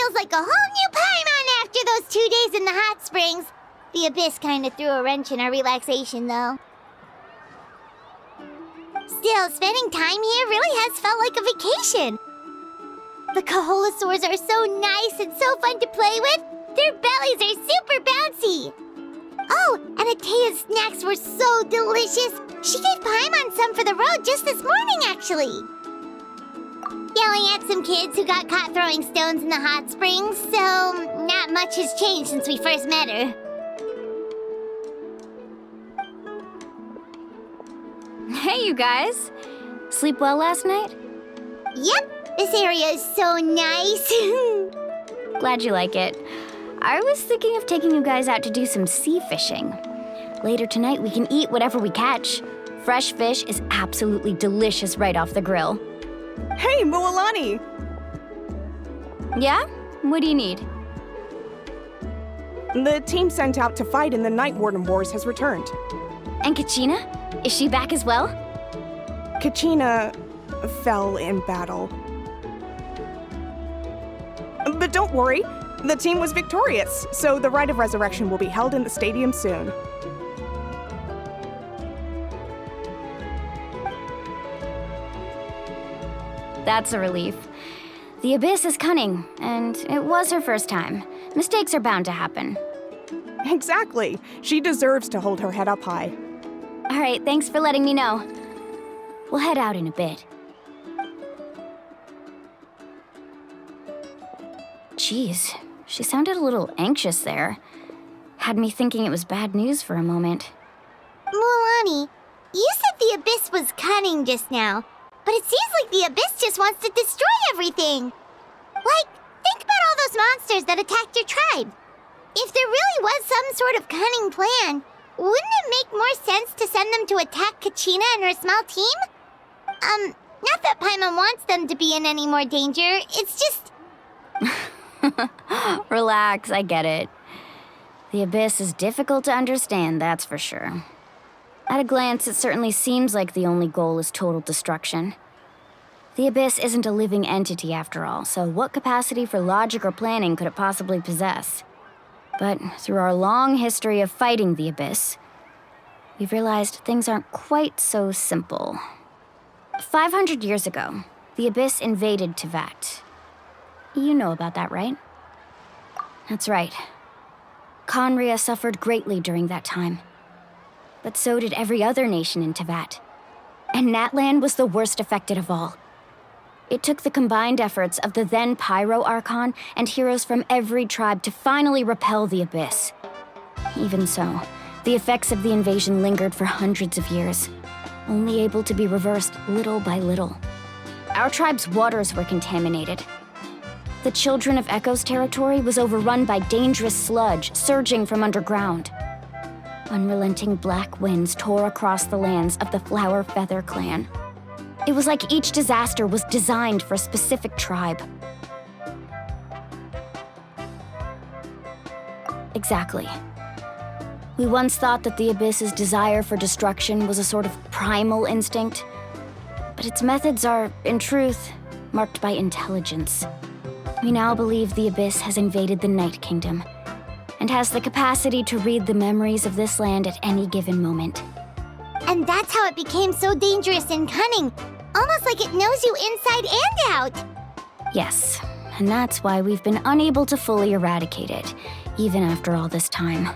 feels like a whole new Paimon after those 2 days in the hot springs. The Abyss kinda threw a wrench in our relaxation, though. Still, spending time here really has felt like a vacation. The Kaholosaurs are so nice and so fun to play with. Their bellies are super bouncy. Oh, and Atea's snacks were so delicious. She gave Paimon some for the road just this morning, actually. Yelling at some kids who got caught throwing stones in the hot springs, so not much has changed since we first met her. Hey, you guys. Sleep well last night? Yep, this area is so nice. Glad you like it. I was thinking of taking you guys out to do some sea fishing. Later tonight, we can eat whatever we catch. Fresh fish is absolutely delicious right off the grill. Hey, Mualani! Yeah? What do you need? The team sent out to fight in the Night Warden Wars has returned. And Kachina? Is she back as well? Kachina fell in battle. But don't worry, the team was victorious, so the Rite of Resurrection will be held in the stadium soon. That's a relief. The Abyss is cunning, and it was her first time. Mistakes are bound to happen. Exactly. She deserves to hold her head up high. All right, thanks for letting me know. We'll head out in a bit. Jeez, she sounded a little anxious there. Had me thinking it was bad news for a moment. Mualani, you said the Abyss was cunning just now, but it seems like the Abyss just wants to destroy everything. Like, think about all those monsters that attacked your tribe. If there really was some sort of cunning plan, wouldn't it make more sense to send them to attack Kachina and her small team? Not that Paimon wants them to be in any more danger, it's just... Relax, I get it. The Abyss is difficult to understand, that's for sure. At a glance, it certainly seems like the only goal is total destruction. The Abyss isn't a living entity after all, so what capacity for logic or planning could it possibly possess? But through our long history of fighting the Abyss, we've realized things aren't quite so simple. 500 years ago, the Abyss invaded Teyvat. You know about that, right? That's right. Khaenri'ah suffered greatly during that time. But so did every other nation in Teyvat. And Natlan was the worst affected of all. It took the combined efforts of the then Pyro Archon and heroes from every tribe to finally repel the Abyss. Even so, the effects of the invasion lingered for hundreds of years, only able to be reversed little by little. Our tribe's waters were contaminated. The Children of Echo's territory was overrun by dangerous sludge surging from underground. Unrelenting black winds tore across the lands of the Flower Feather clan. It was like each disaster was designed for a specific tribe. Exactly. We once thought that the Abyss's desire for destruction was a sort of primal instinct, but its methods are, in truth, marked by intelligence. We now believe the Abyss has invaded the Night Kingdom, and has the capacity to read the memories of this land at any given moment. And that's how it became so dangerous and cunning, almost like it knows you inside and out. Yes, and that's why we've been unable to fully eradicate it, even after all this time.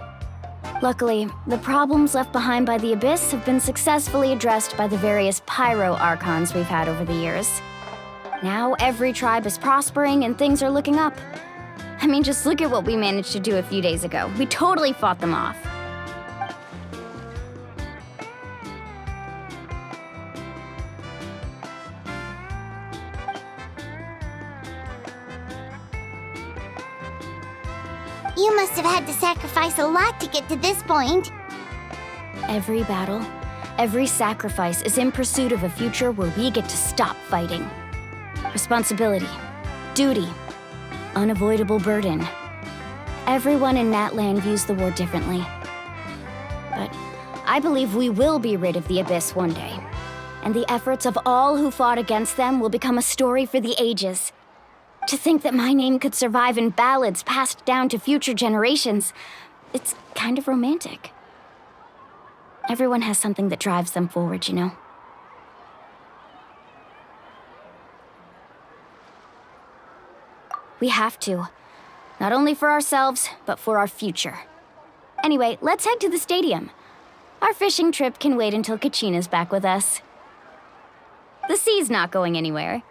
Luckily, the problems left behind by the Abyss have been successfully addressed by the various Pyro Archons we've had over the years. Now every tribe is prospering and things are looking up. I mean, just look at what we managed to do a few days ago. We totally fought them off. You must have had to sacrifice a lot to get to this point. Every battle, every sacrifice is in pursuit of a future where we get to stop fighting. Responsibility, duty, unavoidable burden. Everyone in Natlan views the war differently. But I believe we will be rid of the Abyss one day, and the efforts of all who fought against them will become a story for the ages. To think that my name could survive in ballads passed down to future generations, it's kind of romantic. Everyone has something that drives them forward, you know? We have to. Not only for ourselves, but for our future. Anyway, let's head to the stadium. Our fishing trip can wait until Kachina's back with us. The sea's not going anywhere.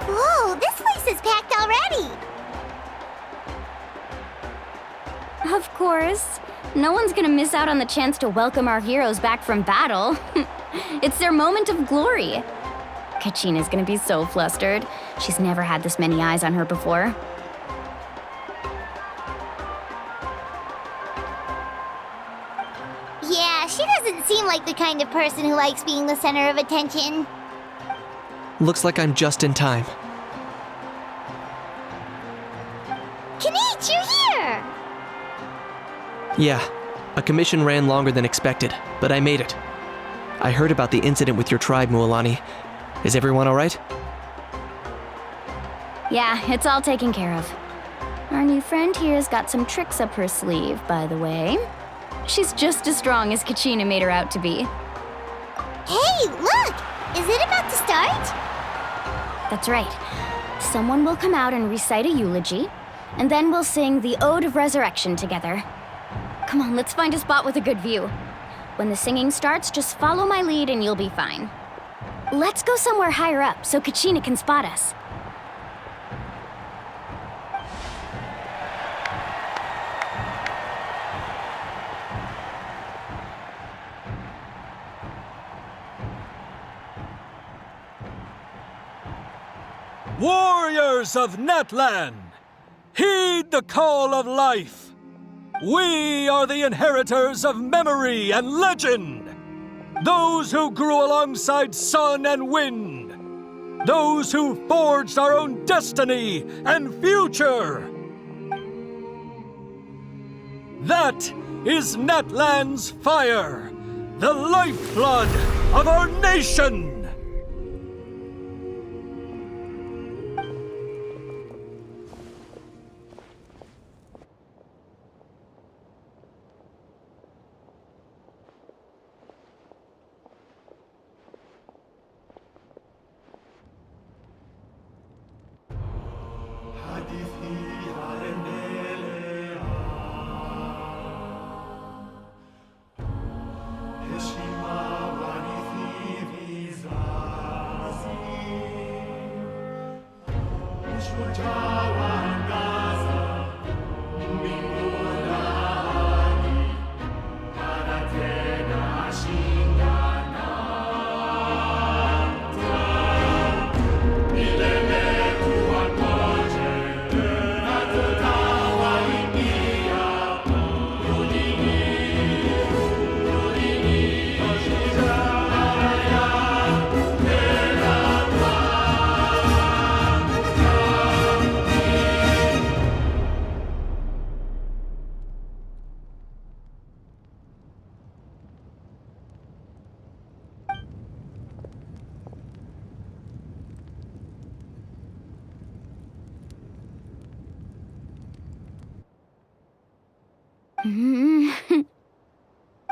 Whoa, this place is packed already! Of course. No one's gonna miss out on the chance to welcome our heroes back from battle. It's their moment of glory. Kachina's gonna be so flustered. She's never had this many eyes on her before. Yeah, she doesn't seem like the kind of person who likes being the center of attention. Looks like I'm just in time. Kanich, you're here! Yeah, a commission ran longer than expected, but I made it. I heard about the incident with your tribe, Mualani. Is everyone alright? Yeah, it's all taken care of. Our new friend here's got some tricks up her sleeve, by the way. She's just as strong as Kachina made her out to be. Hey, look! Is it about to start? That's right. Someone will come out and recite a eulogy, and then we'll sing the Ode of Resurrection together. Come on, let's find a spot with a good view. When the singing starts, just follow my lead and you'll be fine. Let's go somewhere higher up so Kachina can spot us. Warriors of Natlan, heed the call of life. We are the inheritors of memory and legend. Those who grew alongside sun and wind. Those who forged our own destiny and future. That is Natlan's fire, the lifeblood of our nation.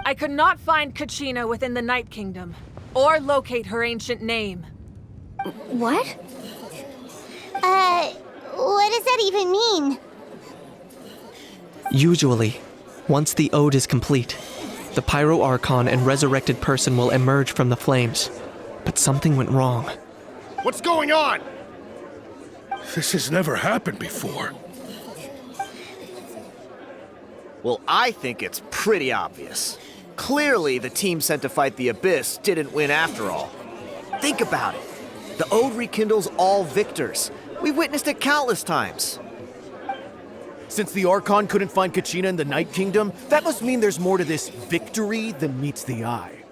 I could not find Kachina within the Night Kingdom, or locate her ancient name. What? What does that even mean? Usually, once the ode is complete, the Pyro Archon and resurrected person will emerge from the flames. But something went wrong. What's going on? This has never happened before. Well, I think it's pretty obvious. Clearly, the team sent to fight the Abyss didn't win after all. Think about it. The Ode rekindles all victors. We've witnessed it countless times. Since the Archon couldn't find Kachina in the Night Kingdom, that must mean there's more to this victory than meets the eye.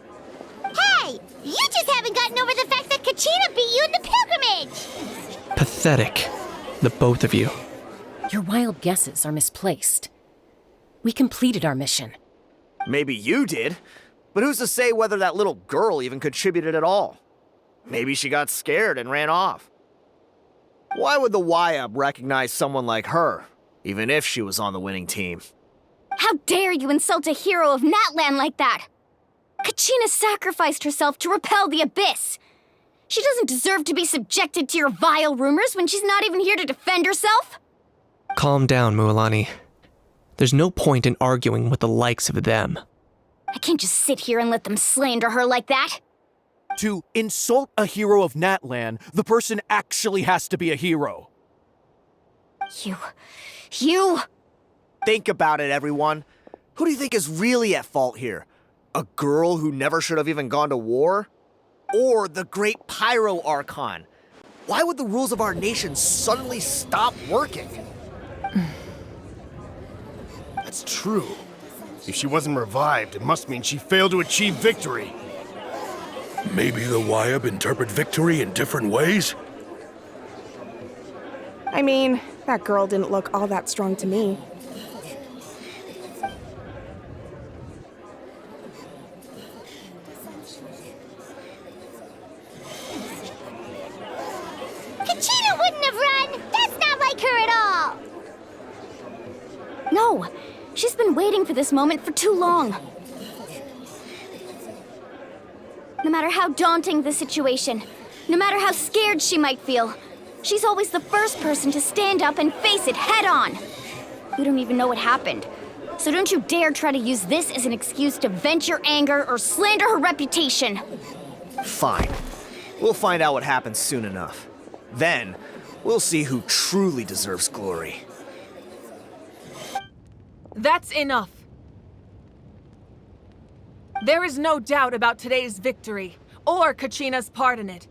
Hey! You just haven't gotten over the fact that Kachina beat you in the pilgrimage! Pathetic. The both of you. Your wild guesses are misplaced. We completed our mission. Maybe you did, but who's to say whether that little girl even contributed at all? Maybe she got scared and ran off. Why would the YUB recognize someone like her, even if she was on the winning team? How dare you insult a hero of Natlan like that? Kachina sacrificed herself to repel the Abyss. She doesn't deserve to be subjected to your vile rumors when she's not even here to defend herself. Calm down, Mualani. There's no point in arguing with the likes of them. I can't just sit here and let them slander her like that. To insult a hero of Natlan, the person actually has to be a hero. You... Think about it, everyone. Who do you think is really at fault here? A girl who never should have even gone to war? Or the great Pyro Archon? Why would the rules of our nation suddenly stop working? That's true. If she wasn't revived, it must mean she failed to achieve victory. Maybe the YUB interpret victory in different ways? I mean, that girl didn't look all that strong to me. Kachina wouldn't have run! That's not like her at all! No, she's been waiting for this moment for too long. No matter how daunting the situation, no matter how scared she might feel, she's always the first person to stand up and face it head on. We don't even know what happened, so don't you dare try to use this as an excuse to vent your anger or slander her reputation. Fine. We'll find out what happens soon enough. Then, we'll see who truly deserves glory. That's enough. There is no doubt about today's victory, or Kachina's part in it.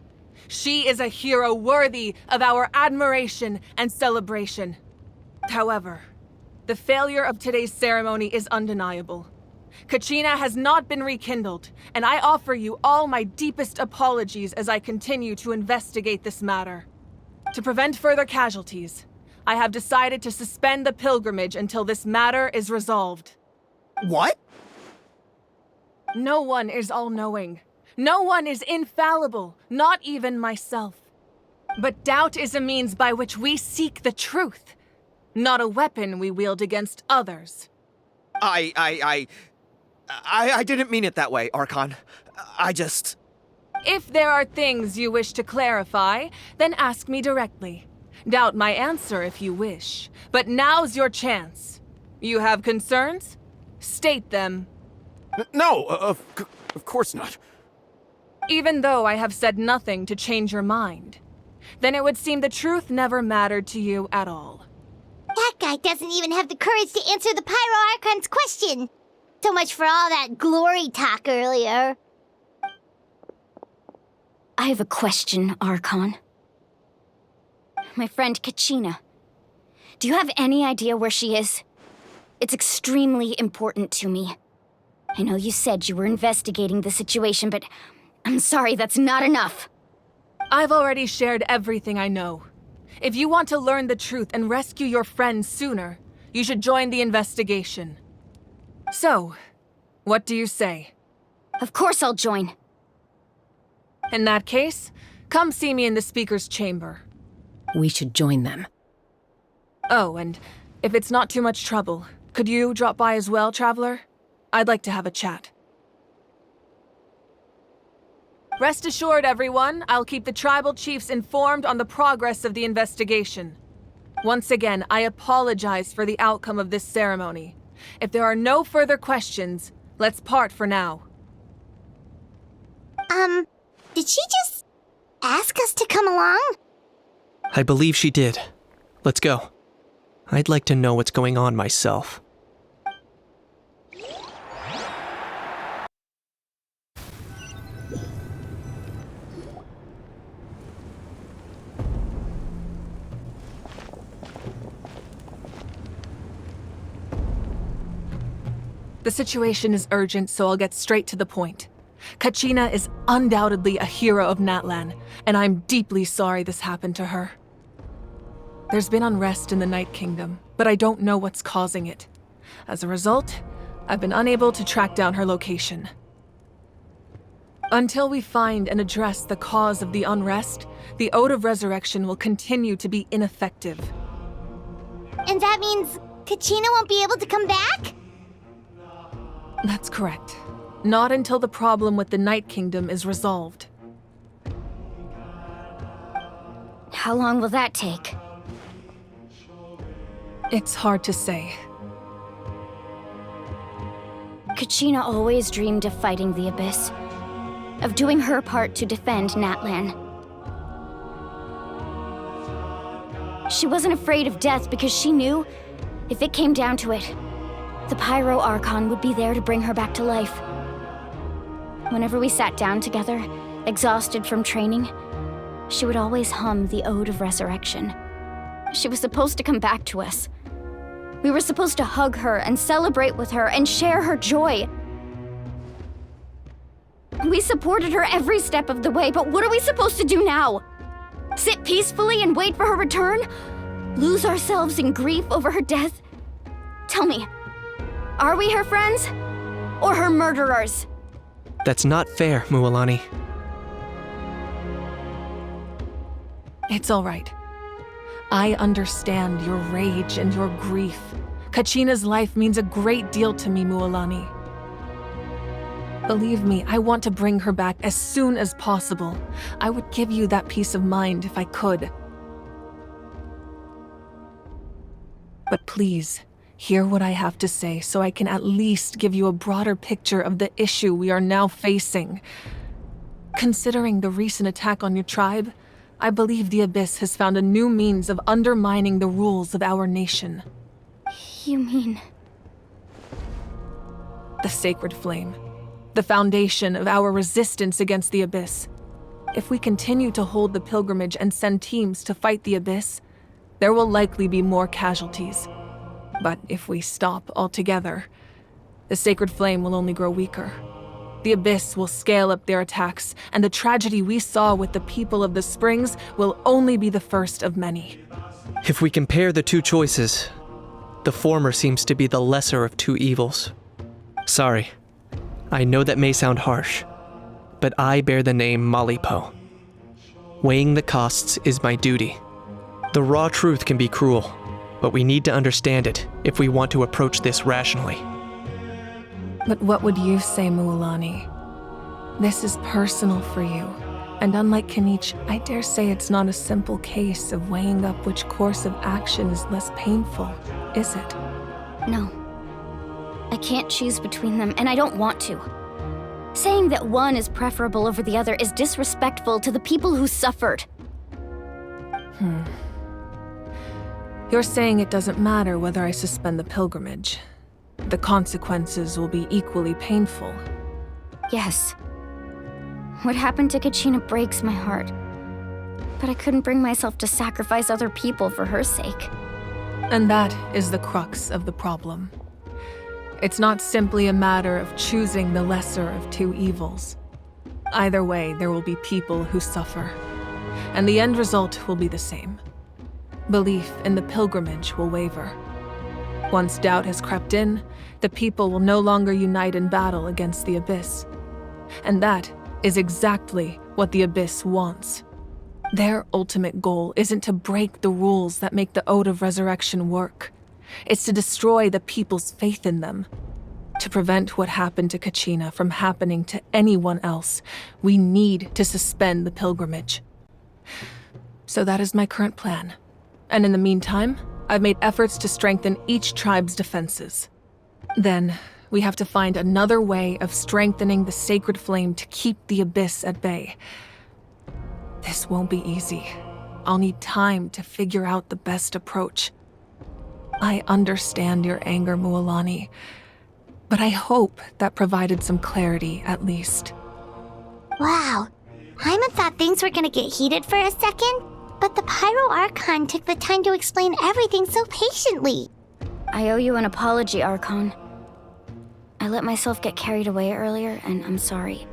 She is a hero worthy of our admiration and celebration. However, the failure of today's ceremony is undeniable. Kachina has not been rekindled, and I offer you all my deepest apologies as I continue to investigate this matter. To prevent further casualties, I have decided to suspend the pilgrimage until this matter is resolved. What? No one is all-knowing. No one is infallible, not even myself. But doubt is a means by which we seek the truth, not a weapon we wield against others. I didn't mean it that way, Archon. I just... If there are things you wish to clarify, then ask me directly. Doubt my answer if you wish, but now's your chance. You have concerns? State them. No, of course not. Even though I have said nothing to change your mind, then it would seem the truth never mattered to you at all. That guy doesn't even have the courage to answer the Pyro Archon's question. So much for all that glory talk earlier. I have a question, Archon. My friend Kachina. Do you have any idea where she is? It's extremely important to me. I know you said you were investigating the situation, but I'm sorry, that's not enough. I've already shared everything I know. If you want to learn the truth and rescue your friend sooner, you should join the investigation. So, what do you say? Of course I'll join. In that case, come see me in the speaker's chamber. We should join them. Oh, and if it's not too much trouble, could you drop by as well, Traveler? I'd like to have a chat. Rest assured, everyone, I'll keep the tribal chiefs informed on the progress of the investigation. Once again, I apologize for the outcome of this ceremony. If there are no further questions, let's part for now. Did she just ask us to come along? I believe she did. Let's go. I'd like to know what's going on myself. The situation is urgent, so I'll get straight to the point. Kachina is undoubtedly a hero of Natlan, and I'm deeply sorry this happened to her. There's been unrest in the Night Kingdom, but I don't know what's causing it. As a result, I've been unable to track down her location. Until we find and address the cause of the unrest, the Ode of Resurrection will continue to be ineffective. And that means Kachina won't be able to come back? That's correct. Not until the problem with the Night Kingdom is resolved. How long will that take? It's hard to say. Kachina always dreamed of fighting the Abyss, of doing her part to defend Natlan. She wasn't afraid of death because she knew, if it came down to it, the Pyro Archon would be there to bring her back to life. Whenever we sat down together, exhausted from training, she would always hum the Ode of Resurrection. She was supposed to come back to us. We were supposed to hug her and celebrate with her and share her joy. We supported her every step of the way, but what are we supposed to do now? Sit peacefully and wait for her return? Lose ourselves in grief over her death? Tell me, are we her friends? Or her murderers? That's not fair, Mualani. It's all right. I understand your rage and your grief. Kachina's life means a great deal to me, Mualani. Believe me, I want to bring her back as soon as possible. I would give you that peace of mind if I could. But please, hear what I have to say so I can at least give you a broader picture of the issue we are now facing. Considering the recent attack on your tribe, I believe the Abyss has found a new means of undermining the rules of our nation. You mean... The Sacred Flame. The foundation of our resistance against the Abyss. If we continue to hold the pilgrimage and send teams to fight the Abyss, there will likely be more casualties. But if we stop altogether, the Sacred Flame will only grow weaker. The Abyss will scale up their attacks, and the tragedy we saw with the people of the Springs will only be the first of many. If we compare the two choices, the former seems to be the lesser of two evils. Sorry, I know that may sound harsh, but I bear the name Malipo. Weighing the costs is my duty. The raw truth can be cruel, but we need to understand it if we want to approach this rationally. But what would you say, Mualani? This is personal for you, and unlike Kanich, I dare say it's not a simple case of weighing up which course of action is less painful, is it? No. I can't choose between them, and I don't want to. Saying that one is preferable over the other is disrespectful to the people who suffered. You're saying it doesn't matter whether I suspend the pilgrimage. The consequences will be equally painful. Yes. What happened to Kachina breaks my heart. But I couldn't bring myself to sacrifice other people for her sake. And that is the crux of the problem. It's not simply a matter of choosing the lesser of two evils. Either way, there will be people who suffer. And the end result will be the same. Belief in the pilgrimage will waver. Once doubt has crept in, the people will no longer unite in battle against the Abyss. And that is exactly what the Abyss wants. Their ultimate goal isn't to break the rules that make the Ode of Resurrection work. It's to destroy the people's faith in them. To prevent what happened to Kachina from happening to anyone else, we need to suspend the pilgrimage. So that is my current plan. And in the meantime, I've made efforts to strengthen each tribe's defenses. Then, we have to find another way of strengthening the Sacred Flame to keep the Abyss at bay. This won't be easy. I'll need time to figure out the best approach. I understand your anger, Mualani, but I hope that provided some clarity at least. Wow. Hyman thought things were gonna get heated for a second, but the Pyro Archon took the time to explain everything so patiently. I owe you an apology, Archon. I let myself get carried away earlier, and I'm sorry.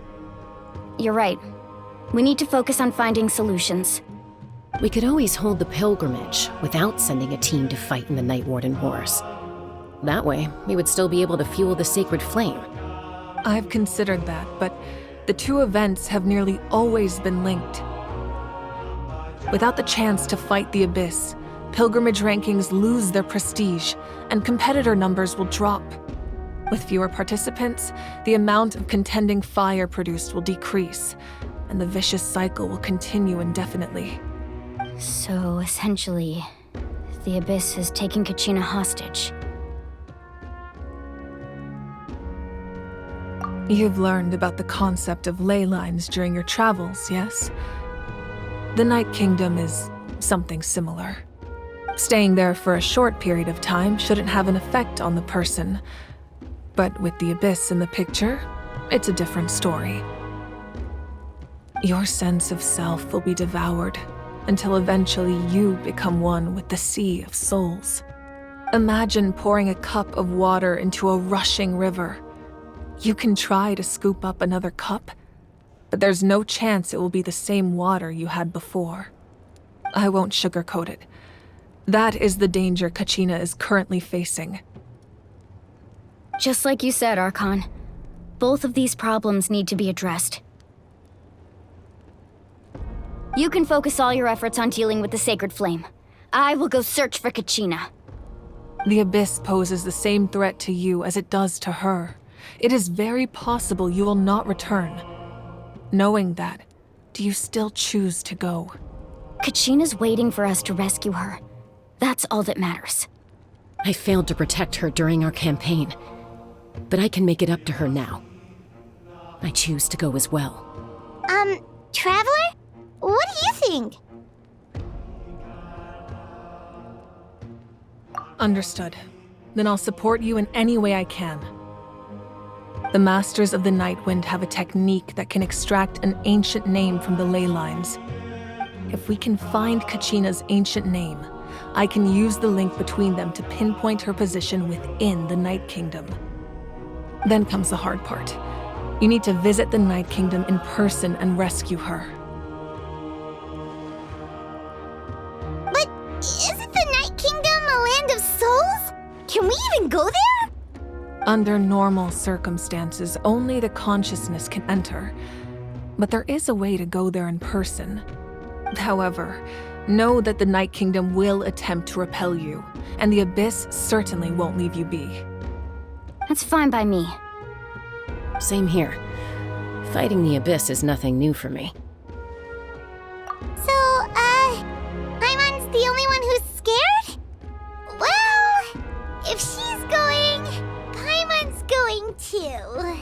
You're right. We need to focus on finding solutions. We could always hold the pilgrimage without sending a team to fight in the Night Warden Wars. That way, we would still be able to fuel the sacred flame. I've considered that, but the two events have nearly always been linked. Without the chance to fight the Abyss, pilgrimage rankings lose their prestige, and competitor numbers will drop. With fewer participants, the amount of contending fire produced will decrease, and the vicious cycle will continue indefinitely. So, essentially, the Abyss is taking Kachina hostage. You've learned about the concept of ley lines during your travels, yes? The Night Kingdom is something similar. Staying there for a short period of time shouldn't have an effect on the person. But with the Abyss in the picture, it's a different story. Your sense of self will be devoured until eventually you become one with the sea of souls. Imagine pouring a cup of water into a rushing river. You can try to scoop up another cup, but there's no chance it will be the same water you had before. I won't sugarcoat it. That is the danger Kachina is currently facing. Just like you said, Archon. Both of these problems need to be addressed. You can focus all your efforts on dealing with the Sacred Flame. I will go search for Kachina. The Abyss poses the same threat to you as it does to her. It is very possible you will not return. Knowing that, do you still choose to go? Kachina's waiting for us to rescue her. That's all that matters. I failed to protect her during our campaign, but I can make it up to her now. I choose to go as well. Traveler? What do you think? Understood. Then I'll support you in any way I can. The Masters of the Nightwind have a technique that can extract an ancient name from the ley lines. If we can find Kachina's ancient name, I can use the link between them to pinpoint her position within the Night Kingdom. Then comes the hard part. You need to visit the Night Kingdom in person and rescue her. But isn't the Night Kingdom a land of souls? Can we even go there? Under normal circumstances, only the consciousness can enter. But there is a way to go there in person. However, know that the Night Kingdom will attempt to repel you, and the Abyss certainly won't leave you be. That's fine by me. Same here. Fighting the Abyss is nothing new for me. So, Paimon's the only one who's scared? Well, if she's going, Paimon's going too.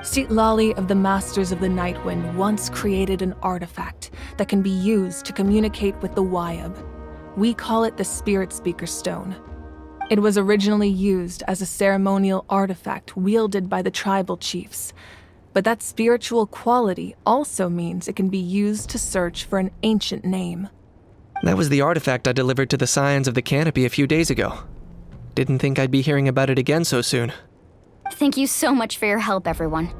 Citlali of the Masters of the Nightwind once created an artifact that can be used to communicate with the Wyab. We call it the Spirit Speaker Stone. It was originally used as a ceremonial artifact wielded by the tribal chiefs, but that spiritual quality also means it can be used to search for an ancient name. That was the artifact I delivered to the Scions of the Canopy a few days ago. Didn't think I'd be hearing about it again so soon. Thank you so much for your help, everyone.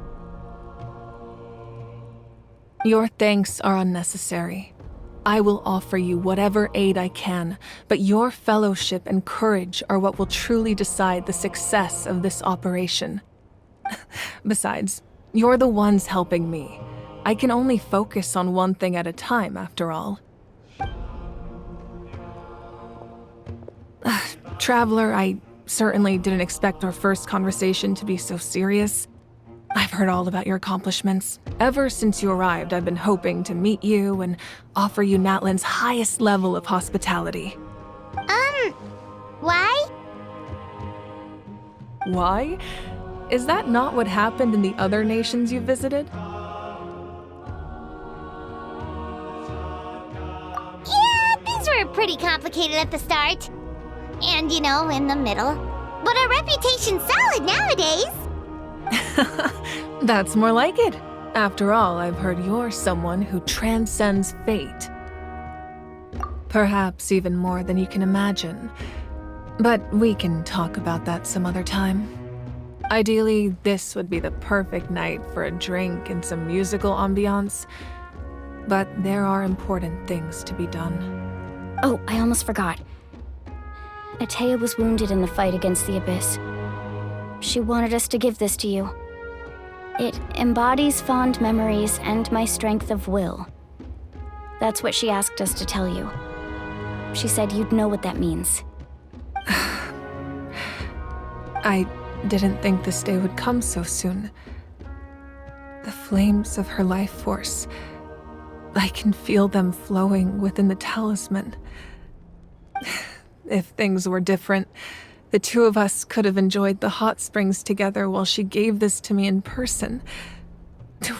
Your thanks are unnecessary. I will offer you whatever aid I can, but your fellowship and courage are what will truly decide the success of this operation. Besides, you're the ones helping me. I can only focus on one thing at a time, after all. Traveler, I certainly didn't expect our first conversation to be so serious. I've heard all about your accomplishments. Ever since you arrived, I've been hoping to meet you and offer you Natlan's highest level of hospitality. Why? Why? Is that not what happened in the other nations you visited? Yeah, things were pretty complicated at the start. And, in the middle. But our reputation's solid nowadays. That's more like it. After all, I've heard you're someone who transcends fate. Perhaps even more than you can imagine. But we can talk about that some other time. Ideally, this would be the perfect night for a drink and some musical ambiance. But there are important things to be done. Oh, I almost forgot. Atea was wounded in the fight against the Abyss. She wanted us to give this to you. It embodies fond memories and my strength of will. That's what she asked us to tell you. She said you'd know what that means. I didn't think this day would come so soon. The flames of her life force. I can feel them flowing within the talisman. If things were different, the two of us could have enjoyed the hot springs together while she gave this to me in person.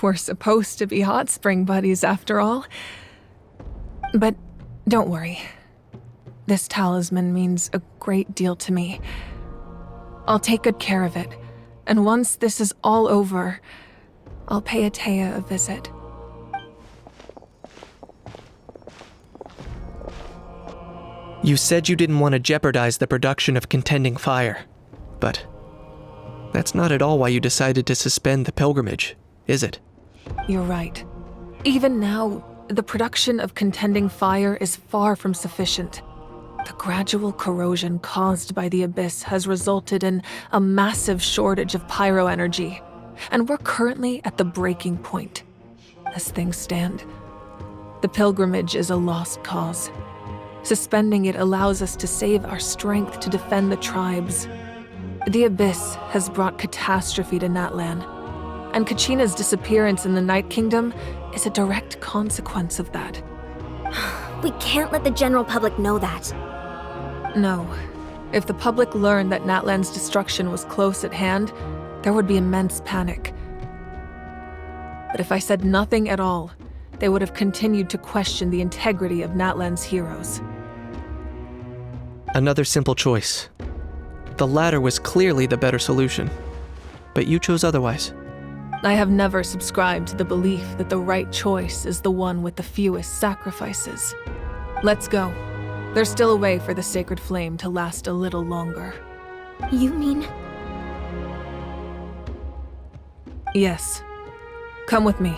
We're supposed to be hot spring buddies after all. But don't worry. This talisman means a great deal to me. I'll take good care of it, and once this is all over, I'll pay Atea a visit. You said you didn't want to jeopardize the production of Contending Fire, but that's not at all why you decided to suspend the pilgrimage, is it? You're right. Even now, the production of Contending Fire is far from sufficient. The gradual corrosion caused by the Abyss has resulted in a massive shortage of pyro energy, and we're currently at the breaking point. As things stand, the pilgrimage is a lost cause. Suspending it allows us to save our strength to defend the tribes. The Abyss has brought catastrophe to Natlan, and Kachina's disappearance in the Night Kingdom is a direct consequence of that. We can't let the general public know that. No. If the public learned that Natlan's destruction was close at hand, there would be immense panic. But if I said nothing at all, they would have continued to question the integrity of Natlan's heroes. Another simple choice. The latter was clearly the better solution, but you chose otherwise. I have never subscribed to the belief that the right choice is the one with the fewest sacrifices. Let's go. There's still a way for the sacred flame to last a little longer. You mean? Yes. Come with me.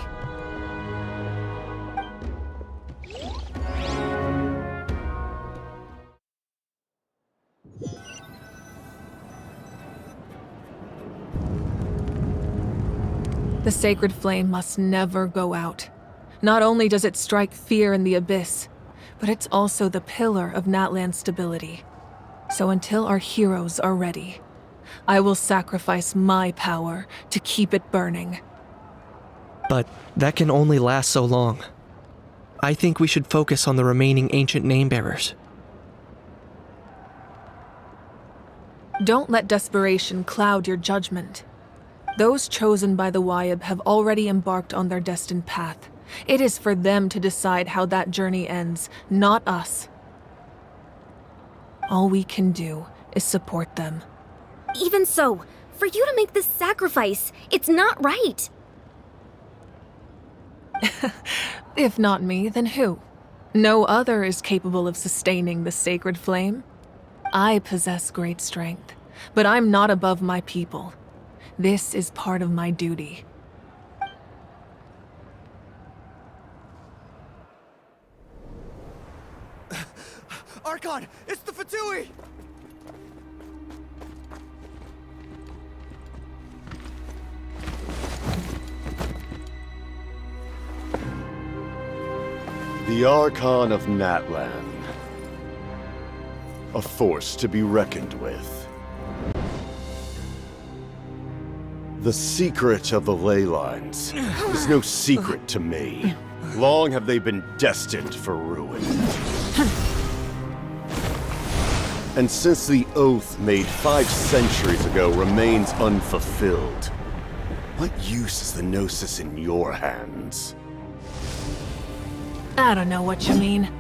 The sacred flame must never go out. Not only does it strike fear in the Abyss, but it's also the pillar of Natlan's stability. So until our heroes are ready, I will sacrifice my power to keep it burning. But that can only last so long. I think we should focus on the remaining ancient name-bearers. Don't let desperation cloud your judgment. Those chosen by the Wyeb have already embarked on their destined path. It is for them to decide how that journey ends, not us. All we can do is support them. Even so, for you to make this sacrifice, it's not right. If not me, then who? No other is capable of sustaining the sacred flame. I possess great strength, but I'm not above my people. This is part of my duty. Archon, it's the Fatui! The Archon of Natlan. A force to be reckoned with. The secret of the ley lines is no secret to me. Long have they been destined for ruin. And since the oath made 5 centuries ago remains unfulfilled, what use is the Gnosis in your hands? I don't know what you mean.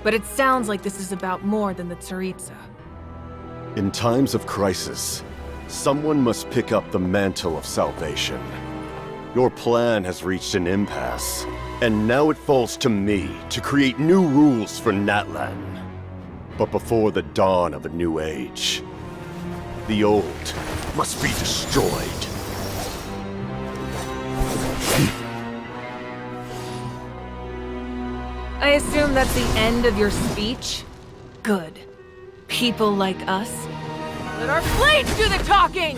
But it sounds like this is about more than the Tsaritsa. In times of crisis, someone must pick up the mantle of salvation. Your plan has reached an impasse, and now it falls to me to create new rules for Natlan. But before the dawn of a new age, the old must be destroyed. I assume that's the end of your speech? Good. People like us, let our blades do the talking!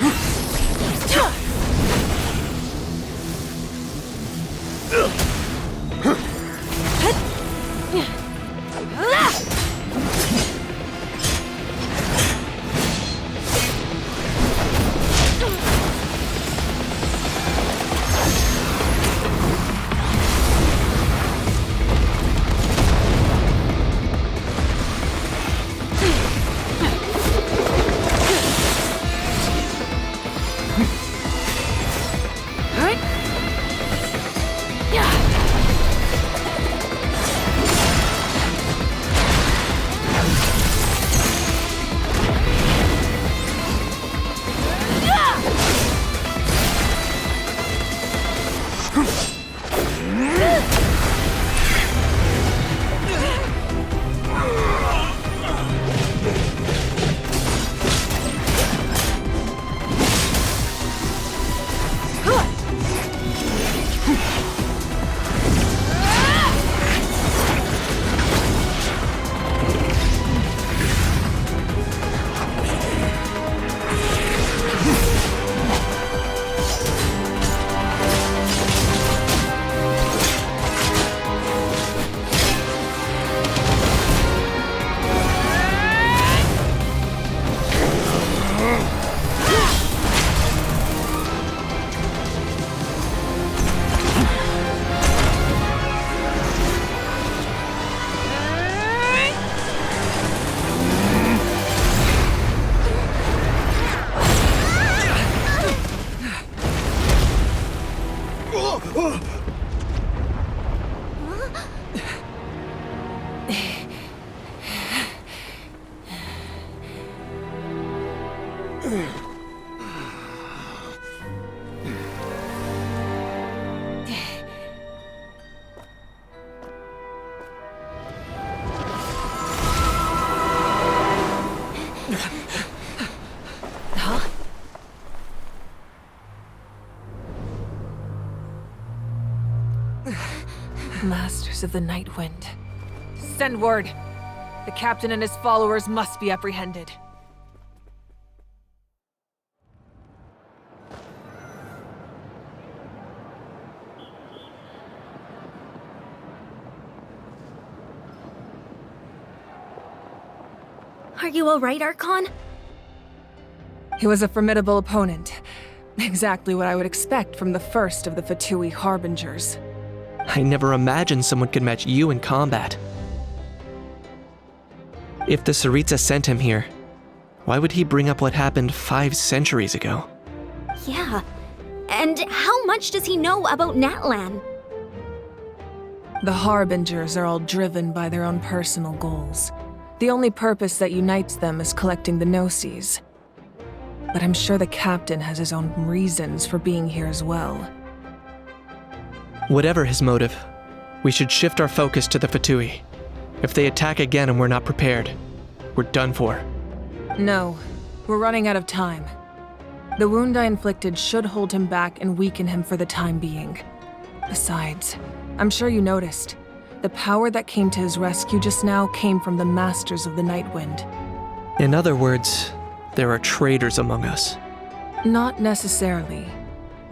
Masters of the Night Wind. Send word. The captain and his followers must be apprehended. Are you all right, Archon? He was a formidable opponent. Exactly what I would expect from the first of the Fatui Harbingers. I never imagined someone could match you in combat. If the Tsaritsa sent him here, why would he bring up what happened 5 centuries ago? Yeah. And how much does he know about Natlan? The Harbingers are all driven by their own personal goals. The only purpose that unites them is collecting the Gnosis. But I'm sure the captain has his own reasons for being here as well. Whatever his motive, we should shift our focus to the Fatui. If they attack again and we're not prepared, we're done for. No, we're running out of time. The wound I inflicted should hold him back and weaken him for the time being. Besides, I'm sure you noticed, the power that came to his rescue just now came from the Masters of the Night Wind. In other words, there are traitors among us. Not necessarily.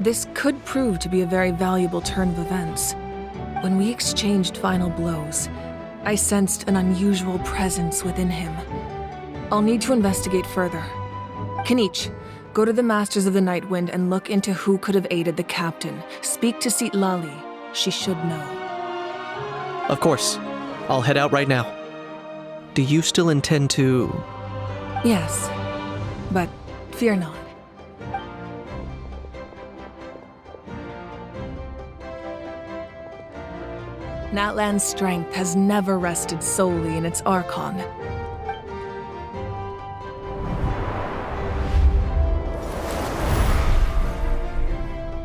This could prove to be a very valuable turn of events. When we exchanged final blows, I sensed an unusual presence within him. I'll need to investigate further. Kenichi, go to the Masters of the Night Wind and look into who could have aided the captain. Speak to Citlali. She should know. Of course. I'll head out right now. Do you still intend to... Yes, but fear not. Natlan's strength has never rested solely in its Archon.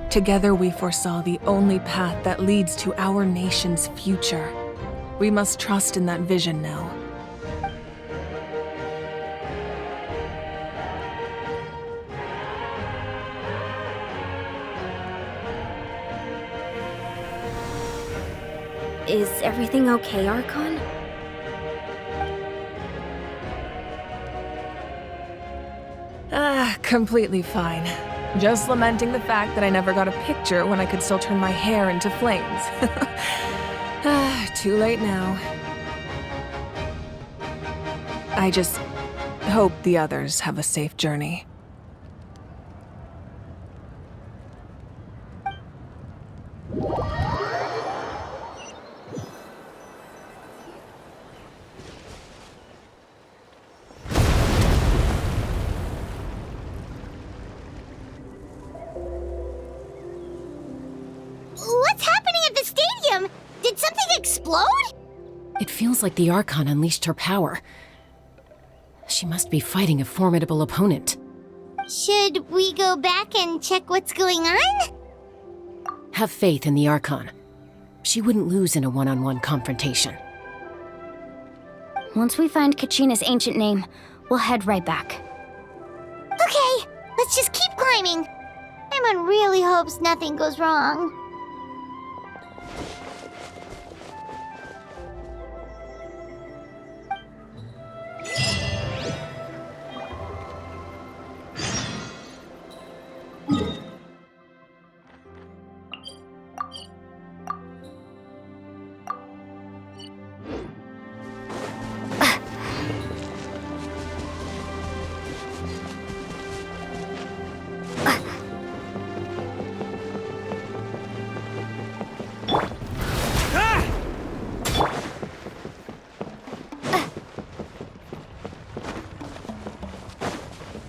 Together we foresaw the only path that leads to our nation's future. We must trust in that vision now. Is everything okay, Archon? Completely fine. Just lamenting the fact that I never got a picture when I could still turn my hair into flames. Too late now. I just hope the others have a safe journey. What's happening at the stadium? Did something explode? It feels like the Archon unleashed her power. She must be fighting a formidable opponent. Should we go back and check what's going on? Have faith in the Archon. She wouldn't lose in a one-on-one confrontation. Once we find Kachina's ancient name, we'll head right back. Okay, let's just keep climbing. Everyone really hopes nothing goes wrong.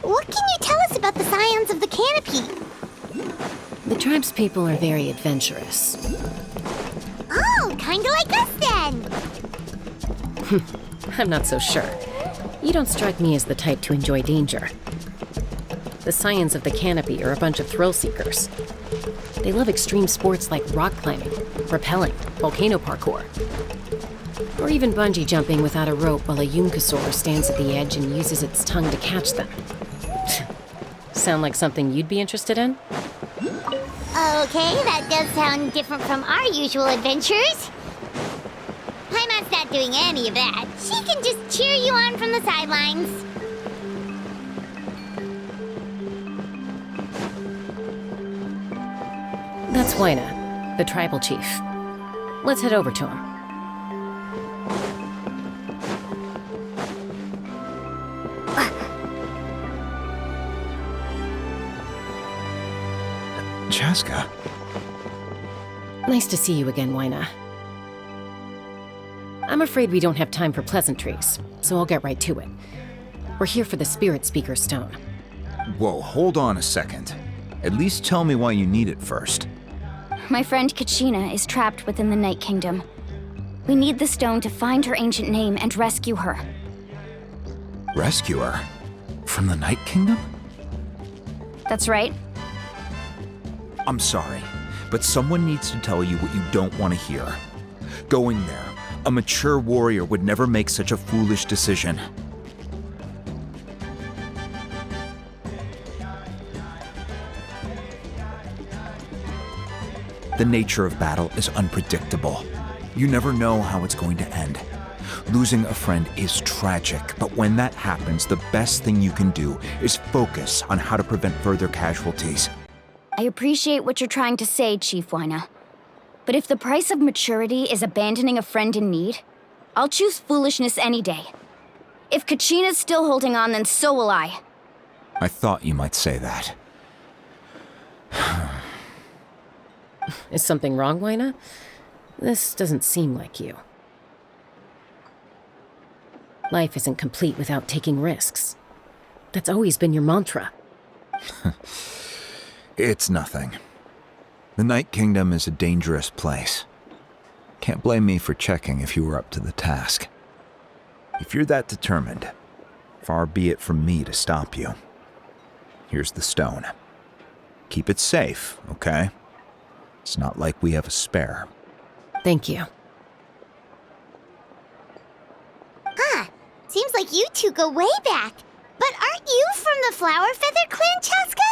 What can you tell us about the scions of the canopy? The tribespeople are very adventurous. Oh, kinda like us then. I'm not so sure. You don't strike me as the type to enjoy danger. The scions of the canopy are a bunch of thrill seekers. They love extreme sports like rock climbing, rappelling, volcano parkour, or even bungee jumping without a rope while a Yunkasaur stands at the edge and uses its tongue to catch them. Sound like something you'd be interested in? Okay, that does sound different from our usual adventures. Paimon's not doing any of that. She can just cheer you on from the sidelines. That's Waina, the tribal chief. Let's head over to him. Chaska. Nice to see you again, Waina. I'm afraid we don't have time for pleasantries, so I'll get right to it. We're here for the Spirit Speaker Stone. Whoa, hold on a second. At least tell me why you need it first. My friend Kachina is trapped within the Night Kingdom. We need the stone to find her ancient name and rescue her. Rescue her? From the Night Kingdom? That's right. I'm sorry, but someone needs to tell you what you don't want to hear. Going there, a mature warrior would never make such a foolish decision. The nature of battle is unpredictable. You never know how it's going to end. Losing a friend is tragic, but when that happens, the best thing you can do is focus on how to prevent further casualties. I appreciate what you're trying to say, Chief Waina. But if the price of maturity is abandoning a friend in need, I'll choose foolishness any day. If Kachina's still holding on, then so will I. I thought you might say that. Is something wrong, Waina? This doesn't seem like you. Life isn't complete without taking risks. That's always been your mantra. It's nothing. The Night Kingdom is a dangerous place. Can't blame me for checking if you were up to the task. If you're that determined, far be it from me to stop you. Here's the stone. Keep it safe, okay? It's not like we have a spare. Thank you. Seems like you two go way back. But aren't you from the Flower Feather Clan, Chaska?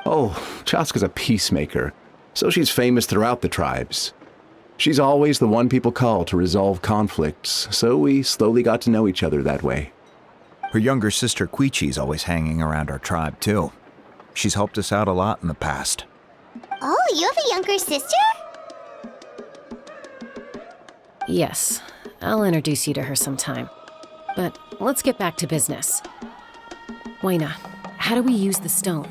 Oh, Chaska's a peacemaker, so she's famous throughout the tribes. She's always the one people call to resolve conflicts, so we slowly got to know each other that way. Her younger sister Quichi's always hanging around our tribe, too. She's helped us out a lot in the past. Oh, you have a younger sister? Yes, I'll introduce you to her sometime. But let's get back to business. Wayna, how do we use the stone?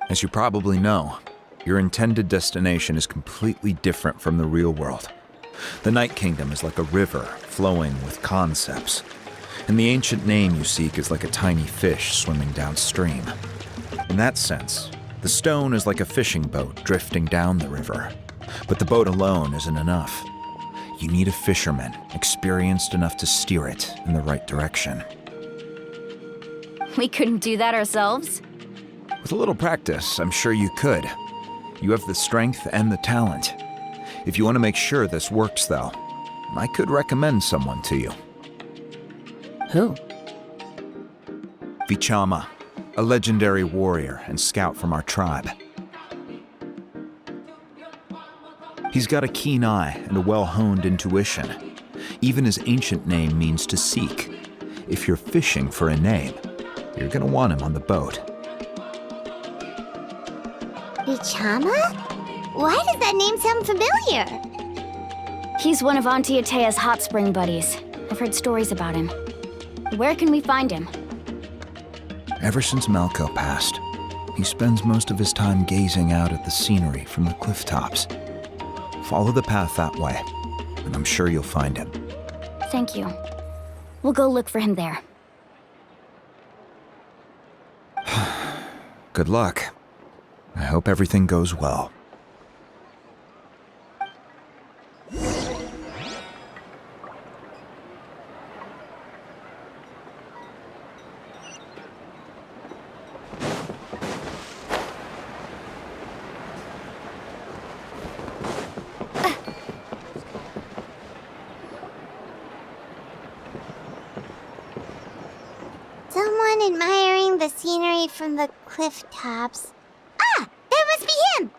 As you probably know, your intended destination is completely different from the real world. The Night Kingdom is like a river flowing with concepts, and the ancient name you seek is like a tiny fish swimming downstream. In that sense, the stone is like a fishing boat drifting down the river, but the boat alone isn't enough. You need a fisherman experienced enough to steer it in the right direction. We couldn't do that ourselves? With a little practice, I'm sure you could. You have the strength and the talent. If you want to make sure this works, though, I could recommend someone to you. Who? Vichama, a legendary warrior and scout from our tribe. He's got a keen eye and a well-honed intuition. Even his ancient name means to seek. If you're fishing for a name, you're gonna want him on the boat. Vichama? Why does that name sound familiar? He's one of Auntie Atea's hot spring buddies. I've heard stories about him. Where can we find him? Ever since Malco passed, he spends most of his time gazing out at the scenery from the cliff tops. Follow the path that way, and I'm sure you'll find him. Thank you. We'll go look for him there. Good luck. I hope everything goes well. Someone admiring the scenery from the cliff tops. Ah! That must be him!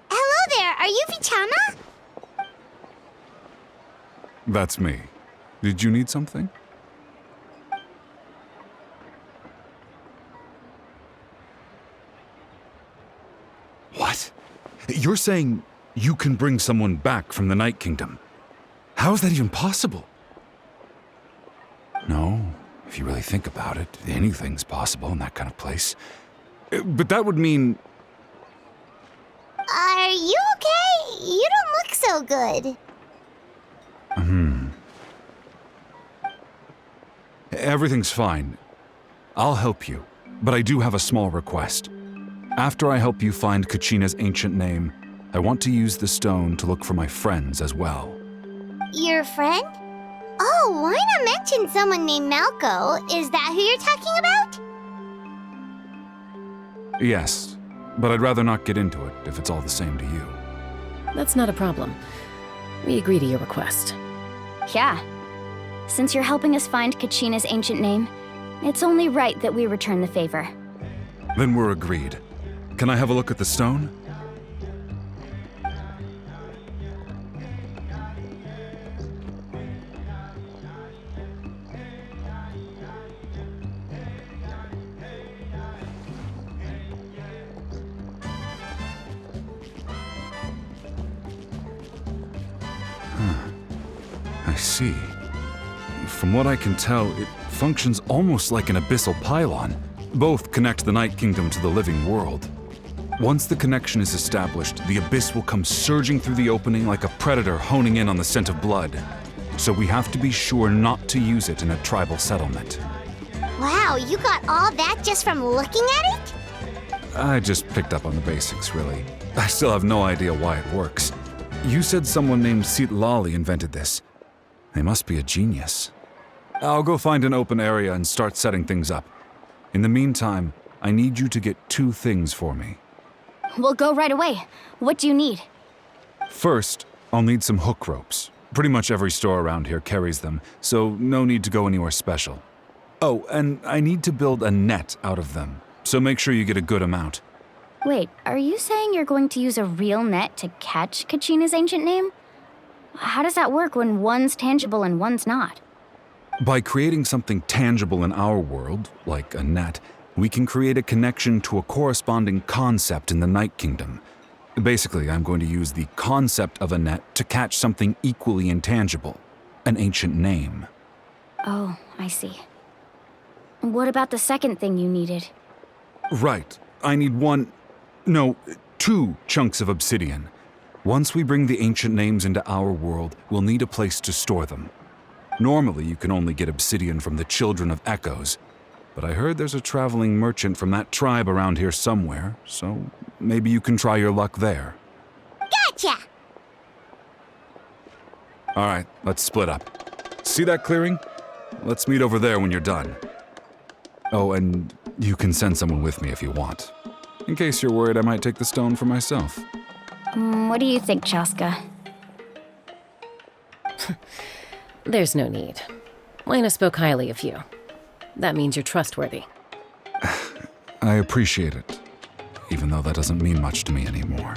Hello there, are you Vichama? That's me. Did you need something? What? You're saying you can bring someone back from the Night Kingdom? How is that even possible? No, if you really think about it, anything's possible in that kind of place. But that would mean... Are you okay? You don't look so good. Everything's fine. I'll help you, but I do have a small request. After I help you find Kachina's ancient name, I want to use the stone to look for my friends as well. Your friend? Oh, why not mention someone named Malco? Is that who you're talking about? Yes, but I'd rather not get into it if it's all the same to you. That's not a problem. We agree to your request. Yeah. Since you're helping us find Kachina's ancient name, it's only right that we return the favor. Then we're agreed. Can I have a look at the stone? I see. From what I can tell, it functions almost like an abyssal pylon. Both connect the Night Kingdom to the living world. Once the connection is established, the abyss will come surging through the opening like a predator honing in on the scent of blood. So we have to be sure not to use it in a tribal settlement. Wow, you got all that just from looking at it? I just picked up on the basics, really. I still have no idea why it works. You said someone named Sitlali invented this. They must be a genius. I'll go find an open area and start setting things up. In the meantime, I need you to get 2 things for me. We'll go right away. What do you need? First, I'll need some hook ropes. Pretty much every store around here carries them, so no need to go anywhere special. Oh, and I need to build a net out of them, so make sure you get a good amount. Wait, are you saying you're going to use a real net to catch Kachina's ancient name? How does that work when one's tangible and one's not? By creating something tangible in our world, like a net, we can create a connection to a corresponding concept in the Night Kingdom. Basically, I'm going to use the concept of a net to catch something equally intangible, an ancient name. Oh, I see. What about the second thing you needed? Right. I need two chunks of obsidian. Once we bring the ancient names into our world, we'll need a place to store them. Normally, you can only get obsidian from the Children of Echoes, but I heard there's a traveling merchant from that tribe around here somewhere, so maybe you can try your luck there. Gotcha! All right, let's split up. See that clearing? Let's meet over there when you're done. Oh, and you can send someone with me if you want. In case you're worried I might take the stone for myself. What do you think, Chaska? There's no need. Lena spoke highly of you. That means you're trustworthy. I appreciate it, even though that doesn't mean much to me anymore.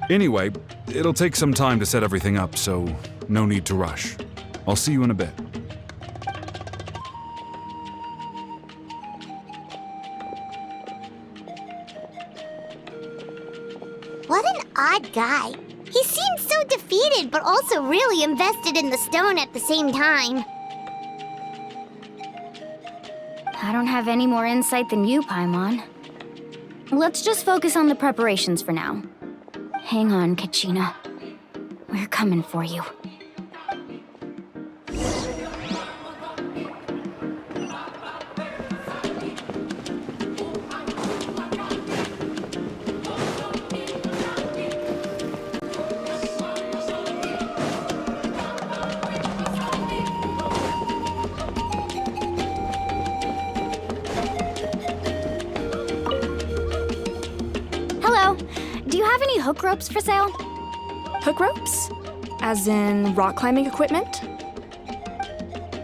Anyway, it'll take some time to set everything up, so no need to rush. I'll see you in a bit. What an odd guy. He seems so defeated, but also really invested in the stone at the same time. I don't have any more insight than you, Paimon. Let's just focus on the preparations for now. Hang on, Kachina. We're coming for you. Hook ropes for sale? Hook ropes? As in rock climbing equipment?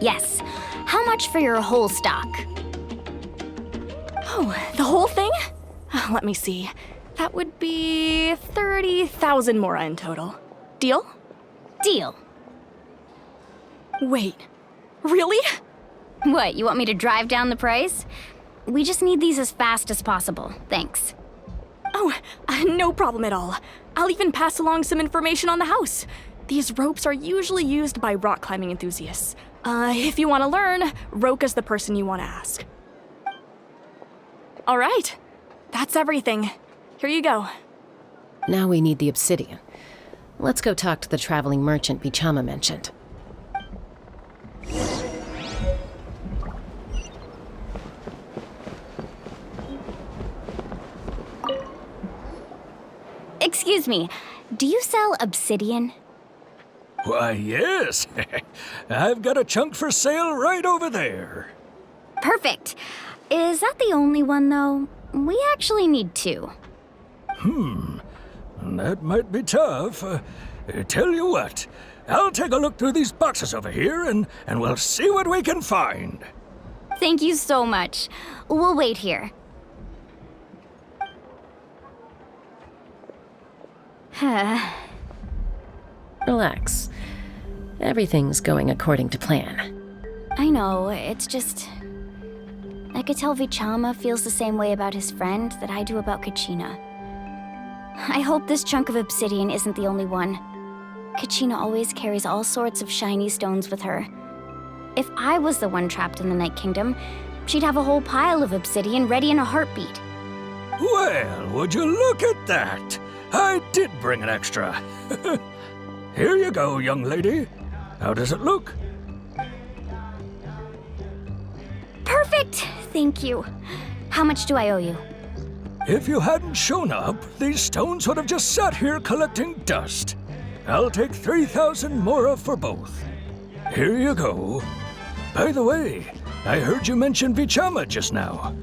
Yes. How much for your whole stock? Oh, the whole thing? Let me see. That would be 30,000 mora in total. Deal? Deal. Wait, really? What, you want me to drive down the price? We just need these as fast as possible. Thanks. Oh, no problem at all. I'll even pass along some information on the house. These ropes are usually used by rock climbing enthusiasts. If you want to learn, Roka's the person you want to ask. All right, that's everything. Here you go. Now we need the obsidian. Let's go talk to the traveling merchant Bichama mentioned. Excuse me, do you sell obsidian? Why, yes. I've got a chunk for sale right over there. Perfect. Is that the only one, though? We actually need two. That might be tough. Tell you what, I'll take a look through these boxes over here and we'll see what we can find. Thank you so much. We'll wait here. Relax. Everything's going according to plan. I know, it's just... I could tell Bichama feels the same way about his friend that I do about Kachina. I hope this chunk of obsidian isn't the only one. Kachina always carries all sorts of shiny stones with her. If I was the one trapped in the Night Kingdom, she'd have a whole pile of obsidian ready in a heartbeat. Well, would you look at that? I did bring an extra. Here you go, young lady. How does it look? Perfect! Thank you. How much do I owe you? If you hadn't shown up, these stones would have just sat here collecting dust. I'll take 3,000 mora for both. Here you go. By the way, I heard you mention Bichama just now.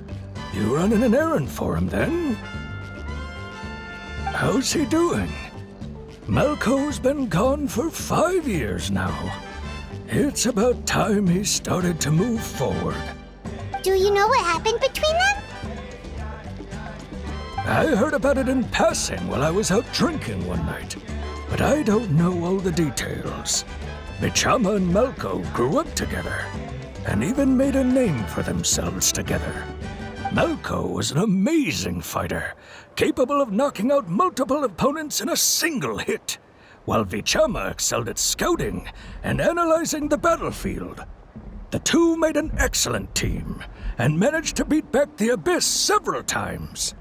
You running an errand for him, then? How's he doing? Malco's been gone for 5 years now. It's about time he started to move forward. Do you know what happened between them? I heard about it in passing while I was out drinking one night, but I don't know all the details. Vichama and Malko grew up together, and even made a name for themselves together. Malko was an amazing fighter, capable of knocking out multiple opponents in a single hit, while Vichama excelled at scouting and analyzing the battlefield. The two made an excellent team, and managed to beat back the Abyss several times.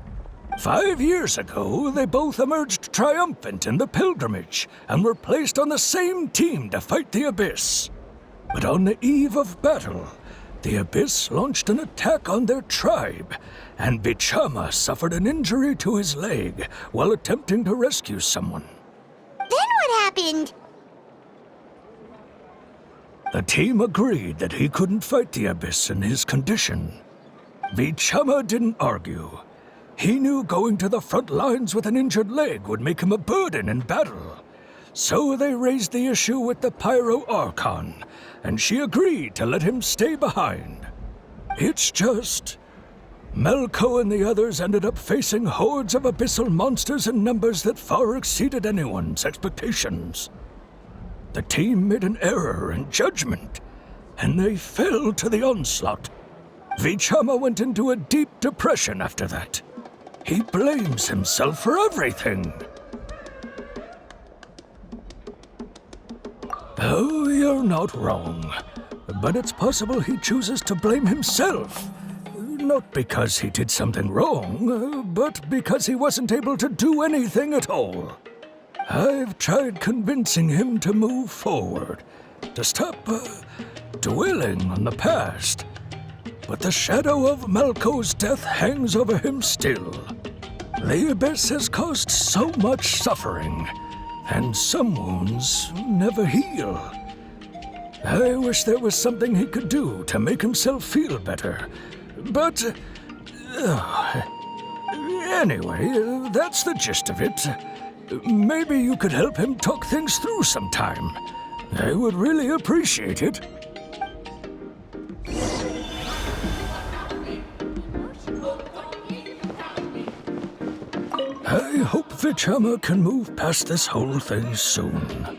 5 years ago, they both emerged triumphant in the pilgrimage, and were placed on the same team to fight the Abyss. But on the eve of battle, the Abyss launched an attack on their tribe, and Vichama suffered an injury to his leg while attempting to rescue someone. Then what happened? The team agreed that he couldn't fight the Abyss in his condition. Vichama didn't argue. He knew going to the front lines with an injured leg would make him a burden in battle. So they raised the issue with the Pyro Archon, and she agreed to let him stay behind. It's just, Malko and the others ended up facing hordes of abyssal monsters in numbers that far exceeded anyone's expectations. The team made an error in judgment, and they fell to the onslaught. Vichama went into a deep depression after that. He blames himself for everything. Oh, you're not wrong. But it's possible he chooses to blame himself. Not because he did something wrong, but because he wasn't able to do anything at all. I've tried convincing him to move forward, to stop dwelling on the past. But the shadow of Malko's death hangs over him still. The Abyss has caused so much suffering, and some wounds never heal. I wish there was something he could do to make himself feel better. But anyway, that's the gist of it. Maybe you could help him talk things through sometime. I would really appreciate it. I hope Vichama can move past this whole thing soon.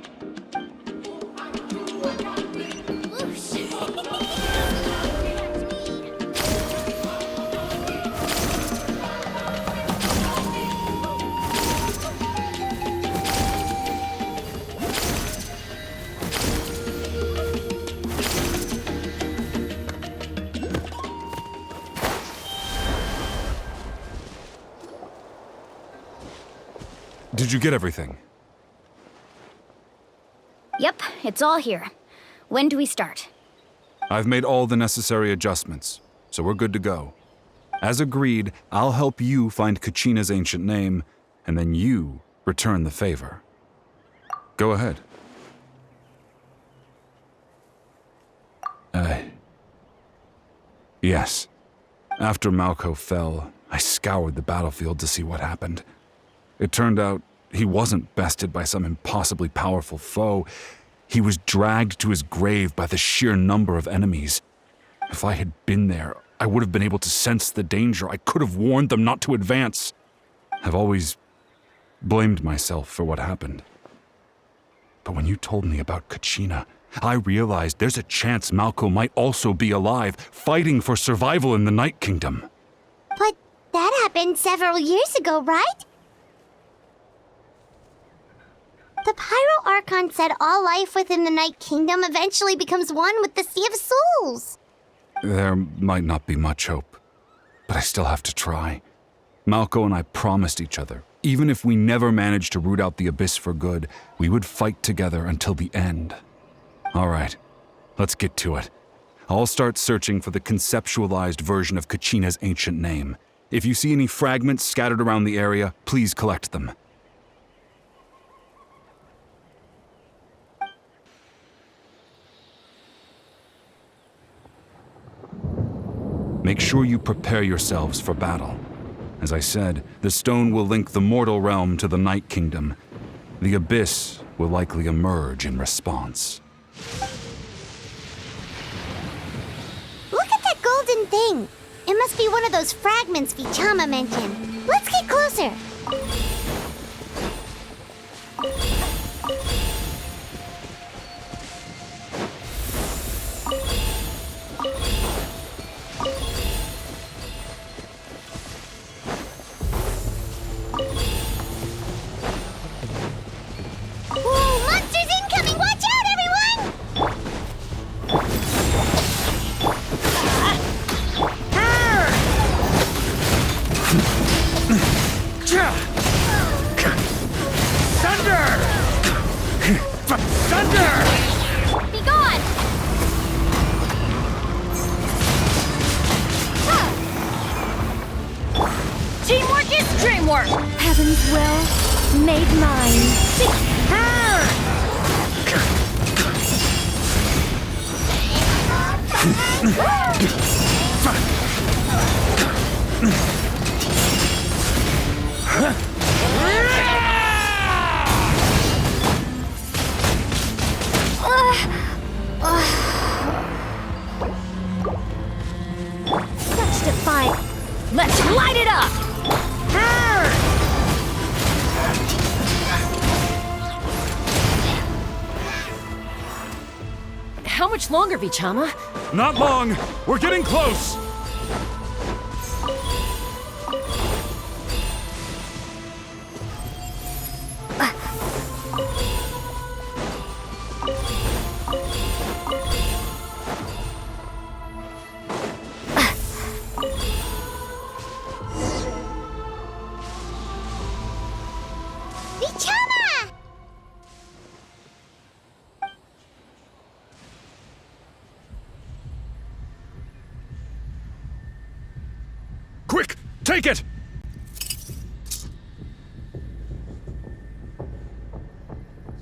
Did you get everything? Yep, it's all here. When do we start? I've made all the necessary adjustments, so we're good to go. As agreed, I'll help you find Kachina's ancient name, and then you return the favor. Go ahead. Yes. After Malko fell, I scoured the battlefield to see what happened. It turned out he wasn't bested by some impossibly powerful foe. He was dragged to his grave by the sheer number of enemies. If I had been there, I would have been able to sense the danger. I could have warned them not to advance. I've always blamed myself for what happened. But when you told me about Kachina, I realized there's a chance Malko might also be alive, fighting for survival in the Night Kingdom. But that happened several years ago, right? The Pyro Archon said all life within the Night Kingdom eventually becomes one with the Sea of Souls. There might not be much hope, but I still have to try. Malko and I promised each other, even if we never managed to root out the Abyss for good, we would fight together until the end. All right, let's get to it. I'll start searching for the conceptualized version of Kachina's ancient name. If you see any fragments scattered around the area, please collect them. Make sure you prepare yourselves for battle. As I said, the stone will link the mortal realm to the Night Kingdom. The Abyss will likely emerge in response. Look at that golden thing. It must be one of those fragments Vichama mentioned. Let's get get closer. Whoa, monsters incoming! Watch out, everyone! Thunder! Thunder! Be gone! Teamwork is dreamwork! Heaven's will made mine. Such defiant. Let's light it up! How much longer, Vichama? Not long! We're getting close! Vichama! Quick! Take it!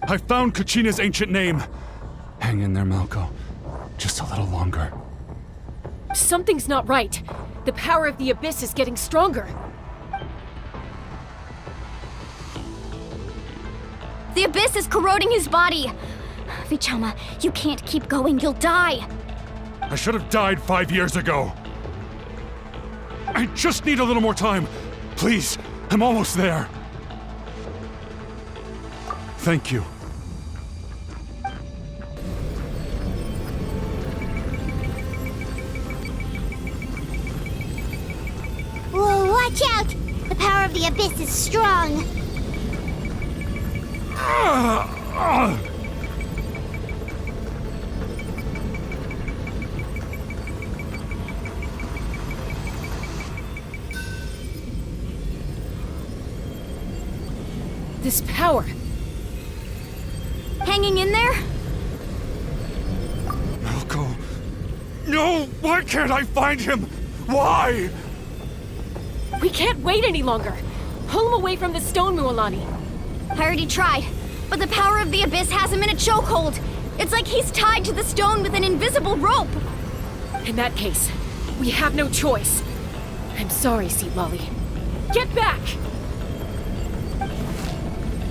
I found Kachina's ancient name. Hang in there, Malko. Just a little longer. Something's not right. The power of the Abyss is getting stronger. The Abyss is corroding his body. Vichama, you can't keep going. You'll die. I should have died 5 years ago. I just need a little more time. Please, I'm almost there. Thank you. Whoa, watch out! The power of the Abyss is strong. This power. Hanging in there? Malko. No! Why can't I find him? Why? We can't wait any longer. Pull him away from the stone, Mualani. I already tried, but the power of the Abyss has him in a chokehold. It's like he's tied to the stone with an invisible rope. In that case, we have no choice. I'm sorry, Seat Lolly. Get back!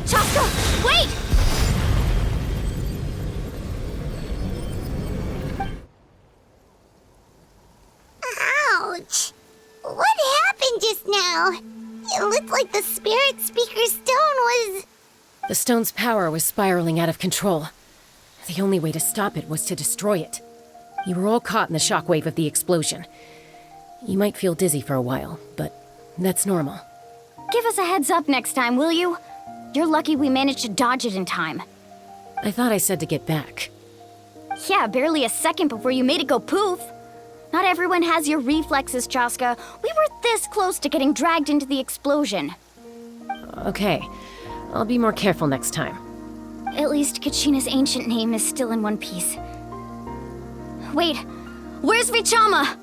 Chaska, wait! Ouch! What happened just now? It looked like the Spirit Speaker's stone was... The stone's power was spiraling out of control. The only way to stop it was to destroy it. You were all caught in the shockwave of the explosion. You might feel dizzy for a while, but that's normal. Give us a heads up next time, will you? You're lucky we managed to dodge it in time. I thought I said to get back. Yeah, barely a second before you made it go poof. Not everyone has your reflexes, Chaska. We were this close to getting dragged into the explosion. Okay, I'll be more careful next time. At least Kachina's ancient name is still in one piece. Wait, where's Vichama?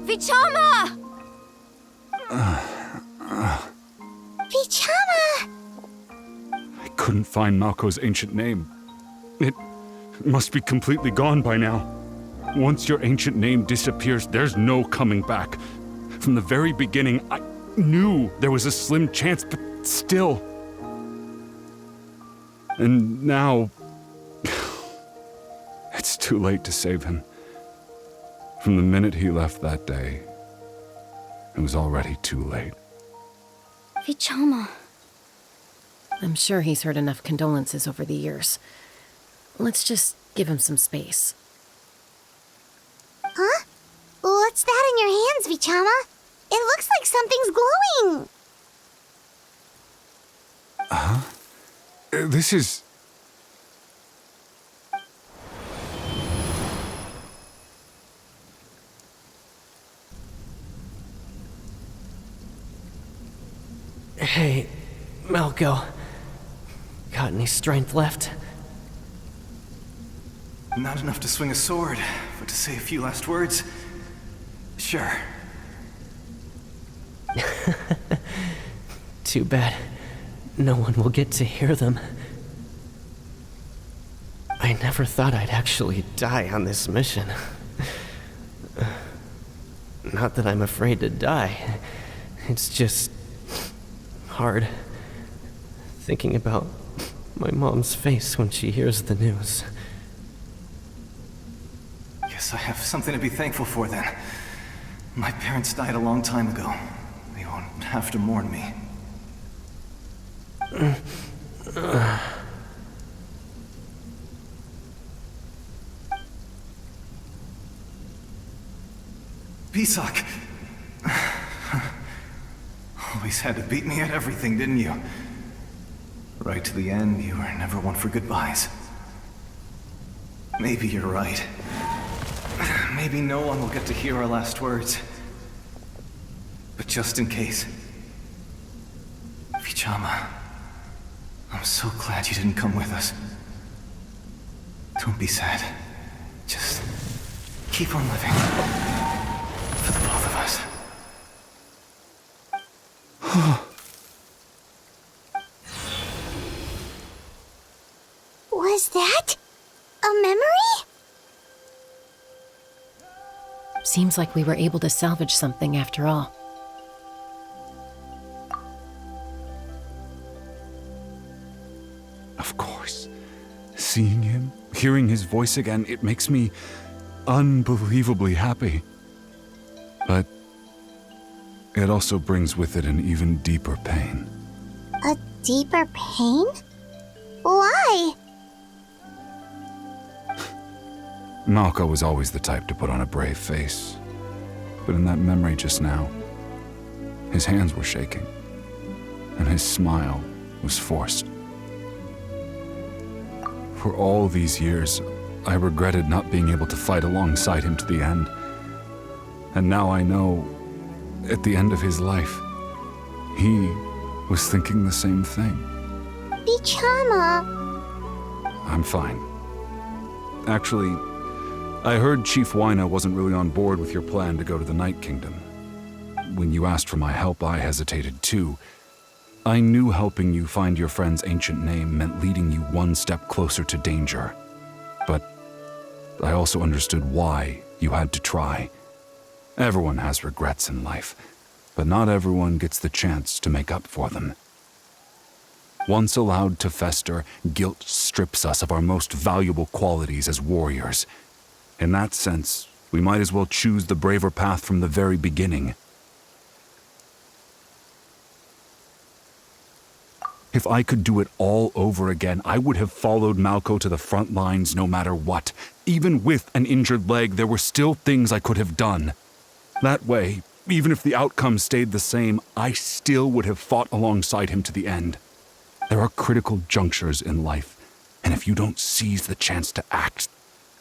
Vichama! Vichama! I couldn't find Malko's ancient name. It must be completely gone by now. Once your ancient name disappears, there's no coming back. From the very beginning, I knew there was a slim chance, but still. And now... it's too late to save him. From the minute he left that day, it was already too late. Vichama. I'm sure he's heard enough condolences over the years. Let's just give him some space. Huh? What's that in your hands, Vichama? It looks like something's glowing! This is... Hey, Malco. Got any strength left? Not enough to swing a sword, but to say a few last words? Sure. Too bad. No one will get to hear them. I never thought I'd actually die on this mission. Not that I'm afraid to die. It's just... hard. Thinking about my mom's face when she hears the news. Guess I have something to be thankful for then. My parents died a long time ago. They won't have to mourn me. Pisak! Always had to beat me at everything, didn't you? Right to the end, you were never one for goodbyes. Maybe you're right. Maybe no one will get to hear our last words. But just in case... Vichama, I'm so glad you didn't come with us. Don't be sad. Just keep on living. For the both of us. Was that a memory? Seems like we were able to salvage something after all. Of course. Seeing him, hearing his voice again, it makes me unbelievably happy. But it also brings with it an even deeper pain. A deeper pain? Why? Malco was always the type to put on a brave face. But in that memory just now, his hands were shaking, and his smile was forced. For all these years, I regretted not being able to fight alongside him to the end. And now I know, at the end of his life, he was thinking the same thing. Vichama. I'm fine. Actually, I heard Chief Wyna wasn't really on board with your plan to go to the Night Kingdom. When you asked for my help, I hesitated too. I knew helping you find your friend's ancient name meant leading you one step closer to danger. But I also understood why you had to try. Everyone has regrets in life, but not everyone gets the chance to make up for them. Once allowed to fester, guilt strips us of our most valuable qualities as warriors. In that sense, we might as well choose the braver path from the very beginning. If I could do it all over again, I would have followed Malco to the front lines no matter what. Even with an injured leg, there were still things I could have done. That way, even if the outcome stayed the same, I still would have fought alongside him to the end. There are critical junctures in life, and if you don't seize the chance to act,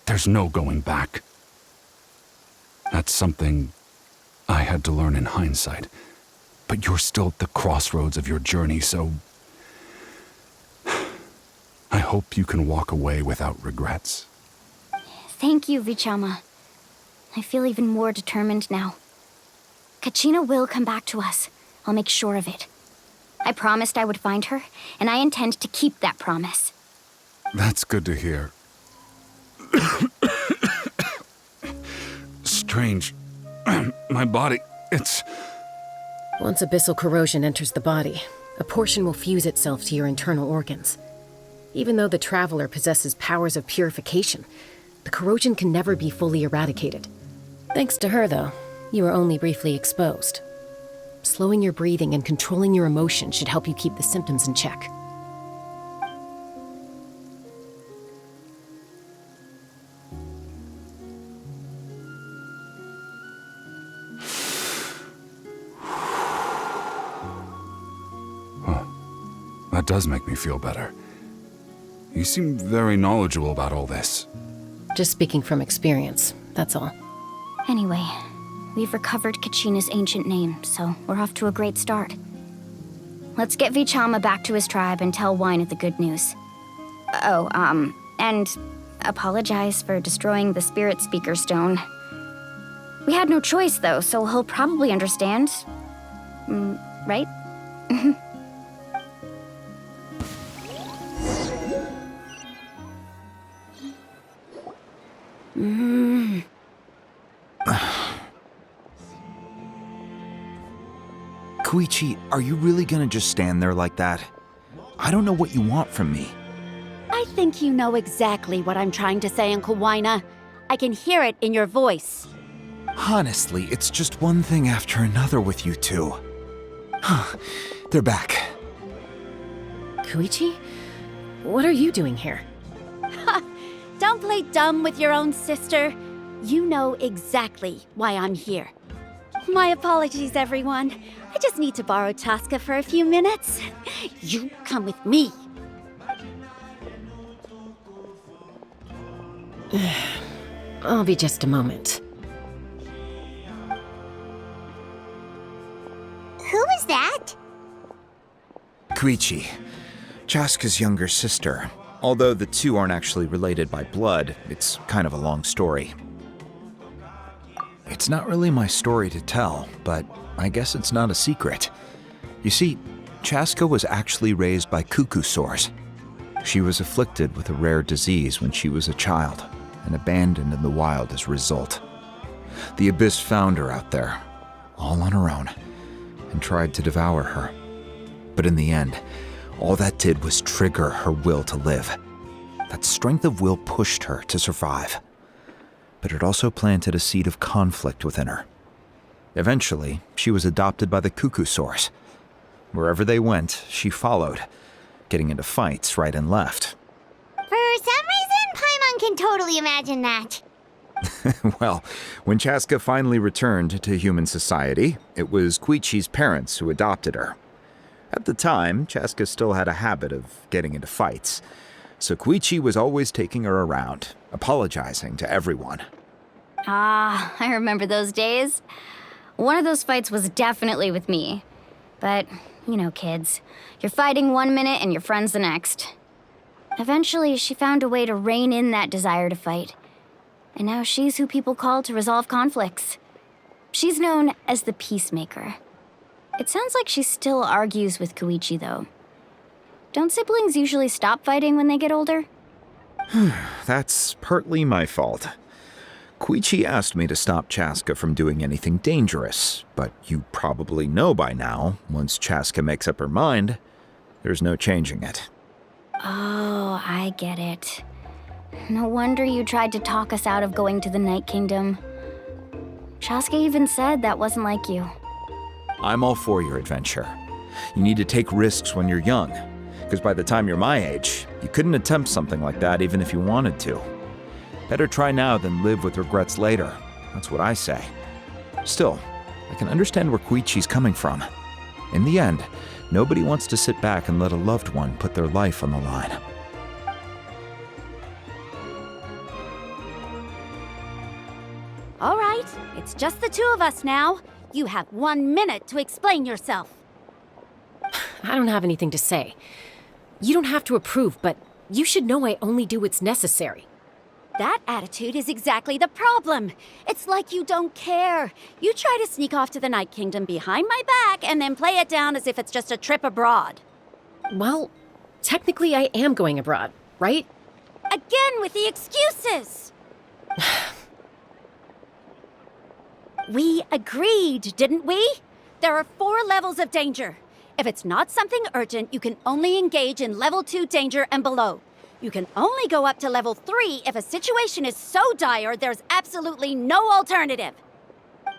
there's no going back. That's something I had to learn in hindsight, but you're still at the crossroads of your journey, so I hope you can walk away without regrets. Thank you, Vichama. I feel even more determined now. Kachina will come back to us. I'll make sure of it. I promised I would find her, and I intend to keep that promise. That's good to hear. Strange. My body, it's... Once abyssal corrosion enters the body, a portion will fuse itself to your internal organs. Even though the Traveler possesses powers of purification, the corrosion can never be fully eradicated. Thanks to her, though, you were only briefly exposed. Slowing your breathing and controlling your emotions should help you keep the symptoms in check. That does make me feel better. You seem very knowledgeable about all this. Just speaking from experience, that's all. Anyway, we've recovered Kachina's ancient name, so we're off to a great start. Let's get Vichama back to his tribe and tell Wyneth the good news. Oh, and apologize for destroying the Spirit Speaker Stone. We had no choice, though, so he'll probably understand. Right? Koichi, are you really gonna just stand there like that? I don't know what you want from me. I think you know exactly what I'm trying to say, Uncle Wyna. I can hear it in your voice. Honestly, it's just one thing after another with you two. They're back. Koichi? What are you doing here? Don't play dumb with your own sister. You know exactly why I'm here. My apologies, everyone. I just need to borrow Chaska for a few minutes. You come with me. I'll be just a moment. Who is that? Koichi, Chaska's younger sister. Although the two aren't actually related by blood, it's kind of a long story. It's not really my story to tell, but I guess it's not a secret. You see, Chaska was actually raised by cuckoo sores. She was afflicted with a rare disease when she was a child and abandoned in the wild as a result. The Abyss found her out there, all on her own, and tried to devour her. But in the end, all that did was trigger her will to live. That strength of will pushed her to survive. But it also planted a seed of conflict within her. Eventually, she was adopted by the cuckoo sores. Wherever they went, she followed, getting into fights right and left. For some reason, Paimon can totally imagine that. Well, when Chaska finally returned to human society, it was Koichi's parents who adopted her. At the time, Chaska still had a habit of getting into fights, so Koichi was always taking her around, apologizing to everyone. Ah, I remember those days. One of those fights was definitely with me. But, you know, kids. You're fighting one minute and your friend's the next. Eventually, she found a way to rein in that desire to fight. And now she's who people call to resolve conflicts. She's known as the Peacemaker. It sounds like she still argues with Koichi, though. Don't siblings usually stop fighting when they get older? That's partly my fault. Koichi asked me to stop Chaska from doing anything dangerous, but you probably know by now, once Chaska makes up her mind, there's no changing it. Oh, I get it. No wonder you tried to talk us out of going to the Night Kingdom. Chaska even said that wasn't like you. I'm all for your adventure. You need to take risks when you're young, because by the time you're my age, you couldn't attempt something like that even if you wanted to. Better try now than live with regrets later. That's what I say. Still, I can understand where Koichi's coming from. In the end, nobody wants to sit back and let a loved one put their life on the line. All right, it's just the two of us now. You have 1 minute to explain yourself. I don't have anything to say. You don't have to approve, but you should know I only do what's necessary. That attitude is exactly the problem. It's like you don't care. You try to sneak off to the Night Kingdom behind my back and then play it down as if it's just a trip abroad. Well, technically I am going abroad, right? Again with the excuses! We agreed, didn't we? There are 4 levels of danger. If it's not something urgent, you can only engage in level 2 danger and below. You can only go up to level 3 if a situation is so dire there's absolutely no alternative.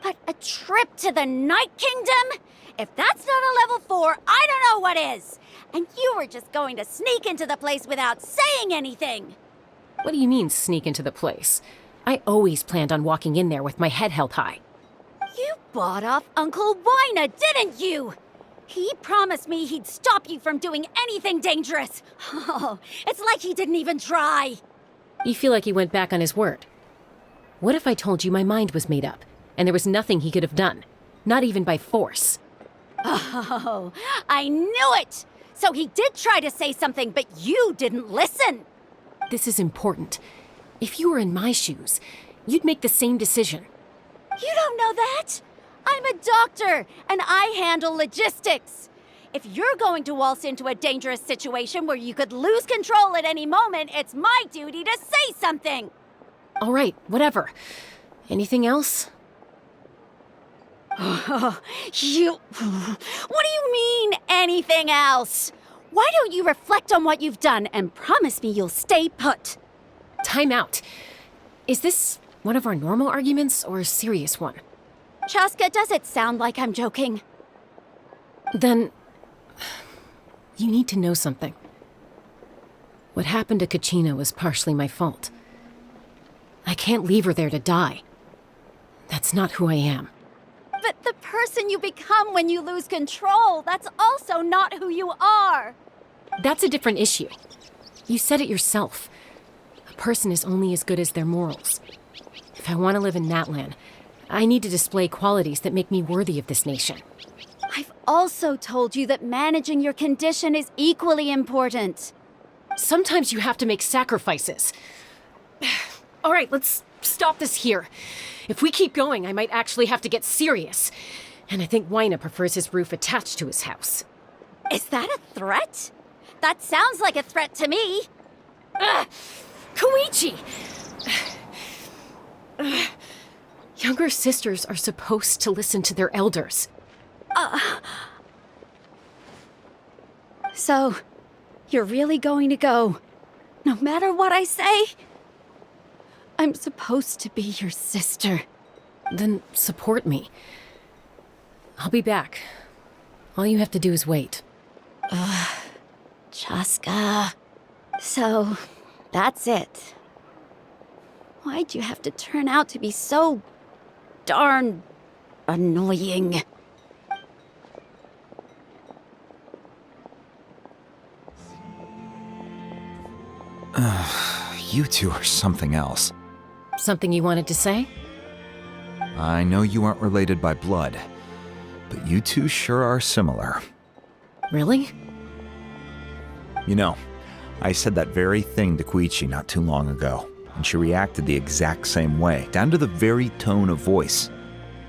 What, a trip to the Night Kingdom? If that's not a level 4, I don't know what is! And you were just going to sneak into the place without saying anything! What do you mean, sneak into the place? I always planned on walking in there with my head held high. You bought off Uncle Wina, didn't you? He promised me he'd stop you from doing anything dangerous. Oh, it's like he didn't even try. You feel like he went back on his word. What if I told you my mind was made up, and there was nothing he could have done? Not even by force. Oh, I knew it! So he did try to say something, but you didn't listen. This is important. If you were in my shoes, you'd make the same decision. You don't know that? I'm a doctor, and I handle logistics. If you're going to waltz into a dangerous situation where you could lose control at any moment, it's my duty to say something. All right, whatever. Anything else? What do you mean, anything else? Why don't you reflect on what you've done and promise me you'll stay put? Time out. Is this one of our normal arguments or a serious one? Chaska, does it sound like I'm joking? Then, you need to know something. What happened to Kachina was partially my fault. I can't leave her there to die. That's not who I am. But the person you become when you lose control, that's also not who you are. That's a different issue. You said it yourself. A person is only as good as their morals. If I want to live in Natlan, I need to display qualities that make me worthy of this nation. I've also told you that managing your condition is equally important. Sometimes you have to make sacrifices. All right, let's stop this here. If we keep going, I might actually have to get serious. And I think Wina prefers his roof attached to his house. Is that a threat? That sounds like a threat to me. Koichi! Younger sisters are supposed to listen to their elders. So, you're really going to go, no matter what I say? I'm supposed to be your sister. Then support me. I'll be back. All you have to do is wait. Chaska. So, that's it. Why'd you have to turn out to be so darn annoying? You two are something else. Something you wanted to say? I know you aren't related by blood, but you two sure are similar. Really? You know, I said that very thing to Koichi not too long ago, and she reacted the exact same way, down to the very tone of voice.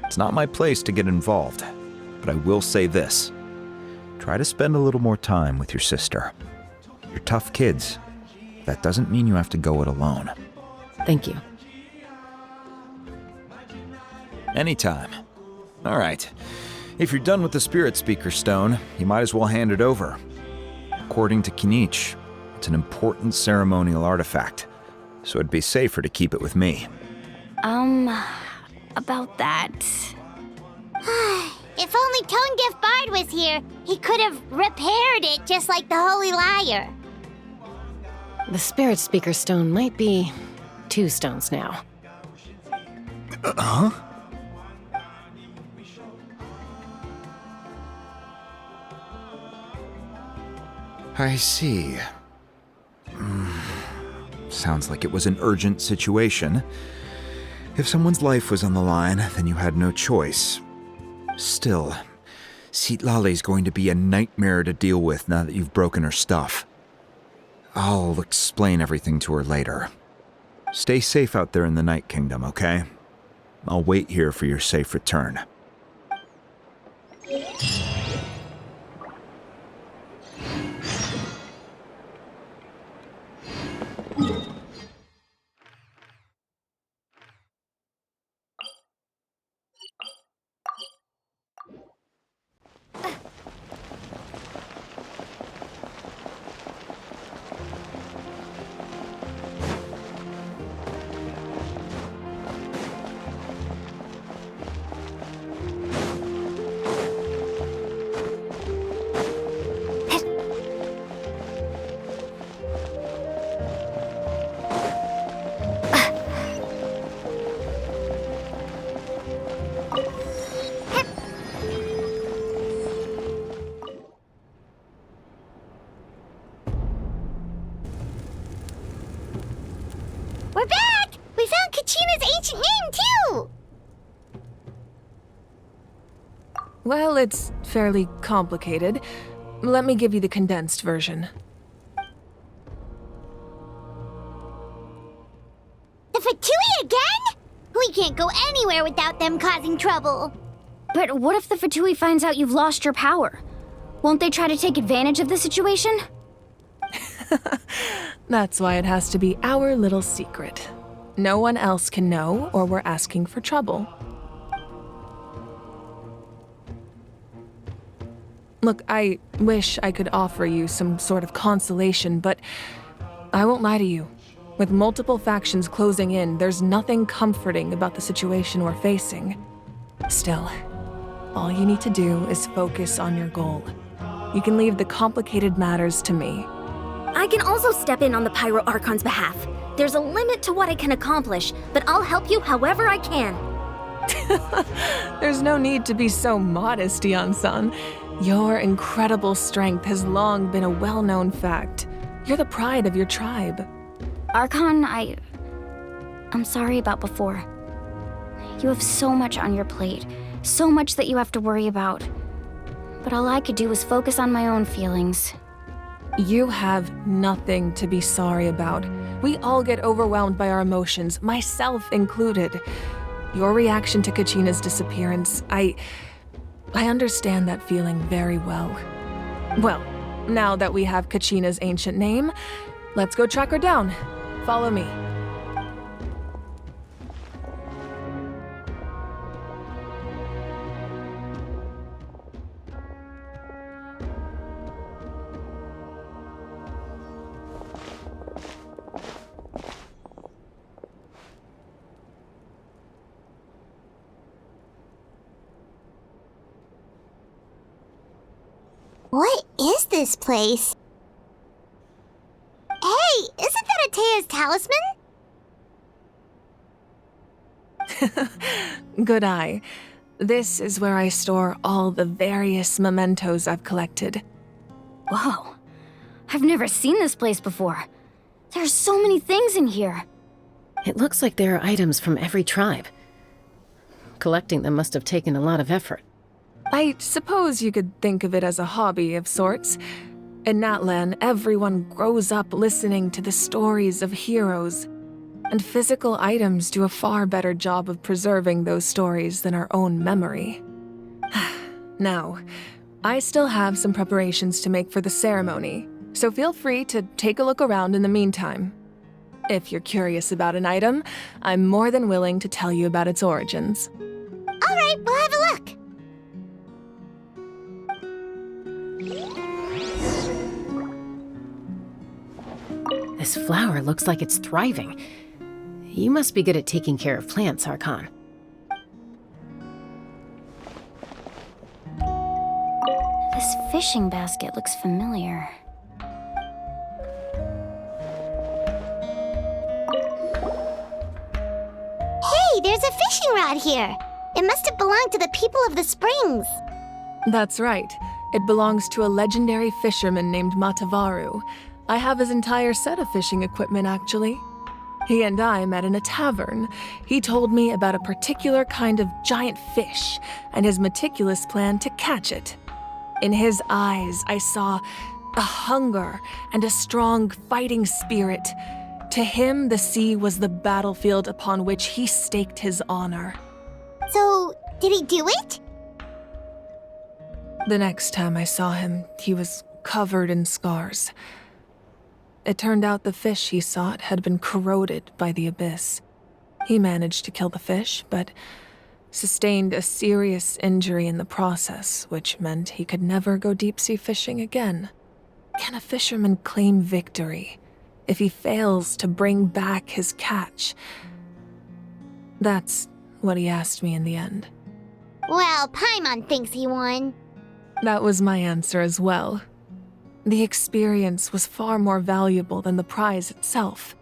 It's not my place to get involved, but I will say this. Try to spend a little more time with your sister. You're tough kids. That doesn't mean you have to go it alone. Thank you. Anytime. All right. If you're done with the Spirit Speaker Stone, you might as well hand it over. According to Kinich, it's an important ceremonial artifact, so it'd be safer to keep it with me. About that. If only Tone-Deaf Bard was here, he could have repaired it just like the Holy Liar. The Spirit Speaker Stone might be 2 stones now. Huh? I see. Sounds like it was an urgent situation. If someone's life was on the line, then you had no choice. Still, Citlali's going to be a nightmare to deal with now that you've broken her stuff. I'll explain everything to her later. Stay safe out there in the Night Kingdom, okay? I'll wait here for your safe return. Well, it's fairly complicated. Let me give you the condensed version. The Fatui again? We can't go anywhere without them causing trouble. But what if the Fatui finds out you've lost your power? Won't they try to take advantage of the situation? That's why it has to be our little secret. No one else can know, or we're asking for trouble. Look, I wish I could offer you some sort of consolation, but I won't lie to you. With multiple factions closing in, there's nothing comforting about the situation we're facing. Still, all you need to do is focus on your goal. You can leave the complicated matters to me. I can also step in on the Pyro Archon's behalf. There's a limit to what I can accomplish, but I'll help you however I can. There's no need to be so modest, Yan-san. Your incredible strength has long been a well-known fact. You're the pride of your tribe. Archon, I'm sorry about before. You have so much on your plate, so much that you have to worry about. But all I could do was focus on my own feelings. You have nothing to be sorry about. We all get overwhelmed by our emotions, myself included. Your reaction to Kachina's disappearance, I understand that feeling very well. Well, now that we have Kachina's ancient name, let's go track her down. Follow me. What is this place? Hey, isn't that Atea's talisman? Good eye. This is where I store all the various mementos I've collected. Whoa. I've never seen this place before. There's so many things in here. It looks like there are items from every tribe. Collecting them must have taken a lot of effort. I suppose you could think of it as a hobby of sorts. In Natlan, everyone grows up listening to the stories of heroes, and physical items do a far better job of preserving those stories than our own memory. Now, I still have some preparations to make for the ceremony, so feel free to take a look around in the meantime. If you're curious about an item, I'm more than willing to tell you about its origins. All right, we'll have a look. This flower looks like it's thriving. You must be good at taking care of plants, Archon. This fishing basket looks familiar. Hey, there's a fishing rod here. It must have belonged to the people of the springs. That's right. It belongs to a legendary fisherman named Matavaru. I have his entire set of fishing equipment, actually. He and I met in a tavern. He told me about a particular kind of giant fish and his meticulous plan to catch it. In his eyes, I saw a hunger and a strong fighting spirit. To him, the sea was the battlefield upon which he staked his honor. So, did he do it? The next time I saw him, he was covered in scars. It turned out the fish he sought had been corroded by the abyss. He managed to kill the fish, but sustained a serious injury in the process, which meant he could never go deep-sea fishing again. Can a fisherman claim victory if he fails to bring back his catch? That's what he asked me in the end. Well, Paimon thinks he won. That was my answer as well. The experience was far more valuable than the prize itself.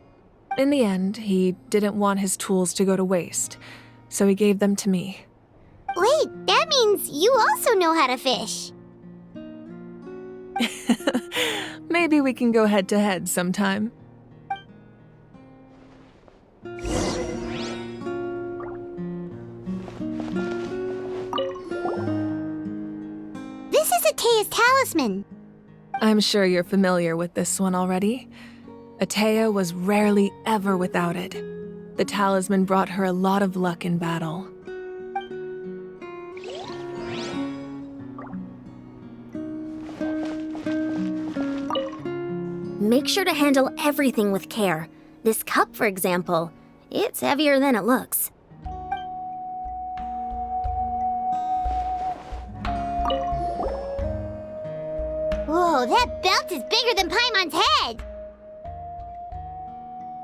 In the end, he didn't want his tools to go to waste, so he gave them to me. Wait, that means you also know how to fish. Maybe we can go head-to-head sometime. Atea's talisman? I'm sure you're familiar with this one already. Atea was rarely ever without it. The talisman brought her a lot of luck in battle. Make sure to handle everything with care. This cup, for example, it's heavier than it looks. Whoa, that belt is bigger than Paimon's head!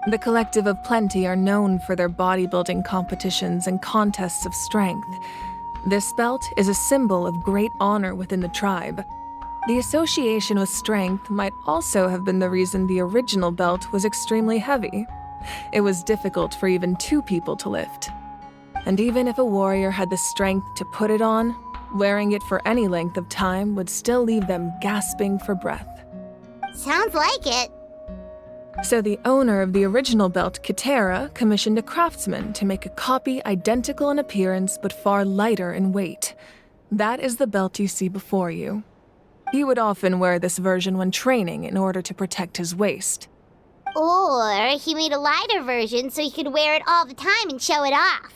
The Collective of Plenty are known for their bodybuilding competitions and contests of strength. This belt is a symbol of great honor within the tribe. The association with strength might also have been the reason the original belt was extremely heavy. It was difficult for even 2 people to lift. And even if a warrior had the strength to put it on, wearing it for any length of time would still leave them gasping for breath. Sounds like it. So the owner of the original belt, Kitera, commissioned a craftsman to make a copy identical in appearance but far lighter in weight. That is the belt you see before you. He would often wear this version when training in order to protect his waist. Or he made a lighter version so he could wear it all the time and show it off.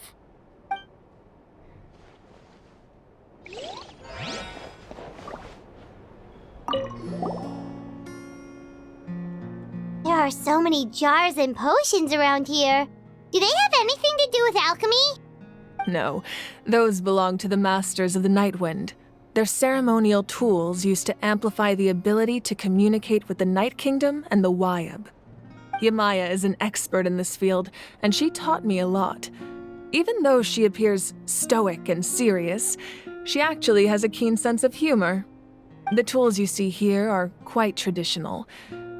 There are so many jars and potions around here. Do they have anything to do with alchemy? No, those belong to the Masters of the Nightwind. They're ceremonial tools used to amplify the ability to communicate with the Night Kingdom and the Wyab. Yamaya is an expert in this field, and she taught me a lot. Even though she appears stoic and serious, she actually has a keen sense of humor. The tools you see here are quite traditional.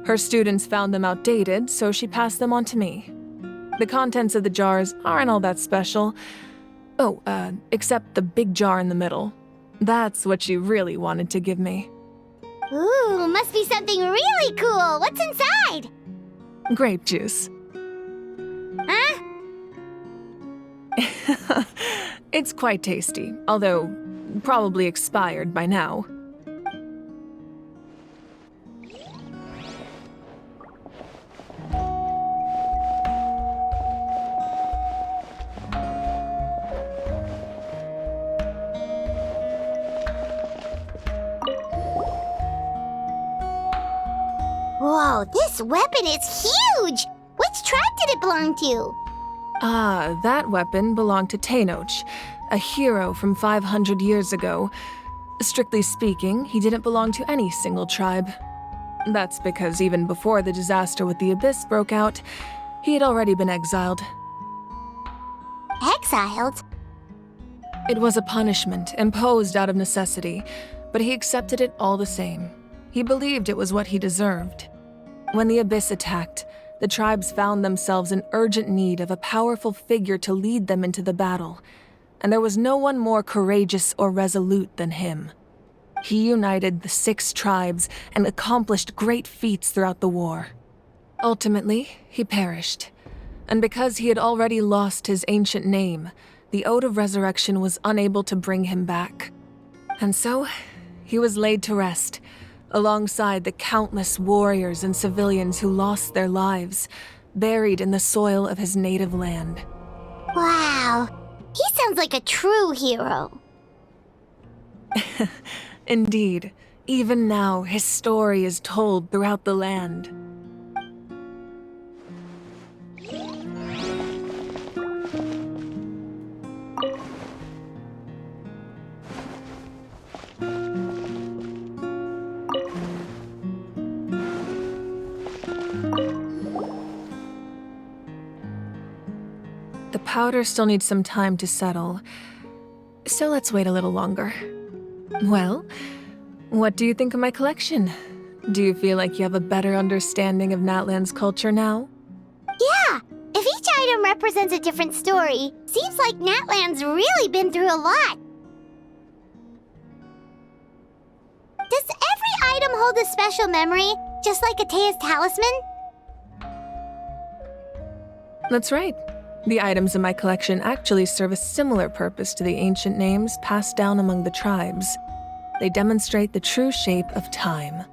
Her students found them outdated, so she passed them on to me. The contents of the jars aren't all that special. Oh, except the big jar in the middle. That's what she really wanted to give me. Ooh, must be something really cool. What's inside? Grape juice. Huh? It's quite tasty, although probably expired by now. Whoa, this weapon is huge! Which tribe did it belong to? Ah, that weapon belonged to Tenoch, a hero from 500 years ago. Strictly speaking, he didn't belong to any single tribe. That's because even before the disaster with the Abyss broke out, he had already been exiled. Exiled? It was a punishment imposed out of necessity, but he accepted it all the same. He believed it was what he deserved. When the Abyss attacked, the tribes found themselves in urgent need of a powerful figure to lead them into the battle, and there was no one more courageous or resolute than him. He united the 6 tribes and accomplished great feats throughout the war. Ultimately, he perished, and because he had already lost his ancient name, the Ode of Resurrection was unable to bring him back. And so, he was laid to rest, alongside the countless warriors and civilians who lost their lives, buried in the soil of his native land. Wow, he sounds like a true hero. Indeed, even now his story is told throughout the land. The powder still needs some time to settle, so let's wait a little longer. Well, what do you think of my collection? Do you feel like you have a better understanding of Natlan's culture now? Yeah, if each item represents a different story, seems like Natlan's really been through a lot. Does every item hold a special memory, just like Atea's talisman? That's right. The items in my collection actually serve a similar purpose to the ancient names passed down among the tribes. They demonstrate the true shape of time.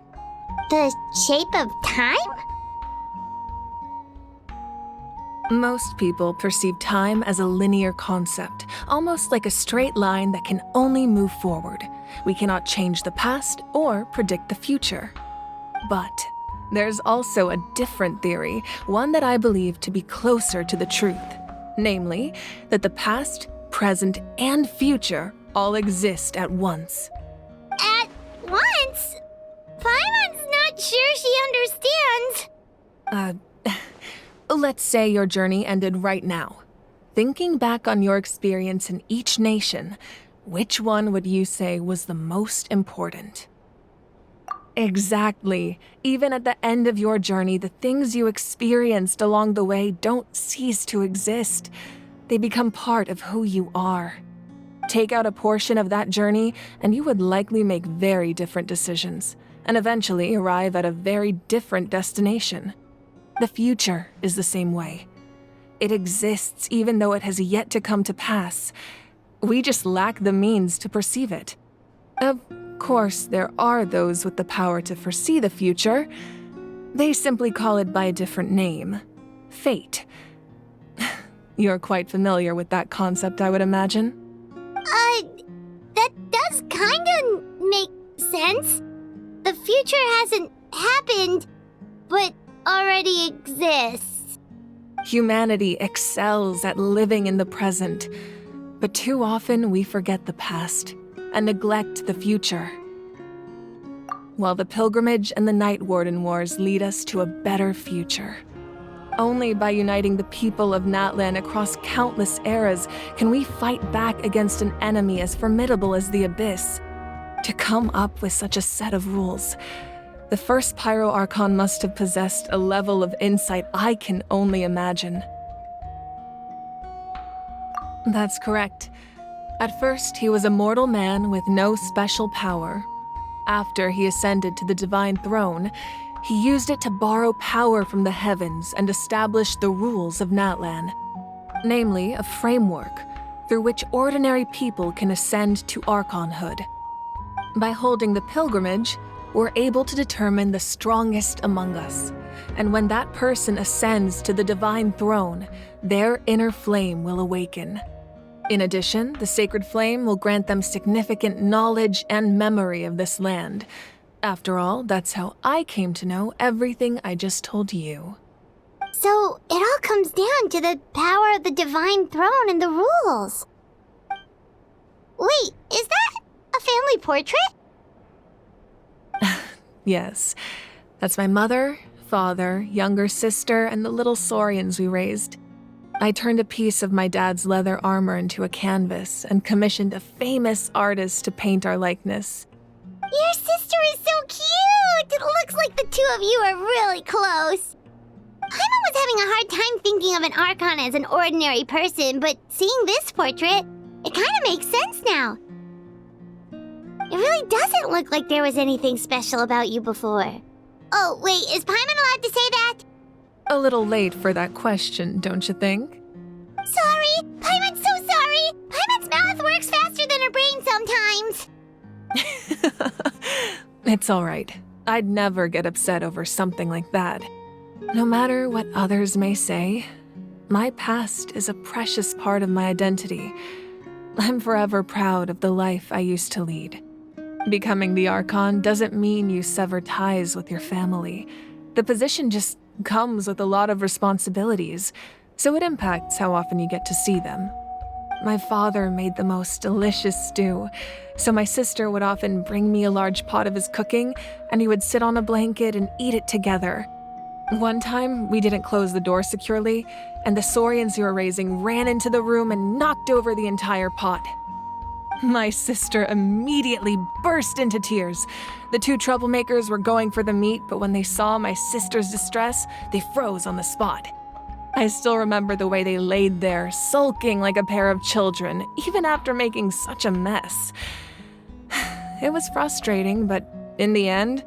The shape of time? Most people perceive time as a linear concept, almost like a straight line that can only move forward. We cannot change the past or predict the future. But there's also a different theory, one that I believe to be closer to the truth. Namely, that the past, present, and future all exist at once. At once? Paimon's not sure she understands. Let's say your journey ended right now. Thinking back on your experience in each nation, which one would you say was the most important? Exactly. Even at the end of your journey, the things you experienced along the way don't cease to exist. They become part of who you are. Take out a portion of that journey, and you would likely make very different decisions, and eventually arrive at a very different destination. The future is the same way. It exists even though it has yet to come to pass. We just lack the means to perceive it. Of course, there are those with the power to foresee the future. They simply call it by a different name. Fate. You're quite familiar with that concept, I would imagine. That does kinda make sense. The future hasn't happened, but already exists. Humanity excels at living in the present, but too often we forget the past and neglect the future. While the pilgrimage and the Night Warden Wars lead us to a better future. Only by uniting the people of Natlan across countless eras can we fight back against an enemy as formidable as the Abyss. To come up with such a set of rules, the first Pyro Archon must have possessed a level of insight I can only imagine. That's correct. At first, he was a mortal man with no special power. After he ascended to the Divine Throne, he used it to borrow power from the heavens and establish the rules of Natlan. Namely, a framework through which ordinary people can ascend to Archonhood. By holding the pilgrimage, we're able to determine the strongest among us. And when that person ascends to the Divine Throne, their inner flame will awaken. In addition, the sacred flame will grant them significant knowledge and memory of this land. After all, that's how I came to know everything I just told you. So, it all comes down to the power of the Divine Throne and the rules. Wait, is that a family portrait? Yes, that's my mother, father, younger sister, and the little saurians we raised. I turned a piece of my dad's leather armor into a canvas and commissioned a famous artist to paint our likeness. Your sister is so cute! It looks like the two of you are really close. Paimon was having a hard time thinking of an Archon as an ordinary person, but seeing this portrait, it kind of makes sense now. It really doesn't look like there was anything special about you before. Oh, wait, is Paimon allowed to say that? A little late for that question, don't you think? Sorry! Paimon's so sorry! Paimon's mouth works faster than her brain sometimes! It's all right. I'd never get upset over something like that. No matter what others may say, my past is a precious part of my identity. I'm forever proud of the life I used to lead. Becoming the Archon doesn't mean you sever ties with your family. The position just comes with a lot of responsibilities, so it impacts how often you get to see them. My father made the most delicious stew, so my sister would often bring me a large pot of his cooking, and he would sit on a blanket and eat it together. One time, we didn't close the door securely, and the saurians we were raising ran into the room and knocked over the entire pot. My sister immediately burst into tears. The two troublemakers were going for the meat, but when they saw my sister's distress, they froze on the spot. I still remember the way they laid there, sulking like a pair of children, even after making such a mess. It was frustrating, but in the end,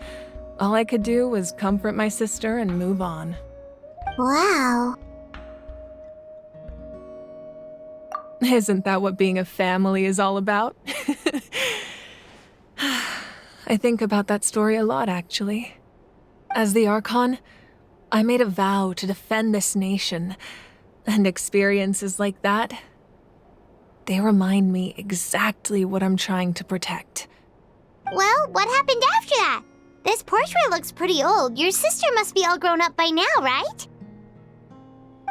all I could do was comfort my sister and move on. Wow. Isn't that what being a family is all about? I think about that story a lot, actually. As the Archon, I made a vow to defend this nation, and experiences like that, they remind me exactly what I'm trying to protect. Well, what happened after that? This portrait looks pretty old. Your sister must be all grown up by now, right?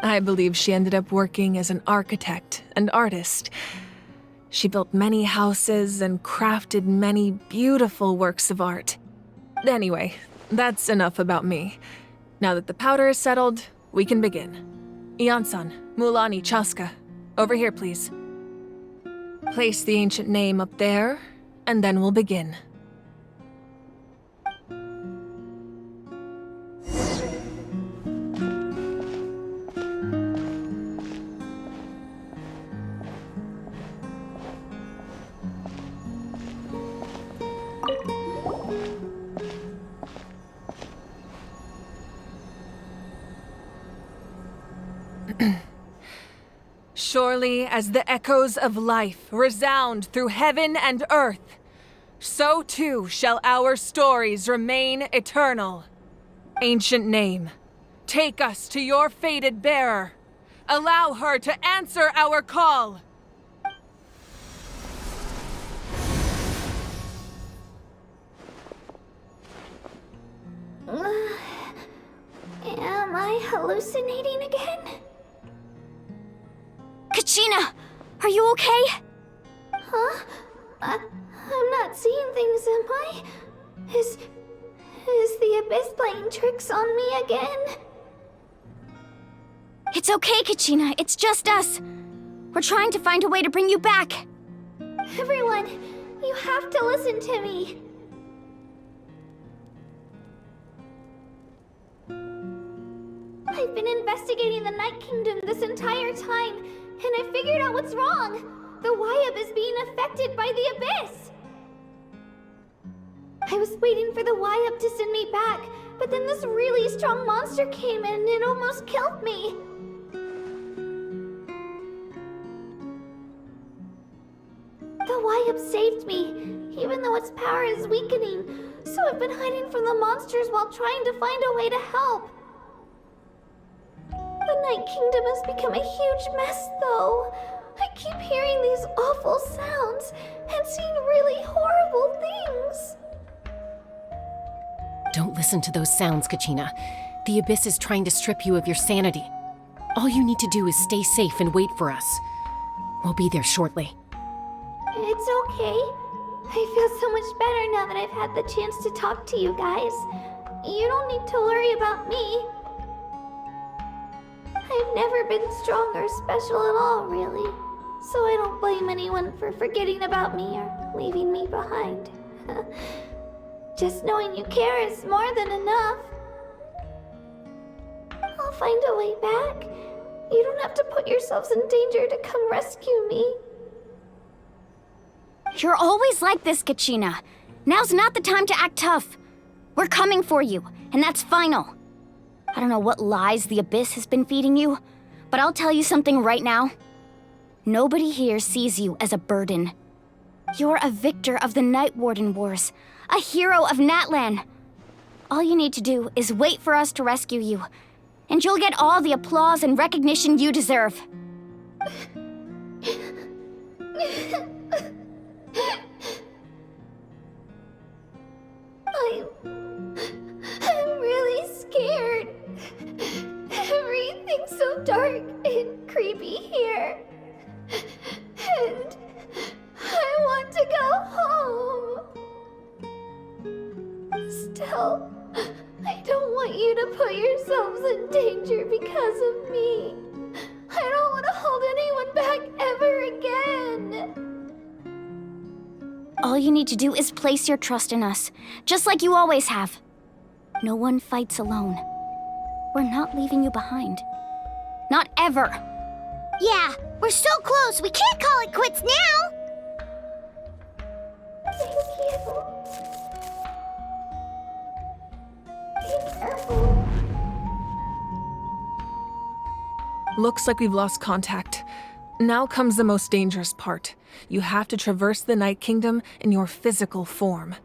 I believe she ended up working as an architect and artist. She built many houses and crafted many beautiful works of art. Anyway, that's enough about me. Now that the powder is settled, we can begin. Ian-san, Mulani, Chaska, over here, please. Place the ancient name up there, and then we'll begin. Surely as the echoes of life resound through heaven and earth, so too shall our stories remain eternal. Ancient name, take us to your fated bearer. Allow her to answer our call. Am I hallucinating again? Kachina! Are you okay? Huh? I'm not seeing things, am I? Is the Abyss playing tricks on me again? It's okay, Kachina. It's just us. We're trying to find a way to bring you back. Everyone, you have to listen to me. I've been investigating the Night Kingdom this entire time, and I figured out what's wrong. The Wyab is being affected by the Abyss. I was waiting for the Wyab to send me back, but then this really strong monster came in and it almost killed me. The Wyab saved me, even though its power is weakening, so I've been hiding from the monsters while trying to find a way to help. The Night Kingdom has become a huge mess, though. I keep hearing these awful sounds and seeing really horrible things. Don't listen to those sounds, Kachina. The Abyss is trying to strip you of your sanity. All you need to do is stay safe and wait for us. We'll be there shortly. It's okay. I feel so much better now that I've had the chance to talk to you guys. You don't need to worry about me. I've never been strong or special at all, really. So I don't blame anyone for forgetting about me or leaving me behind. Just knowing you care is more than enough. I'll find a way back. You don't have to put yourselves in danger to come rescue me. You're always like this, Kachina. Now's not the time to act tough. We're coming for you, and that's final. I don't know what lies the Abyss has been feeding you, but I'll tell you something right now. Nobody here sees you as a burden. You're a victor of the Night Warden Wars, a hero of Natlan. All you need to do is wait for us to rescue you, and you'll get all the applause and recognition you deserve. I'm really scared. Everything's so dark and creepy here. And I want to go home. Still, I don't want you to put yourselves in danger because of me. I don't want to hold anyone back ever again. All you need to do is place your trust in us, just like you always have. No one fights alone. We're not leaving you behind. Not ever. Yeah, we're so close. We can't call it quits now. Thank you. Be careful. Looks like we've lost contact. Now comes the most dangerous part. You have to traverse the Night Kingdom in your physical form.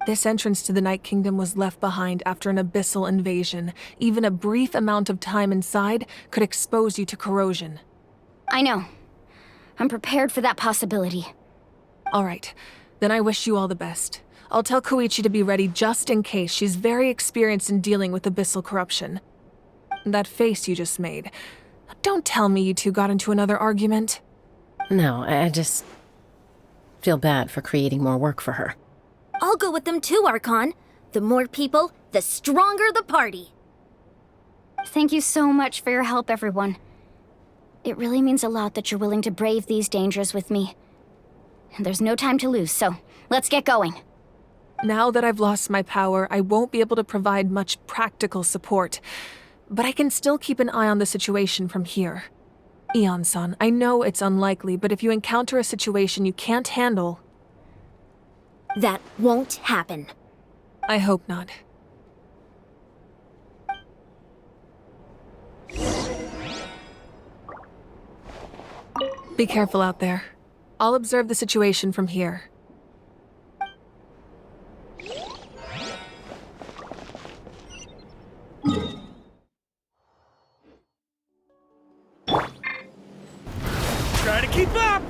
This entrance to the Night Kingdom was left behind after an abyssal invasion. Even a brief amount of time inside could expose you to corrosion. I know. I'm prepared for that possibility. All right, then I wish you all the best. I'll tell Koichi to be ready just in case. She's very experienced in dealing with abyssal corruption. That face you just made. Don't tell me you two got into another argument. No, I just feel bad for creating more work for her. I'll go with them too, Archon. The more people, the stronger the party. Thank you so much for your help, everyone. It really means a lot that you're willing to brave these dangers with me. And there's no time to lose, so let's get going. Now that I've lost my power, I won't be able to provide much practical support. But I can still keep an eye on the situation from here. Eon-san, I know it's unlikely, but if you encounter a situation you can't handle... That won't happen. I hope not. Be careful out there. I'll observe the situation from here. Try to keep up!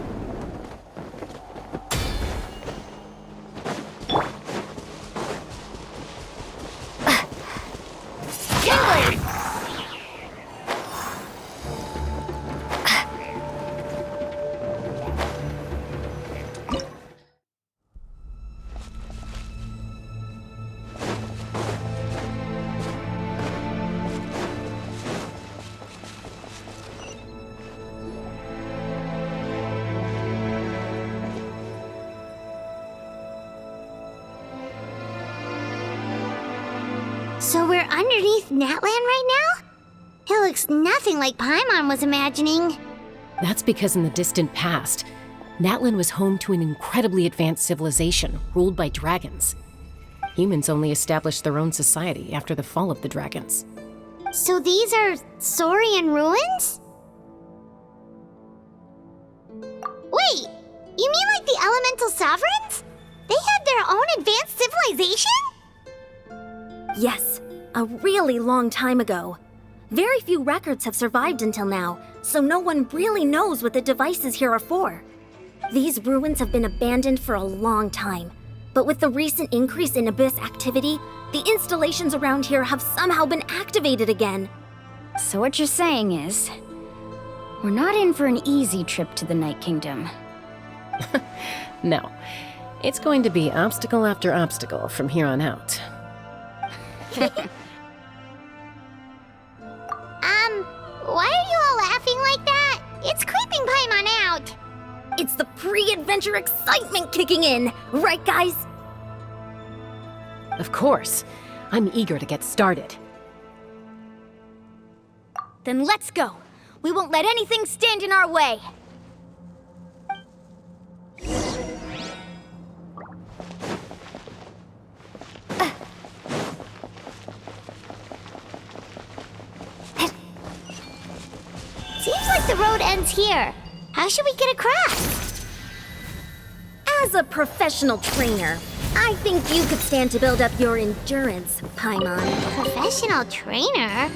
So we're underneath Natlan right now? It looks nothing like Paimon was imagining. That's because in the distant past, Natlan was home to an incredibly advanced civilization ruled by dragons. Humans only established their own society after the fall of the dragons. So these are Saurian ruins? Wait, you mean like the elemental sovereigns? They had their own advanced civilization? Yes, a really long time ago. Very few records have survived until now, so no one really knows what the devices here are for. These ruins have been abandoned for a long time, but with the recent increase in abyss activity, the installations around here have somehow been activated again. So what you're saying is, we're not in for an easy trip to the Night Kingdom. No, it's going to be obstacle after obstacle from here on out. Why are you all laughing like that? It's creeping Paimon out. It's the pre-adventure excitement kicking in, right guys? Of course. I'm eager to get started. Then let's go. We won't let anything stand in our way. Seems like the road ends here. How should we get across? As a professional trainer, I think you could stand to build up your endurance, Paimon. Professional trainer?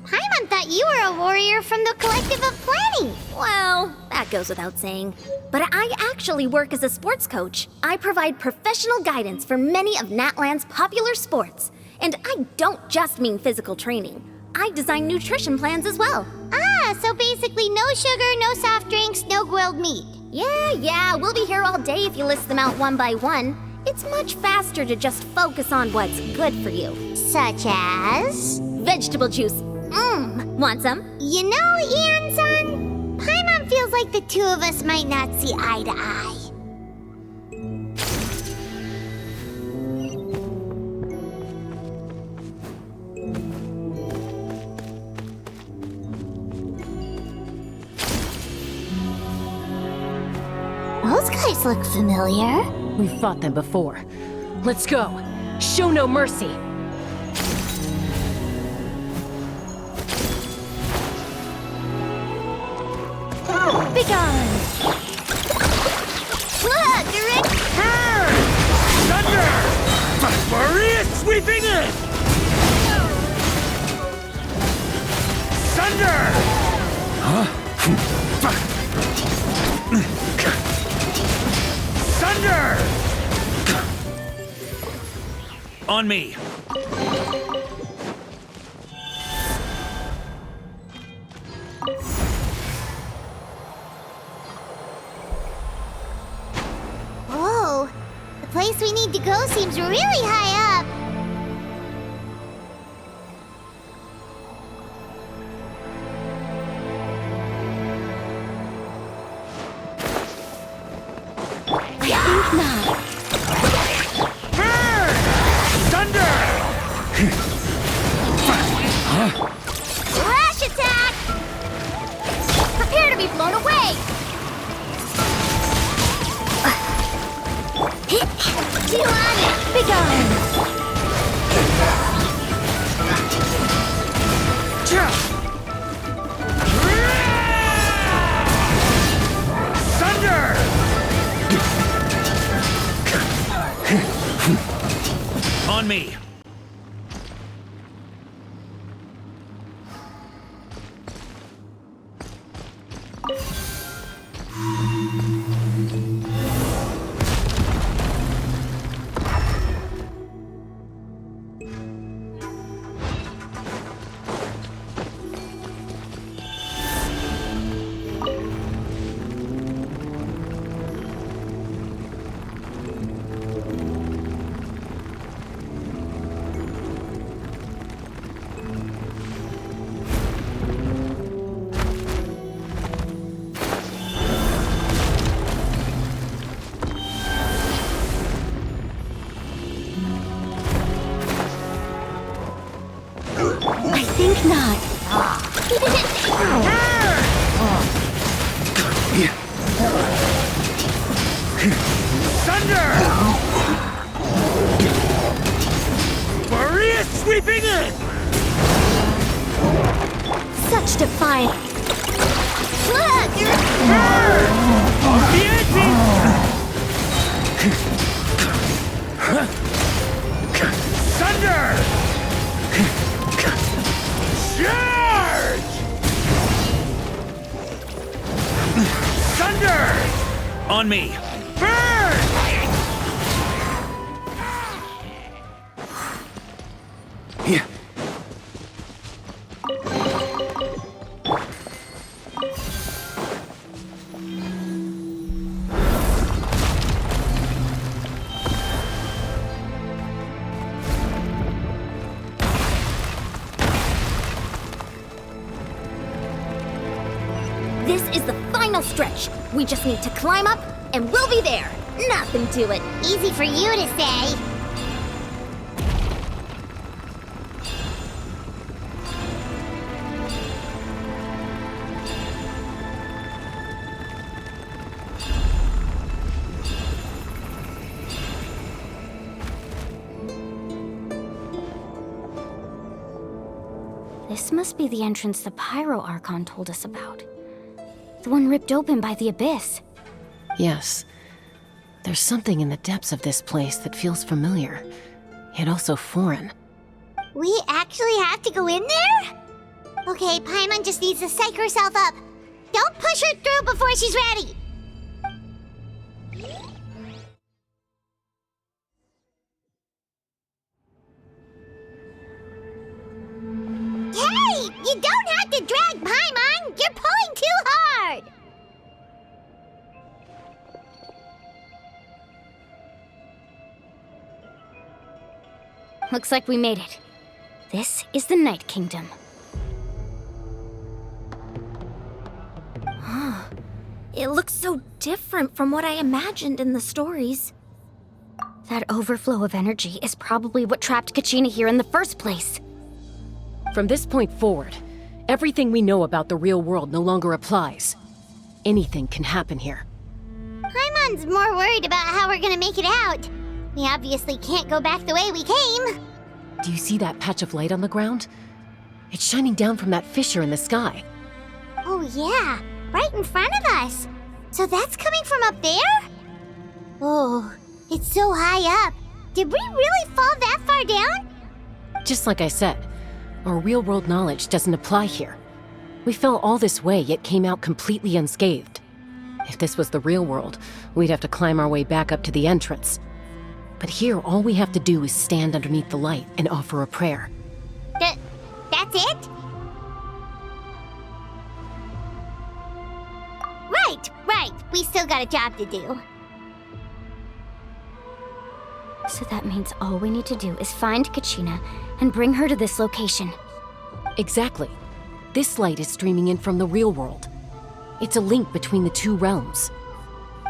Paimon thought you were a warrior from the Collective of Planning. Well, that goes without saying. But I actually work as a sports coach. I provide professional guidance for many of Natlan's popular sports. And I don't just mean physical training. I design nutrition plans as well. Ah, so basically no sugar, no soft drinks, no grilled meat. Yeah, we'll be here all day if you list them out one by one. It's much faster to just focus on what's good for you. Such as? Vegetable juice. Want some? You know, Ian-san, Paimon feels like the two of us might not see eye to eye. Those guys look familiar. We've fought them before. Let's go. Show no mercy. Begone! Look, direct Thunder! sweeping in! Thunder! Thunder! On me. Whoa! The place we need to go seems really high up. Flash attack! Prepare to be blown away! Be gone! Thunder! On me. I think not. Thunder! Maria sweeping in! Such defiance. Look! Thunder! Charge! Thunder! On me. Burn! Yeah. This is the final stretch. We just need to climb up, and we'll be there. Nothing to it. Easy for you to say. This must be the entrance the Pyro Archon told us about. The one ripped open by the Abyss. Yes. There's something in the depths of this place that feels familiar, yet also foreign. We actually have to go in there? Okay, Paimon just needs to psych herself up. Don't push her through before she's ready. Hey! You don't have to drag Paimon! You're pulling too hard! Looks like we made it. This is the Night Kingdom. It looks so different from what I imagined in the stories. That overflow of energy is probably what trapped Kachina here in the first place. From this point forward, everything we know about the real world no longer applies. Anything can happen here. Paimon's more worried about how we're gonna make it out. We obviously can't go back the way we came. Do you see that patch of light on the ground? It's shining down from that fissure in the sky. Oh yeah, right in front of us. So that's coming from up there? Oh, it's so high up. Did we really fall that far down? Just like I said, our real-world knowledge doesn't apply here. We fell all this way, yet came out completely unscathed. If this was the real world, we'd have to climb our way back up to the entrance. But here, all we have to do is stand underneath the light and offer a prayer. That's it? Right. We still got a job to do. So that means all we need to do is find Kachina and bring her to this location. Exactly. This light is streaming in from the real world. It's a link between the two realms.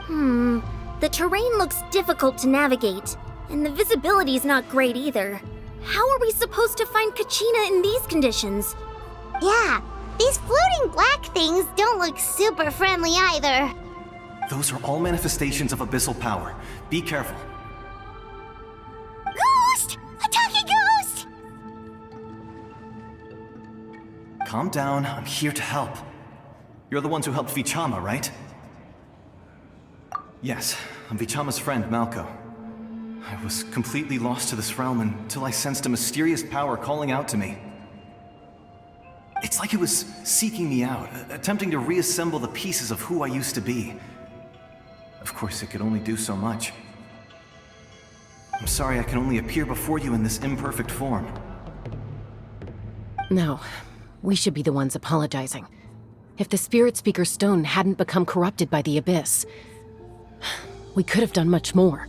The terrain looks difficult to navigate, and the visibility's not great either. How are we supposed to find Kachina in these conditions? Yeah, these floating black things don't look super friendly either. Those are all manifestations of abyssal power. Be careful. Ghost! A talking ghost! Calm down, I'm here to help. You're the ones who helped Vichama, right? Yes, I'm Vichama's friend, Malko. I was completely lost to this realm until I sensed a mysterious power calling out to me. It's like it was seeking me out, attempting to reassemble the pieces of who I used to be. Of course, it could only do so much. I'm sorry I can only appear before you in this imperfect form. No, we should be the ones apologizing. If the Spirit Speaker Stone hadn't become corrupted by the Abyss, we could have done much more.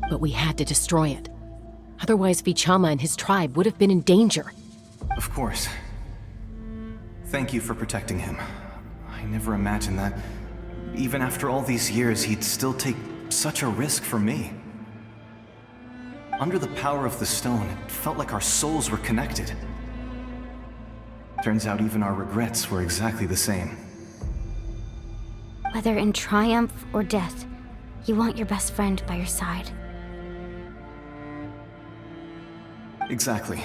But we had to destroy it. Otherwise, Vichama and his tribe would have been in danger. Of course. Thank you for protecting him. I never imagined that, even after all these years, he'd still take such a risk for me. Under the power of the stone, it felt like our souls were connected. Turns out even our regrets were exactly the same. Whether in triumph or death, you want your best friend by your side. Exactly.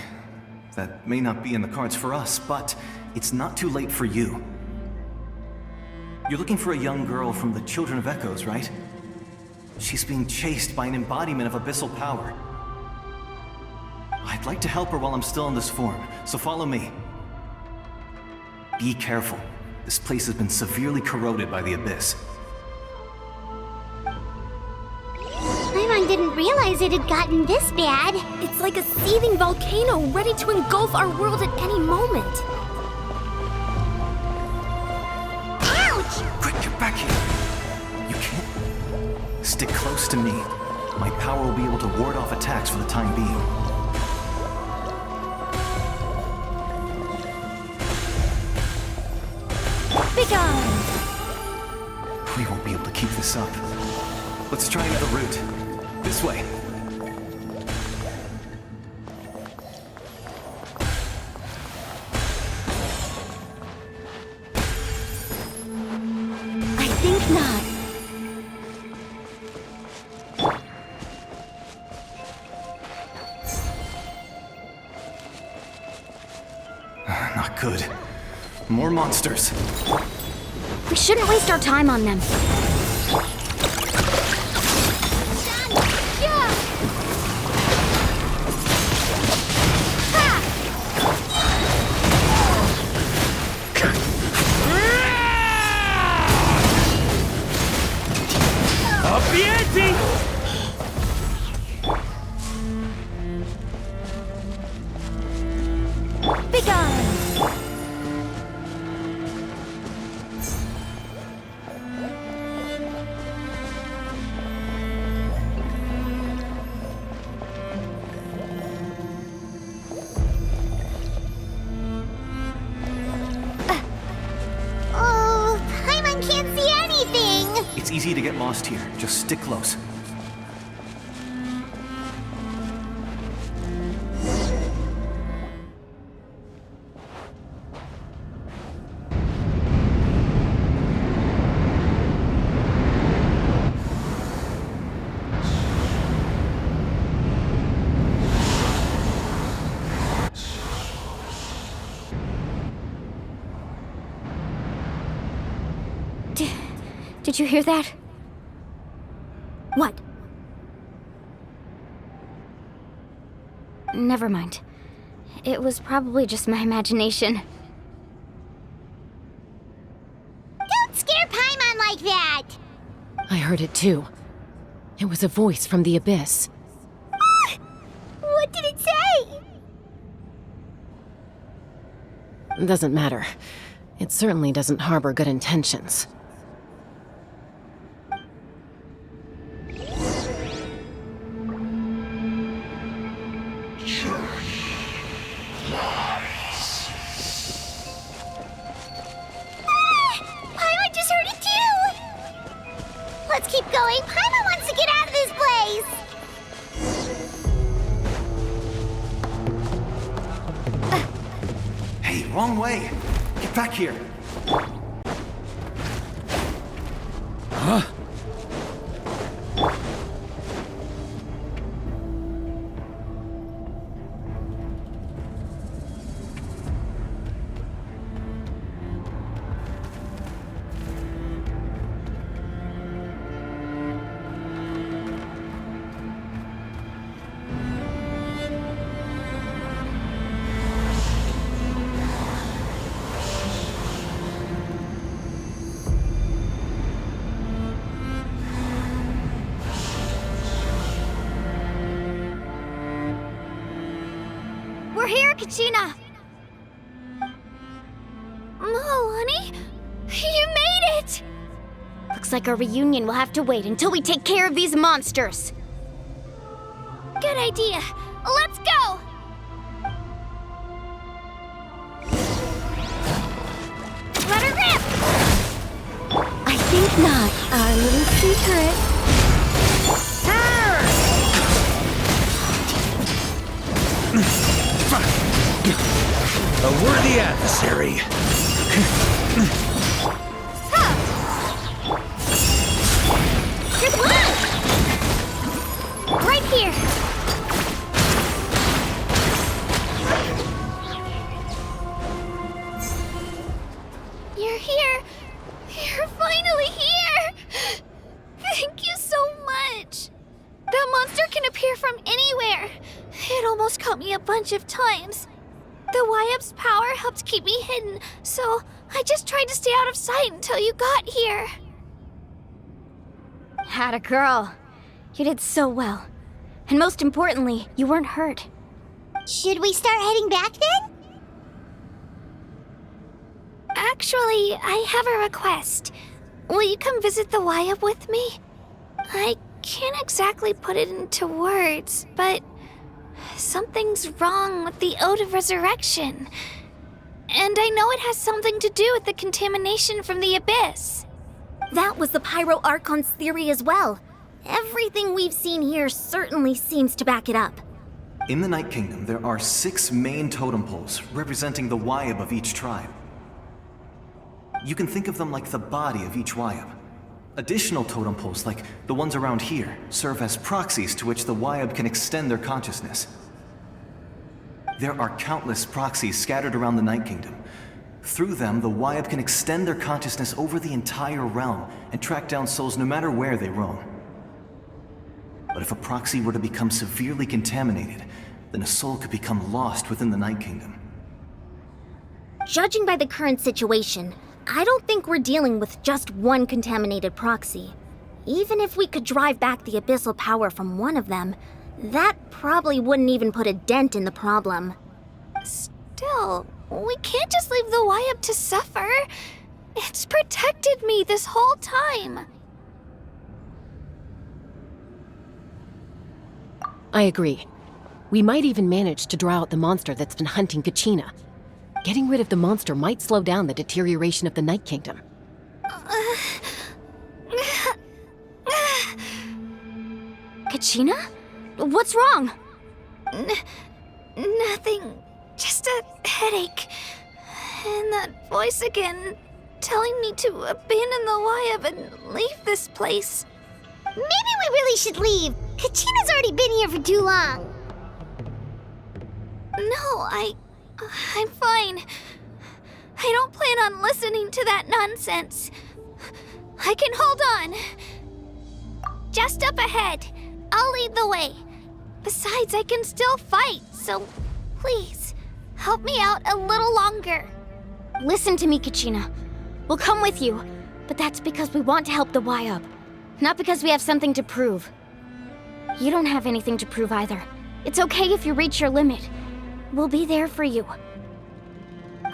That may not be in the cards for us, but it's not too late for you. You're looking for a young girl from the Children of Echoes, right? She's being chased by an embodiment of abyssal power. I'd like to help her while I'm still in this form, so follow me. Be careful. This place has been severely corroded by the Abyss. Paimon didn't realize it had gotten this bad. It's like a seething volcano ready to engulf our world at any moment. Ouch! Quick, get back here! You can't... Stick close to me. My power will be able to ward off attacks for the time being. Begone! We won't be able to keep this up. Let's try another route. This way. I think not. Not good. More monsters. We shouldn't waste our time on them. It's easy to get lost here. Just stick close. Did you hear that? What? Never mind. It was probably just my imagination. Don't scare Paimon like that! I heard it too. It was a voice from the abyss. What did it say? Doesn't matter. It certainly doesn't harbor good intentions. Paimon just heard it too! Let's keep going. Paimon wants to get out of this place! Hey, wrong way! Get back here! Huh? We're here, Kachina! Honey? You made it! Looks like our reunion will have to wait until we take care of these monsters. Good idea. Let's go! Let her rip! I think not. Our little secret. A worthy adversary. Good luck! Right here. You're here. You're finally here. Thank you so much. That monster can appear from anywhere. It almost caught me a bunch of times. The Wyab's power helped keep me hidden, so I just tried to stay out of sight until you got here. Atta girl. You did so well. And most importantly, you weren't hurt. Should we start heading back then? Actually, I have a request. Will you come visit the Wyab with me? I can't exactly put it into words, but something's wrong with the Ode of Resurrection. And I know it has something to do with the contamination from the Abyss. That was the Pyro Archon's theory as well. Everything we've seen here certainly seems to back it up. In the Night Kingdom, there are 6 main totem poles representing the Wyab of each tribe. You can think of them like the body of each Wyab. Additional totem poles, like the ones around here, serve as proxies to which the Wyab can extend their consciousness. There are countless proxies scattered around the Night Kingdom. Through them, the Wyab can extend their consciousness over the entire realm and track down souls no matter where they roam. But if a proxy were to become severely contaminated, then a soul could become lost within the Night Kingdom. Judging by the current situation, I don't think we're dealing with just one contaminated proxy. Even if we could drive back the abyssal power from one of them, that probably wouldn't even put a dent in the problem. Still, we can't just leave the Wyab to suffer. It's protected me this whole time. I agree. We might even manage to draw out the monster that's been hunting Kachina. Getting rid of the monster might slow down the deterioration of the Night Kingdom. Kachina? What's wrong? Nothing. Just a headache. And that voice again, telling me to abandon the Wyab and leave this place. Maybe we really should leave. Kachina's already been here for too long. No, I'm fine. I don't plan on listening to that nonsense. I can hold on. Just up ahead. I'll lead the way. Besides, I can still fight, so please, Help me out a little longer. Listen to me, Kachina. We'll come with you, but that's because we want to help the Y-Up, not because we have something to prove. You don't have anything to prove either. It's okay if you reach your limit. We'll be there for you.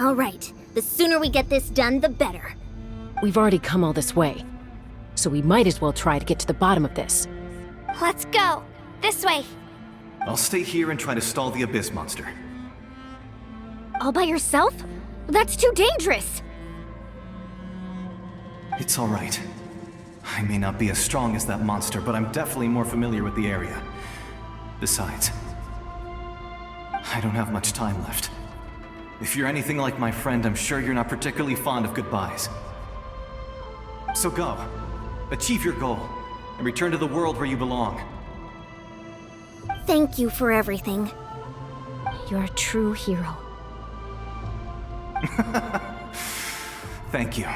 All right, the sooner we get this done, the better. We've already come all this way, so we might as well try to get to the bottom of this. Let's go. This way. I'll stay here and try to stall the Abyss monster. All by yourself? That's too dangerous. It's all right. I may not be as strong as that monster, but I'm definitely more familiar with the area. Besides, I don't have much time left. If you're anything like my friend, I'm sure you're not particularly fond of goodbyes. So go. Achieve your goal, and return to the world where you belong. Thank you for everything. You're a true hero. Thank you.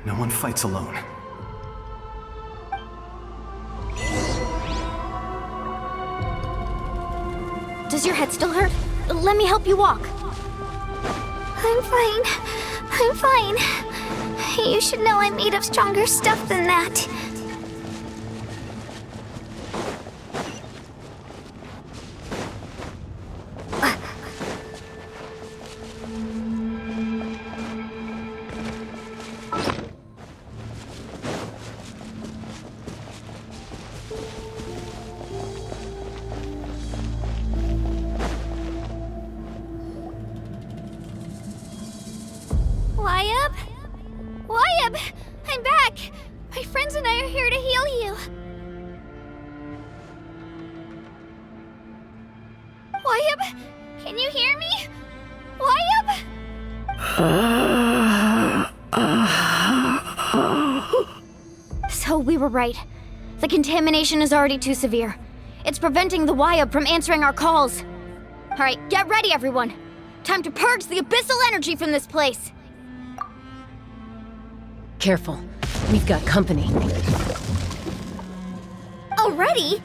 No one fights alone. Does your head still hurt? Let me help you walk. I'm fine. I'm fine. You should know I'm made of stronger stuff than that. Y-Up? Y-Up! I'm back! My friends and I are here to heal you. Y-Up? Can you hear me? Y-Up? So we were right. The contamination is already too severe. It's preventing the Y-Up from answering our calls. All right, get ready, everyone. Time to purge the abyssal energy from this place. Careful. We've got company. Already?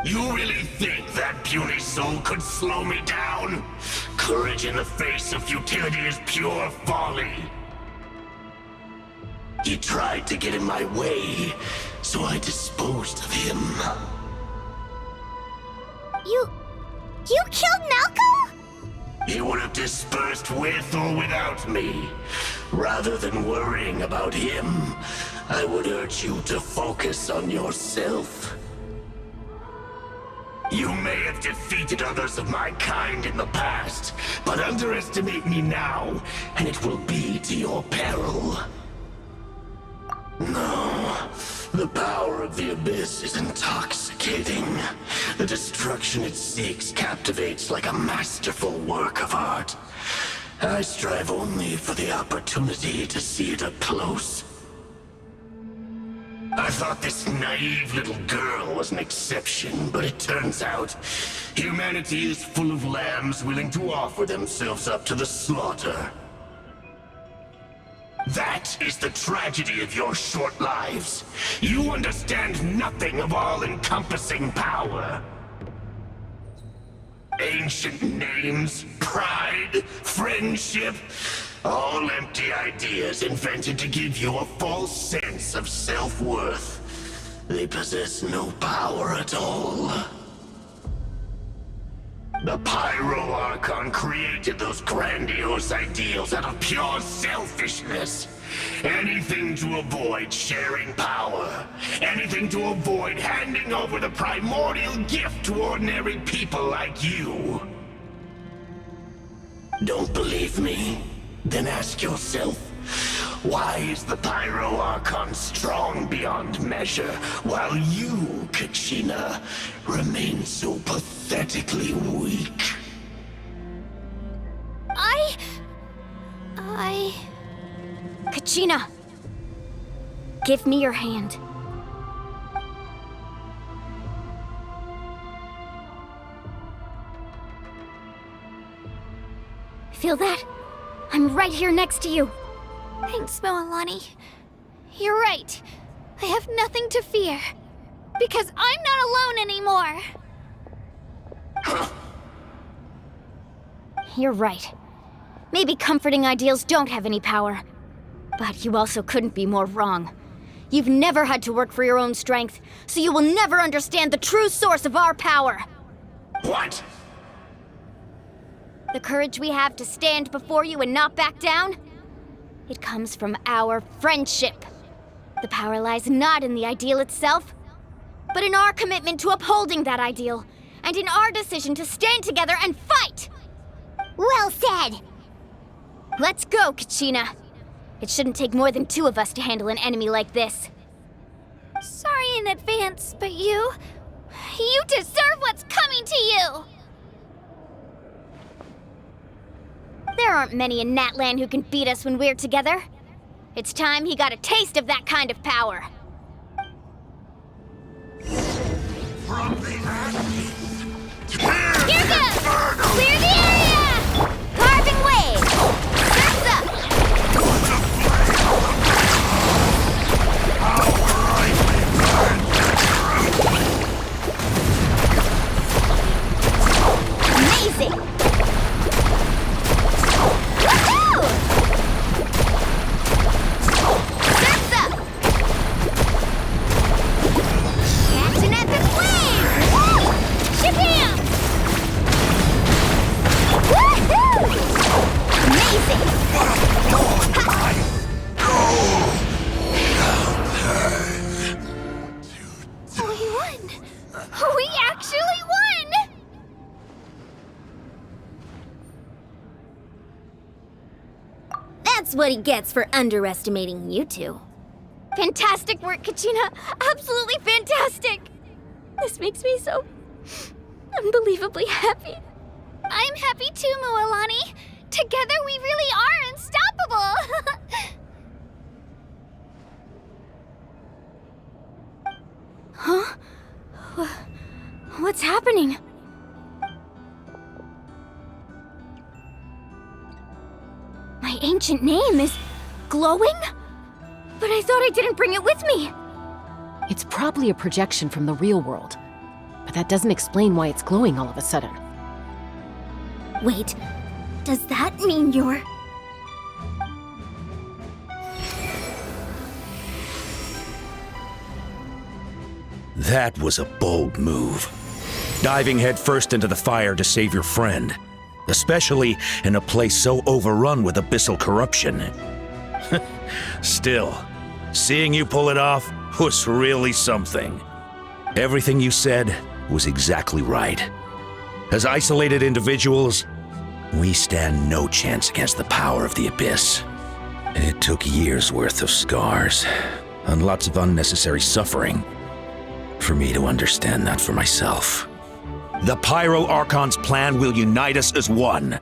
You really think that puny soul could slow me down? Courage in the face of futility is pure folly. He tried to get in my way, so I disposed of him. You killed Malco? He would have dispersed with or without me. Rather than worrying about him, I would urge you to focus on yourself. You may have defeated others of my kind in the past, but underestimate me now, and it will be to your peril. No, the power of the Abyss is intoxicating. The destruction it seeks captivates like a masterful work of art. I strive only for the opportunity to see it up close. I thought this naive little girl was an exception, but it turns out humanity is full of lambs willing to offer themselves up to the slaughter. That is the tragedy of your short lives. You understand nothing of all-encompassing power. Ancient names, pride, friendship, all empty ideas invented to give you a false sense of self-worth. They possess no power at all. The Pyro Archon created those grandiose ideals out of pure selfishness. Anything to avoid sharing power. Anything to avoid handing over the primordial gift to ordinary people like you. Don't believe me? Then ask yourself, why is the Pyro Archon strong beyond measure, while you, Kachina, remain so pathetically weak? Kachina! Give me your hand. Feel that? I'm right here next to you. Thanks, Moalani. You're right. I have nothing to fear. Because I'm not alone anymore. You're right. Maybe comforting ideals don't have any power. But you also couldn't be more wrong. You've never had to work for your own strength, so you will never understand the true source of our power. What? The courage we have to stand before you and not back down? It comes from our friendship. The power lies not in the ideal itself, but in our commitment to upholding that ideal, and in our decision to stand together and fight! Well said! Let's go, Kachina. It shouldn't take more than 2 of us to handle an enemy like this. Sorry in advance, but you deserve what's coming to you! There aren't many in Natlan who can beat us when we're together. It's time he got a taste of that kind of power. From the ashes. Here goes! Clear the area! Carving wave! Surf's up! Amazing! Woohoo! Surf's up! Catch an epic wave! Woo! Shabam! Woohoo! Amazing! We won! We actually won! That's what he gets for underestimating you two. Fantastic work, Kachina! Absolutely fantastic! This makes me so unbelievably happy. I'm happy too, Mualani. Together we really are unstoppable! Huh? What's happening? My ancient name is glowing? But I thought I didn't bring it with me. It's probably a projection from the real world, but that doesn't explain why it's glowing all of a sudden. Wait, does that mean you're... That was a bold move. Diving headfirst into the fire to save your friend, especially in a place so overrun with abyssal corruption. Still, seeing you pull it off was really something. Everything you said was exactly right. As isolated individuals, we stand no chance against the power of the Abyss. It took years' worth of scars and lots of unnecessary suffering for me to understand that for myself. The Pyro Archon's plan will unite us as one.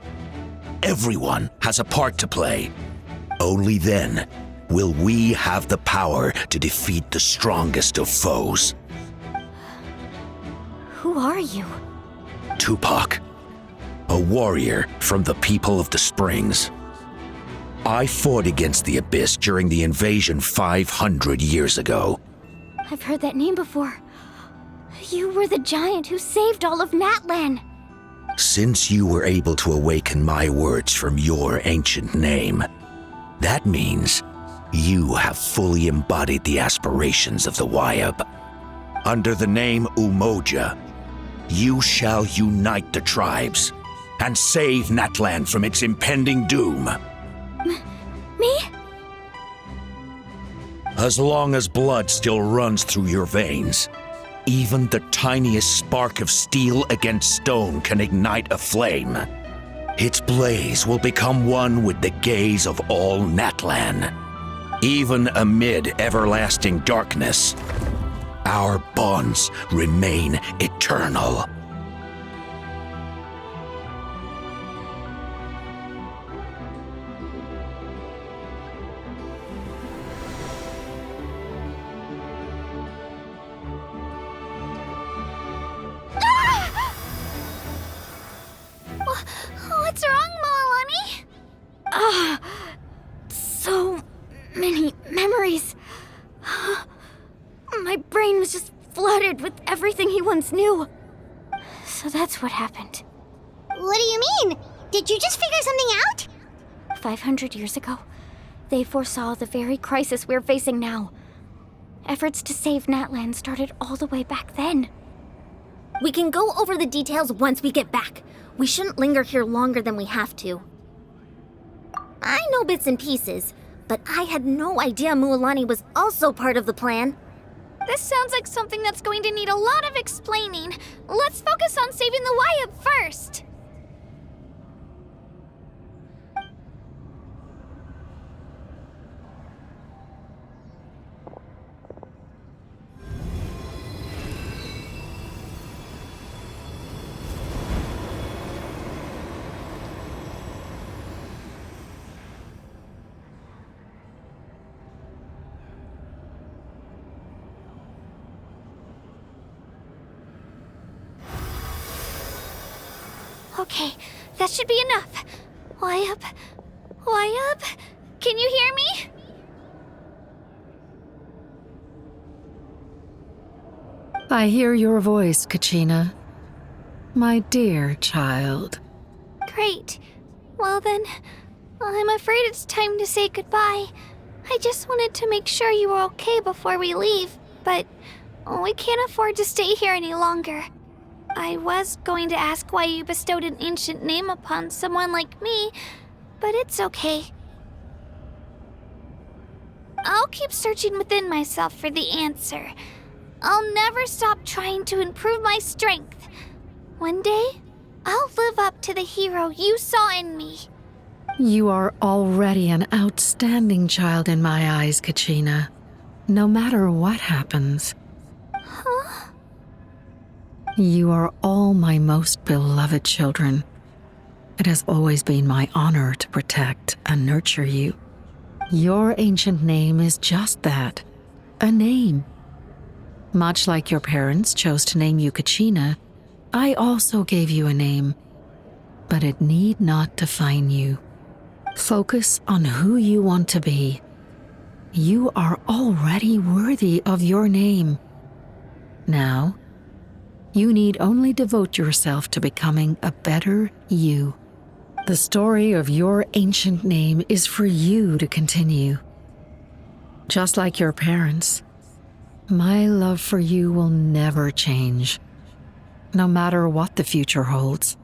Everyone has a part to play. Only then will we have the power to defeat the strongest of foes. Who are you? Tupac, a warrior from the people of the Springs. I fought against the Abyss during the invasion 500 years ago. I've heard that name before. You were the giant who saved all of Natlan. Since you were able to awaken my words from your ancient name, that means you have fully embodied the aspirations of the Wyab. Under the name Umoja, you shall unite the tribes and save Natlan from its impending doom. Me? As long as blood still runs through your veins, even the tiniest spark of steel against stone can ignite a flame. Its blaze will become one with the gaze of all Natlan. Even amid everlasting darkness, our bonds remain eternal. What's wrong, Mualani? So many memories. My brain was just flooded with everything he once knew. So that's what happened. What do you mean? Did you just figure something out? 500 years ago, they foresaw the very crisis we're facing now. Efforts to save Natlan started all the way back then. We can go over the details once we get back. We shouldn't linger here longer than we have to. I know bits and pieces, but I had no idea Mualani was also part of the plan. This sounds like something that's going to need a lot of explaining. Let's focus on saving the Wyatt first. Okay, that should be enough. Wyatt? Can you hear me? I hear your voice, Kachina. My dear child. Great. Well then, I'm afraid it's time to say goodbye. I just wanted to make sure you were okay before we leave, but we can't afford to stay here any longer. I was going to ask why you bestowed an ancient name upon someone like me, but it's okay. I'll keep searching within myself for the answer. I'll never stop trying to improve my strength. One day, I'll live up to the hero you saw in me. You are already an outstanding child in my eyes, Kachina. No matter what happens. Huh? You are all my most beloved children. It has always been my honor to protect and nurture you. Your ancient name is just that, a name. Much like your parents chose to name you Kachina, I also gave you a name, but it need not define you. Focus on who you want to be. You are already worthy of your name. Now, you need only devote yourself to becoming a better you. The story of your ancient name is for you to continue. Just like your parents, my love for you will never change, no matter what the future holds.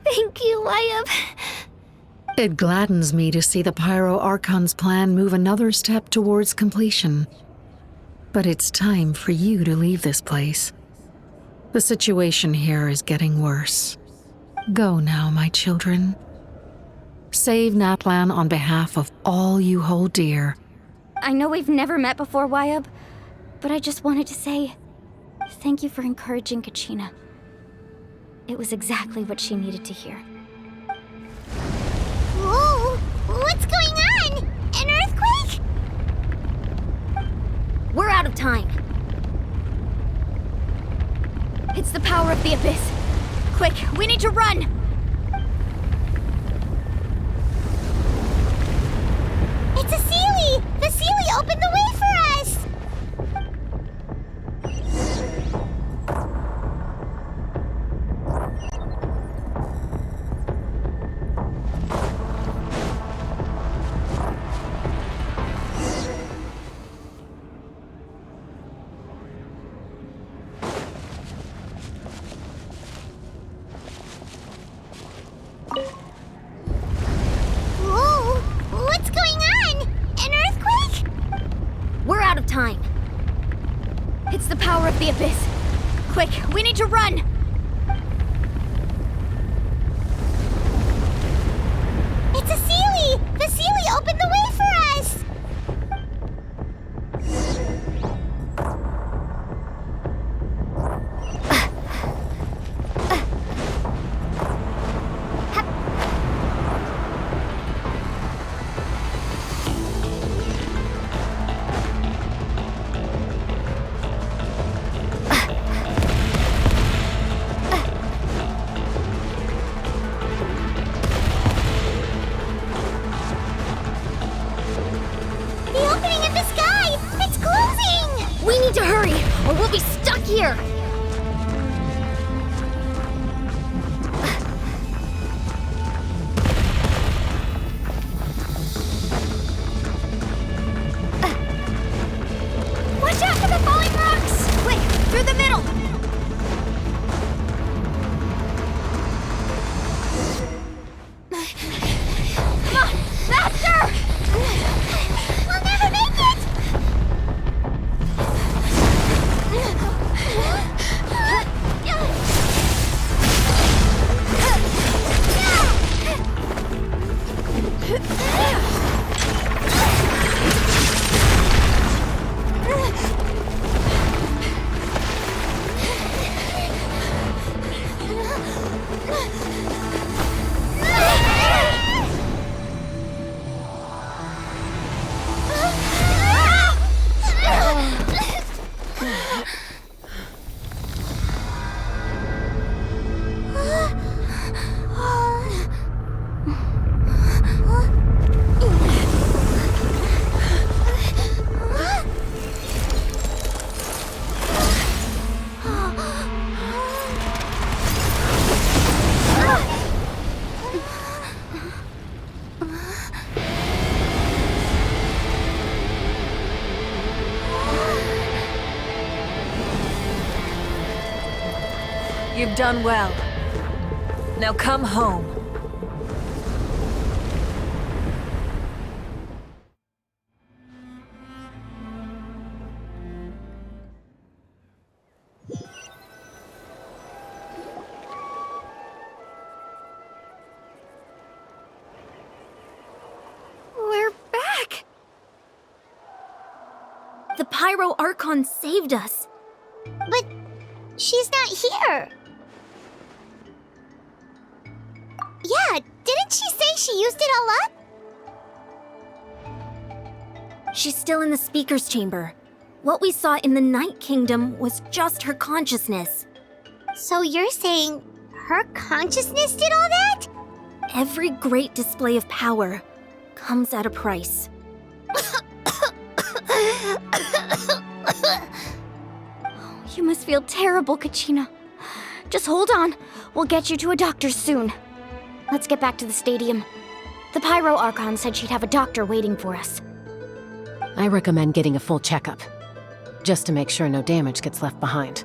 Thank you, Wyatt. It gladdens me to see the Pyro Archon's plan move another step towards completion. But it's time for you to leave this place. The situation here is getting worse. Go now, my children. Save Natlan on behalf of all you hold dear. I know we've never met before, Wyatt, but I just wanted to say thank you for encouraging Kachina. It was exactly what she needed to hear. Whoa! What's going on? An earthquake? We're out of time. It's the power of the Abyss. Quick, we need to run! It's a Sealy! The Sealy opened the way for us! Whoa! What's going on? An earthquake? We're out of time. It's the power of the Abyss. Quick, we need to run! It's a Sealy! The Sealy opened the way for us! The opening in the sky! It's closing! We need to hurry, or we'll be stuck here. You've done well. Now come home. We're back! The Pyro Archon saved us. But she's not here. Yeah, didn't she say she used it all up? She's still in the speaker's chamber. What we saw in the Night Kingdom was just her consciousness. So you're saying her consciousness did all that? Every great display of power comes at a price. You must feel terrible, Kachina. Just hold on. We'll get you to a doctor soon. Let's get back to the stadium. The Pyro Archon said she'd have a doctor waiting for us. I recommend getting a full checkup, just to make sure no damage gets left behind.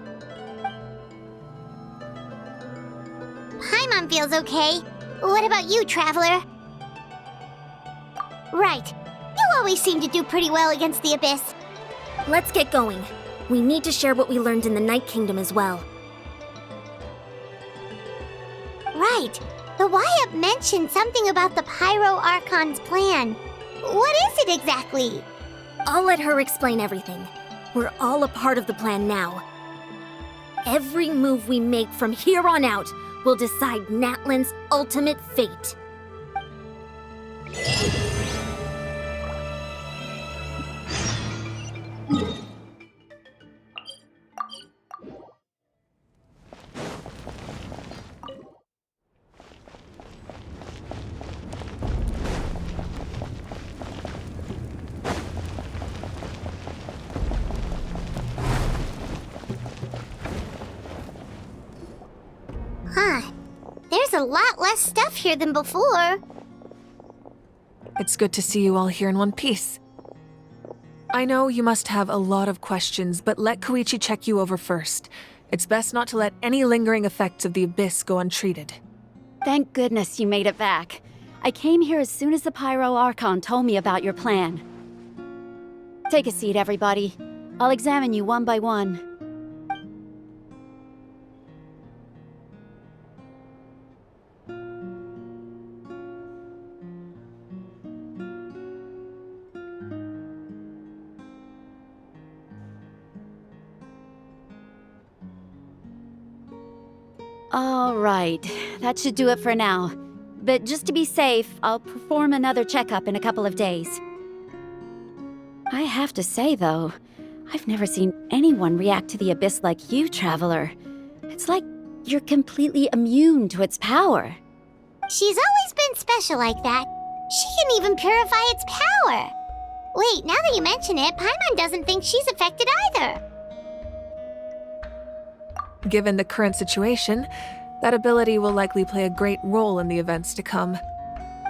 Paimon feels okay. What about you, Traveler? Right. You always seem to do pretty well against the Abyss. Let's get going. We need to share what we learned in the Night Kingdom as well. Right. The Wyatt mentioned something about the Pyro Archon's plan. What is it exactly? I'll let her explain everything. We're all a part of the plan now. Every move we make from here on out will decide Natlan's ultimate fate. Huh. There's a lot less stuff here than before. It's good to see you all here in one piece. I know you must have a lot of questions, but let Koichi check you over first. It's best not to let any lingering effects of the Abyss go untreated. Thank goodness you made it back. I came here as soon as the Pyro Archon told me about your plan. Take a seat, everybody. I'll examine you one by one. All right, that should do it for now. But just to be safe, I'll perform another checkup in a couple of days. I have to say, though, I've never seen anyone react to the Abyss like you, Traveler. It's like you're completely immune to its power. She's always been special like that. She can even purify its power. Wait, now that you mention it, Paimon doesn't think she's affected either. Given the current situation, that ability will likely play a great role in the events to come.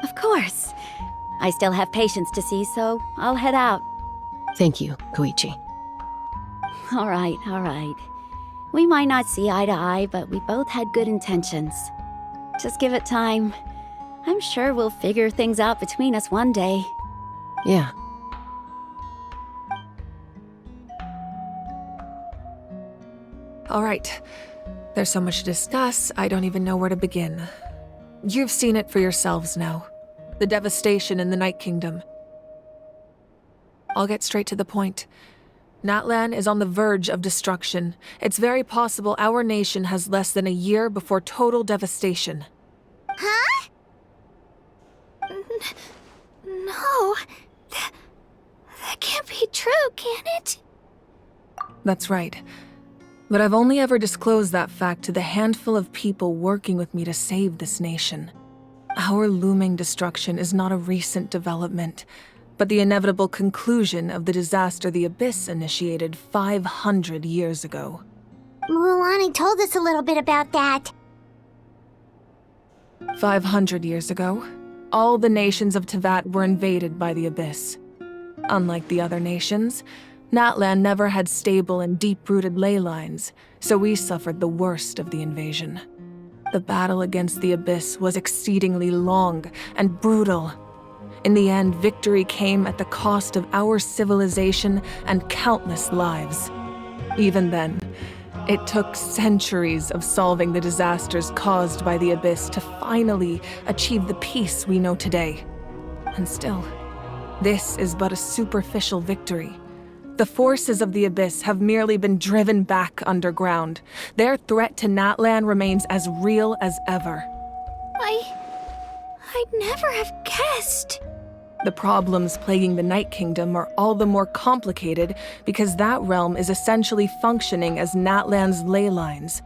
Of course. I still have patients to see, so I'll head out. Thank you, Koichi. All right, all right. We might not see eye to eye, but we both had good intentions. Just give it time. I'm sure we'll figure things out between us one day. Yeah. All right. There's so much to discuss, I don't even know where to begin. You've seen it for yourselves now. The devastation in the Night Kingdom. I'll get straight to the point. Natlan is on the verge of destruction. It's very possible our nation has less than a year before total devastation. Huh? No. That can't be true, can it? That's right. But I've only ever disclosed that fact to the handful of people working with me to save this nation. Our looming destruction is not a recent development, but the inevitable conclusion of the disaster the Abyss initiated 500 years ago. Mualani told us a little bit about that. 500 years ago, all the nations of Teyvat were invaded by the Abyss. Unlike the other nations, Natlan never had stable and deep-rooted ley lines, so we suffered the worst of the invasion. The battle against the Abyss was exceedingly long and brutal. In the end, victory came at the cost of our civilization and countless lives. Even then, it took centuries of solving the disasters caused by the Abyss to finally achieve the peace we know today. And still, this is but a superficial victory. The forces of the Abyss have merely been driven back underground. Their threat to Natlan remains as real as ever. I'd never have guessed. The problems plaguing the Night Kingdom are all the more complicated because that realm is essentially functioning as Natlan's ley lines.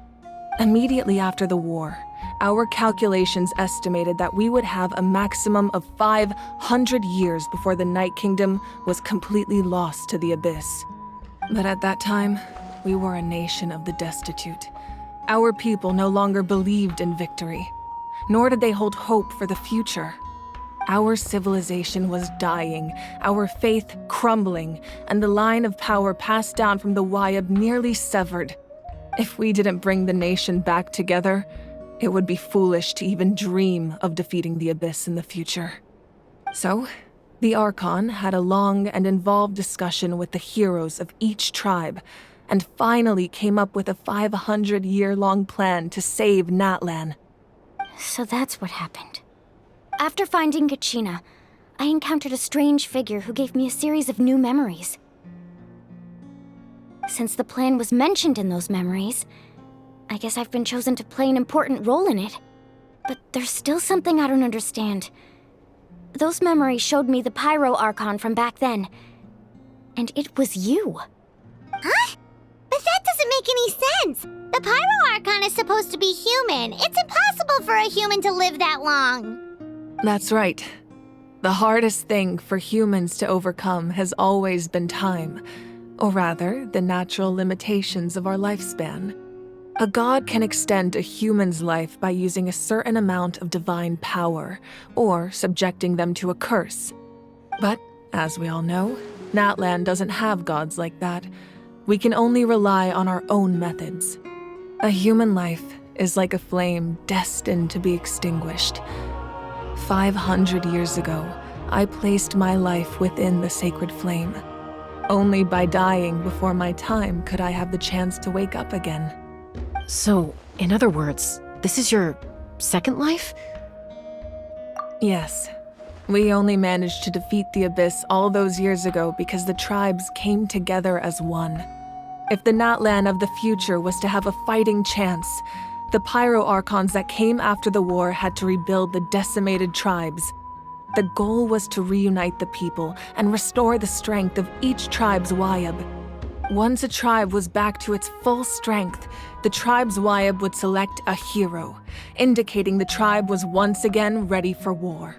Immediately after the war, our calculations estimated that we would have a maximum of 500 years before the Night Kingdom was completely lost to the Abyss. But at that time, we were a nation of the destitute. Our people no longer believed in victory, nor did they hold hope for the future. Our civilization was dying, our faith crumbling, and the line of power passed down from the Wayab nearly severed. If we didn't bring the nation back together, it would be foolish to even dream of defeating the Abyss in the future. So, the Archon had a long and involved discussion with the heroes of each tribe, and finally came up with a 500-year-long plan to save Natlan. So that's what happened. After finding Kachina, I encountered a strange figure who gave me a series of new memories. Since the plan was mentioned in those memories, I guess I've been chosen to play an important role in it. But there's still something I don't understand. Those memories showed me the Pyro Archon from back then. And it was you. Huh? But that doesn't make any sense. The Pyro Archon is supposed to be human. It's impossible for a human to live that long. That's right. The hardest thing for humans to overcome has always been time, or rather, the natural limitations of our lifespan. A god can extend a human's life by using a certain amount of divine power, or subjecting them to a curse. But, as we all know, Natlan doesn't have gods like that. We can only rely on our own methods. A human life is like a flame destined to be extinguished. 500 years ago, I placed my life within the sacred flame. Only by dying before my time could I have the chance to wake up again. So, in other words, this is your second life? Yes. We only managed to defeat the Abyss all those years ago because the tribes came together as one. If the Natlan of the future was to have a fighting chance, the Pyro Archons that came after the war had to rebuild the decimated tribes. The goal was to reunite the people and restore the strength of each tribe's Wayab. Once a tribe was back to its full strength, the tribe's Wayab would select a hero, indicating the tribe was once again ready for war.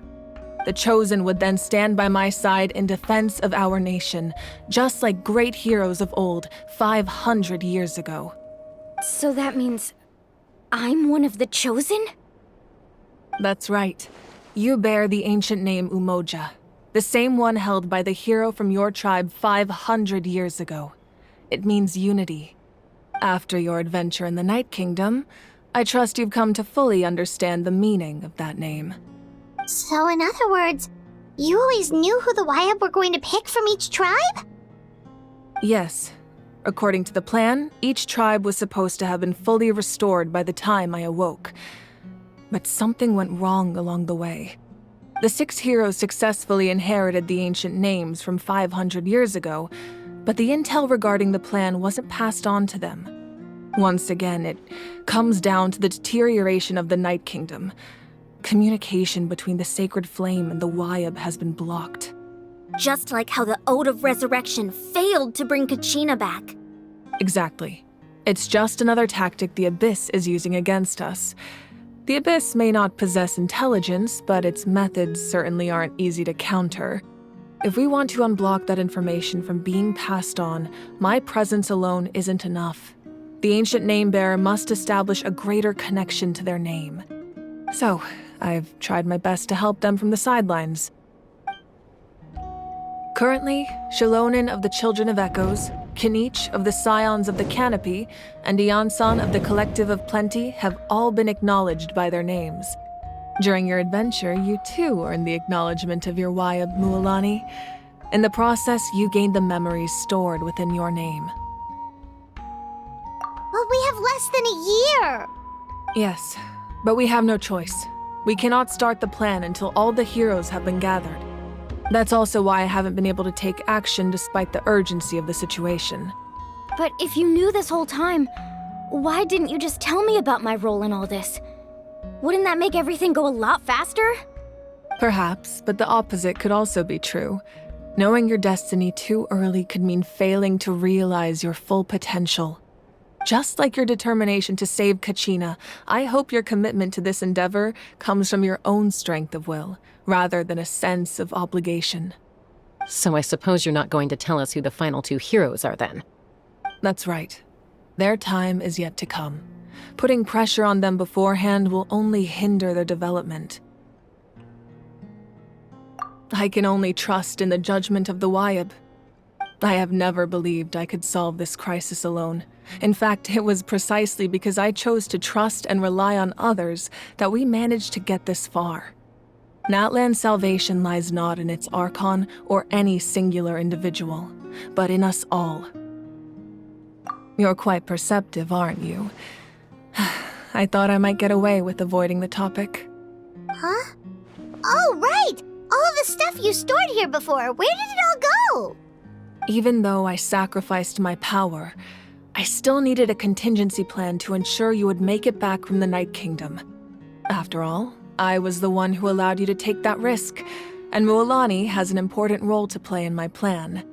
The Chosen would then stand by my side in defense of our nation, just like great heroes of old 500 years ago. So that means I'm one of the Chosen? That's right. You bear the ancient name Umoja, the same one held by the hero from your tribe 500 years ago. It means unity. After your adventure in the Night Kingdom, I trust you've come to fully understand the meaning of that name. So in other words, you always knew who the Wayab were going to pick from each tribe? Yes. According to the plan, each tribe was supposed to have been fully restored by the time I awoke. But something went wrong along the way. The 6 heroes successfully inherited the ancient names from 500 years ago, but the intel regarding the plan wasn't passed on to them. Once again, it comes down to the deterioration of the Night Kingdom. Communication between the Sacred Flame and the Wayab has been blocked. Just like how the Ode of Resurrection failed to bring Kachina back. Exactly. It's just another tactic the Abyss is using against us. The Abyss may not possess intelligence, but its methods certainly aren't easy to counter. If we want to unblock that information from being passed on, my presence alone isn't enough. The ancient name-bearer must establish a greater connection to their name. So, I've tried my best to help them from the sidelines. Currently, Shalonen of the Children of Echoes, Kinich of the Scions of the Canopy, and Iansan of the Collective of Plenty have all been acknowledged by their names. During your adventure, you too earned the acknowledgement of your Wayab Mualani. In the process, you gained the memories stored within your name. But we have less than a year! Yes, but we have no choice. We cannot start the plan until all the heroes have been gathered. That's also why I haven't been able to take action despite the urgency of the situation. But if you knew this whole time, why didn't you just tell me about my role in all this? Wouldn't that make everything go a lot faster? Perhaps, but the opposite could also be true. Knowing your destiny too early could mean failing to realize your full potential. Just like your determination to save Kachina, I hope your commitment to this endeavor comes from your own strength of will, rather than a sense of obligation. So I suppose you're not going to tell us who the final two heroes are then? That's right. Their time is yet to come. Putting pressure on them beforehand will only hinder their development. I can only trust in the judgment of the Wayab. I have never believed I could solve this crisis alone. In fact, it was precisely because I chose to trust and rely on others that we managed to get this far. Natlan's salvation lies not in its Archon or any singular individual, but in us all. You're quite perceptive, aren't you? I thought I might get away with avoiding the topic. Huh? Oh, right! All the stuff you stored here before, where did it all go? Even though I sacrificed my power, I still needed a contingency plan to ensure you would make it back from the Night Kingdom. After all, I was the one who allowed you to take that risk, and Mualani has an important role to play in my plan.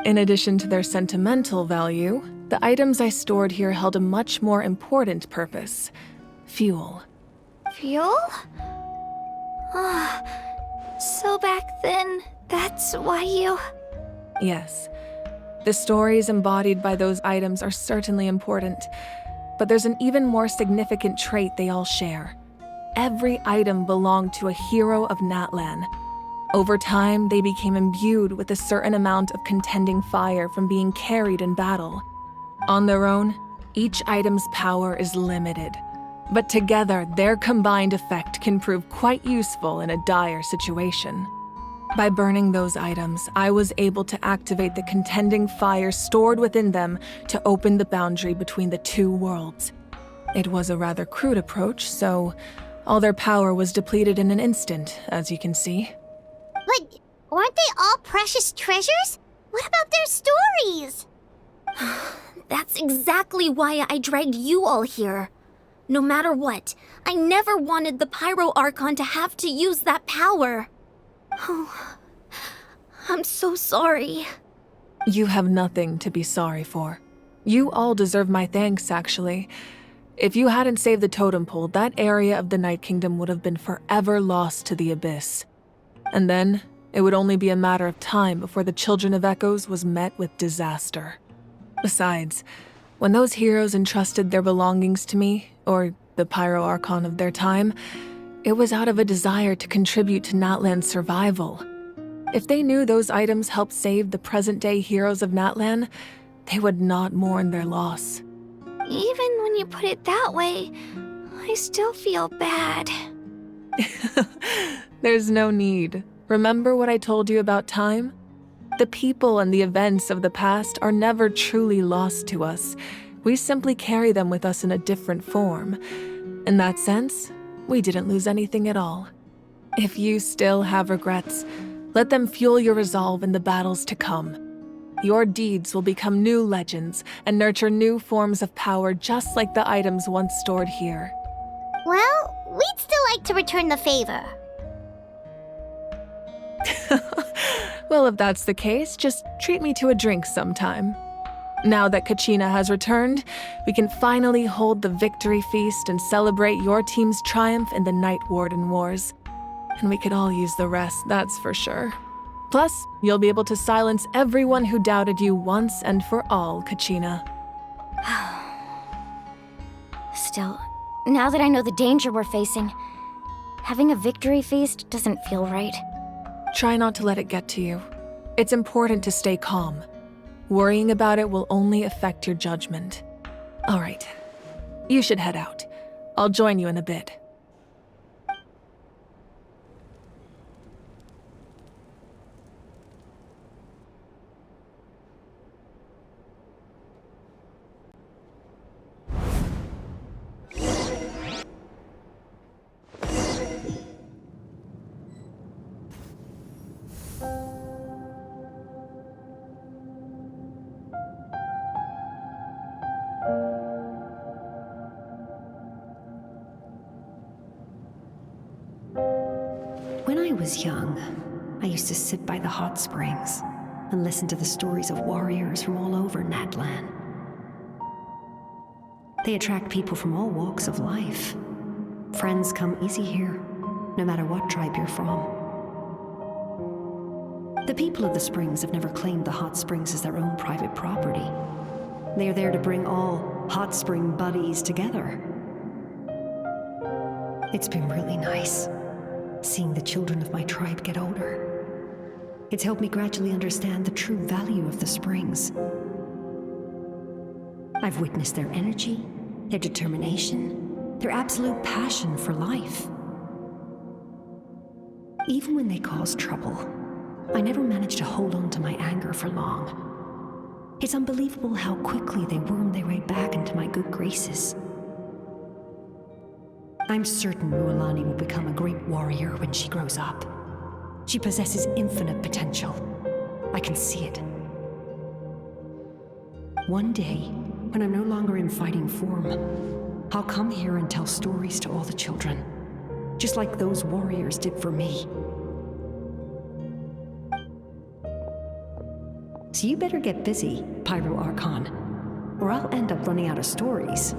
In addition to their sentimental value, the items I stored here held a much more important purpose: fuel. Fuel? So back then, that's why you... Yes. The stories embodied by those items are certainly important, but there's an even more significant trait they all share. Every item belonged to a hero of Natlan. Over time, they became imbued with a certain amount of contending fire from being carried in battle. On their own, each item's power is limited, but together, their combined effect can prove quite useful in a dire situation. By burning those items, I was able to activate the contending fire stored within them to open the boundary between the two worlds. It was a rather crude approach, so all their power was depleted in an instant, as you can see. But weren't they all precious treasures? What about their stories? That's exactly why I dragged you all here. No matter what, I never wanted the Pyro Archon to have to use that power. Oh, I'm so sorry. You have nothing to be sorry for. You all deserve my thanks, actually. If you hadn't saved the totem pole, that area of the Night Kingdom would have been forever lost to the abyss. And then, it would only be a matter of time before the Children of Echoes was met with disaster. Besides, when those heroes entrusted their belongings to me, or the Pyro Archon of their time, it was out of a desire to contribute to Natlan's survival. If they knew those items helped save the present-day heroes of Natlan, they would not mourn their loss. Even when you put it that way, I still feel bad. There's no need. Remember what I told you about time? The people and the events of the past are never truly lost to us. We simply carry them with us in a different form. In that sense, we didn't lose anything at all. If you still have regrets, let them fuel your resolve in the battles to come. Your deeds will become new legends and nurture new forms of power just like the items once stored here. Well, we'd still like to return the favor. Well, if that's the case, just treat me to a drink sometime. Now that Kachina has returned, we can finally hold the victory feast and celebrate your team's triumph in the Night Warden Wars. And we could all use the rest, that's for sure. Plus, you'll be able to silence everyone who doubted you once and for all, Kachina. Still, now that I know the danger we're facing, having a victory feast doesn't feel right. Try not to let it get to you. It's important to stay calm. Worrying about it will only affect your judgment. All right, you should head out. I'll join you in a bit. When I was young, I used to sit by the hot springs and listen to the stories of warriors from all over Natlan. They attract people from all walks of life. Friends come easy here, no matter what tribe you're from. The people of the springs have never claimed the hot springs as their own private property. They are there to bring all hot spring buddies together. It's been really nice, seeing the children of my tribe get older. It's helped me gradually understand the true value of the springs. I've witnessed their energy, their determination, their absolute passion for life. Even when they cause trouble, I never managed to hold on to my anger for long. It's unbelievable how quickly they worm their way back into my good graces. I'm certain Rualani will become a great warrior when she grows up. She possesses infinite potential. I can see it. One day, when I'm no longer in fighting form, I'll come here and tell stories to all the children, just like those warriors did for me. So you better get busy, Pyro Archon, or I'll end up running out of stories.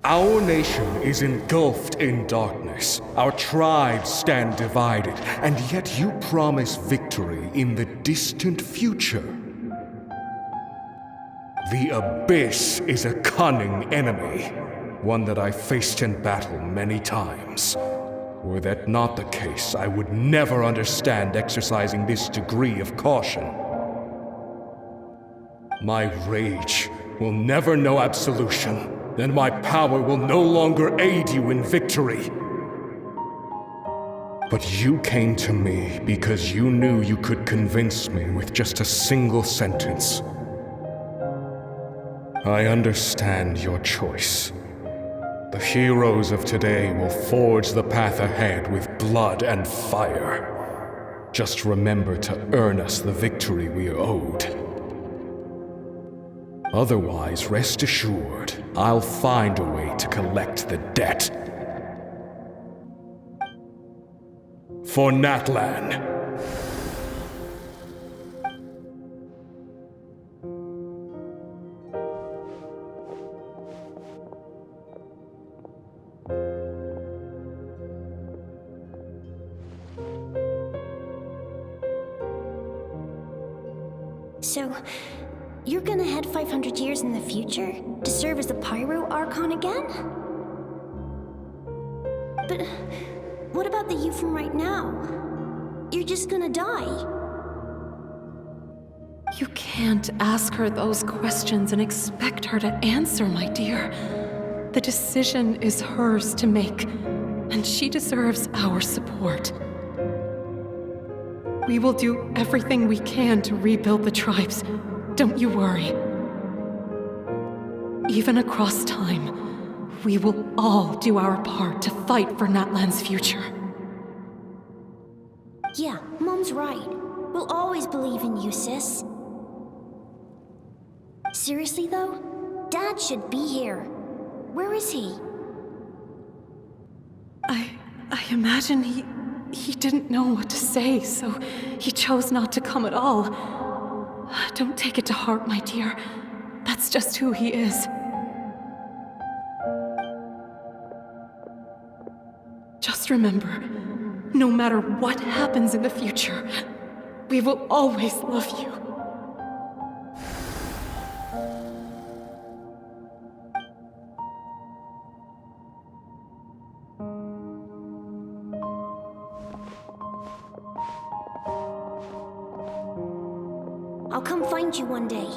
Our nation is engulfed in darkness. Our tribes stand divided, and yet you promise victory in the distant future. The Abyss is a cunning enemy, one that I faced in battle many times. Were that not the case, I would never understand exercising this degree of caution. My rage will never know absolution. Then my power will no longer aid you in victory. But you came to me because you knew you could convince me with just a single sentence. I understand your choice. The heroes of today will forge the path ahead with blood and fire. Just remember to earn us the victory we are owed. Otherwise, rest assured, I'll find a way to collect the debt. For Natlan. So, you're gonna head 500 years in the future to serve as the Pyro Archon again? But what about the you from right now? You're just gonna die. You can't ask her those questions and expect her to answer, my dear. The decision is hers to make, and she deserves our support. We will do everything we can to rebuild the tribes. Don't you worry. Even across time, we will all do our part to fight for Natlan's future. Yeah, Mom's right. We'll always believe in you, sis. Seriously, though? Dad should be here. Where is he? I imagine He didn't know what to say, so he chose not to come at all. Don't take it to heart, my dear. That's just who he is. Just remember, no matter what happens in the future, we will always love you. I'll come find you one day.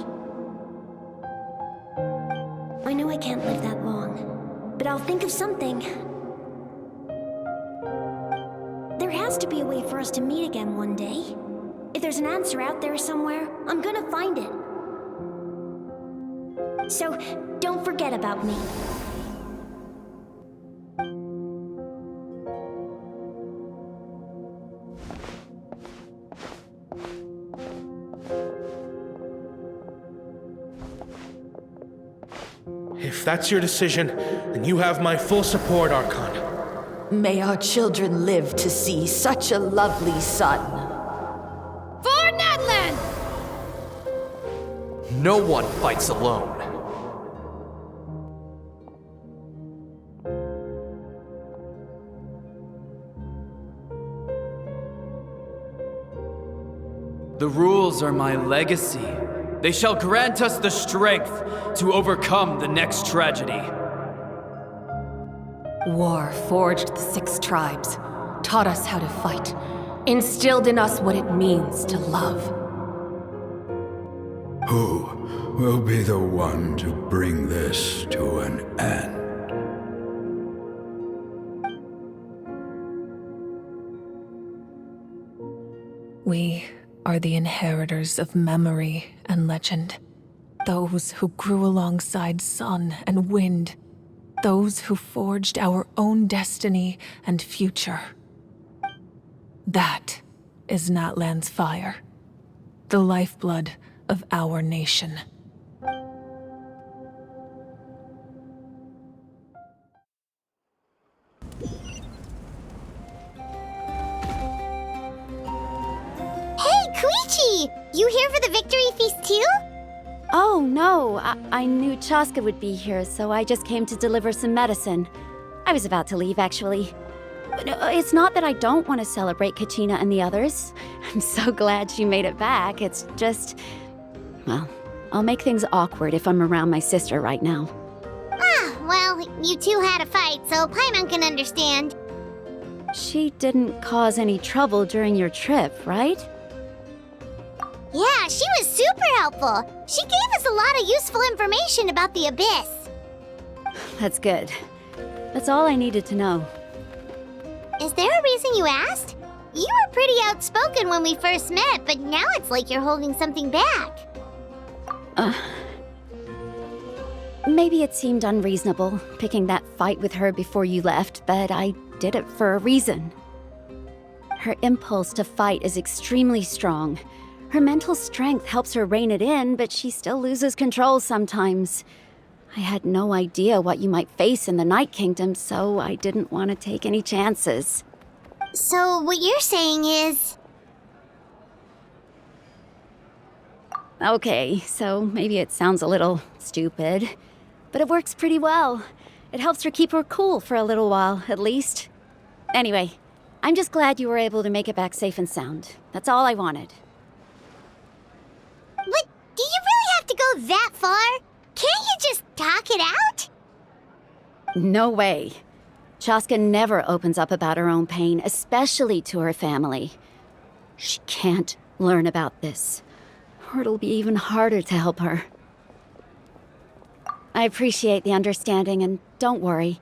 I know I can't live that long, but I'll think of something. There has to be a way for us to meet again one day. If there's an answer out there somewhere, I'm gonna find it. So, don't forget about me. If that's your decision, then you have my full support, Archon. May our children live to see such a lovely son. For Natlan! No one fights alone. The rules are my legacy. They shall grant us the strength to overcome the next tragedy. War forged the 6 tribes, taught us how to fight, instilled in us what it means to love. Who will be the one to bring this to an end? We are the inheritors of memory and legend. Those who grew alongside sun and wind. Those who forged our own destiny and future. That is Natlan's fire. The lifeblood of our nation. Koichi! You here for the victory feast too? Oh, no. I knew Chaska would be here, so I just came to deliver some medicine. I was about to leave, actually. It's not that I don't want to celebrate Kachina and the others. I'm so glad she made it back. It's just... well, I'll make things awkward if I'm around my sister right now. Ah, well, you two had a fight, so Paimon can understand. She didn't cause any trouble during your trip, right? Yeah, she was super helpful. She gave us a lot of useful information about the Abyss. That's good. That's all I needed to know. Is there a reason you asked? You were pretty outspoken when we first met, but now it's like you're holding something back. Maybe it seemed unreasonable, picking that fight with her before you left, but I did it for a reason. Her impulse to fight is extremely strong. Her mental strength helps her rein it in, but she still loses control sometimes. I had no idea what you might face in the Night Kingdom, so I didn't want to take any chances. So what you're saying is... Okay, so maybe it sounds a little stupid, but it works pretty well. It helps her keep her cool for a little while, at least. Anyway, I'm just glad you were able to make it back safe and sound. That's all I wanted. But do you really have to go that far? Can't you just talk it out? No way. Chaska never opens up about her own pain, especially to her family. She can't learn about this, or it'll be even harder to help her. I appreciate the understanding, and don't worry.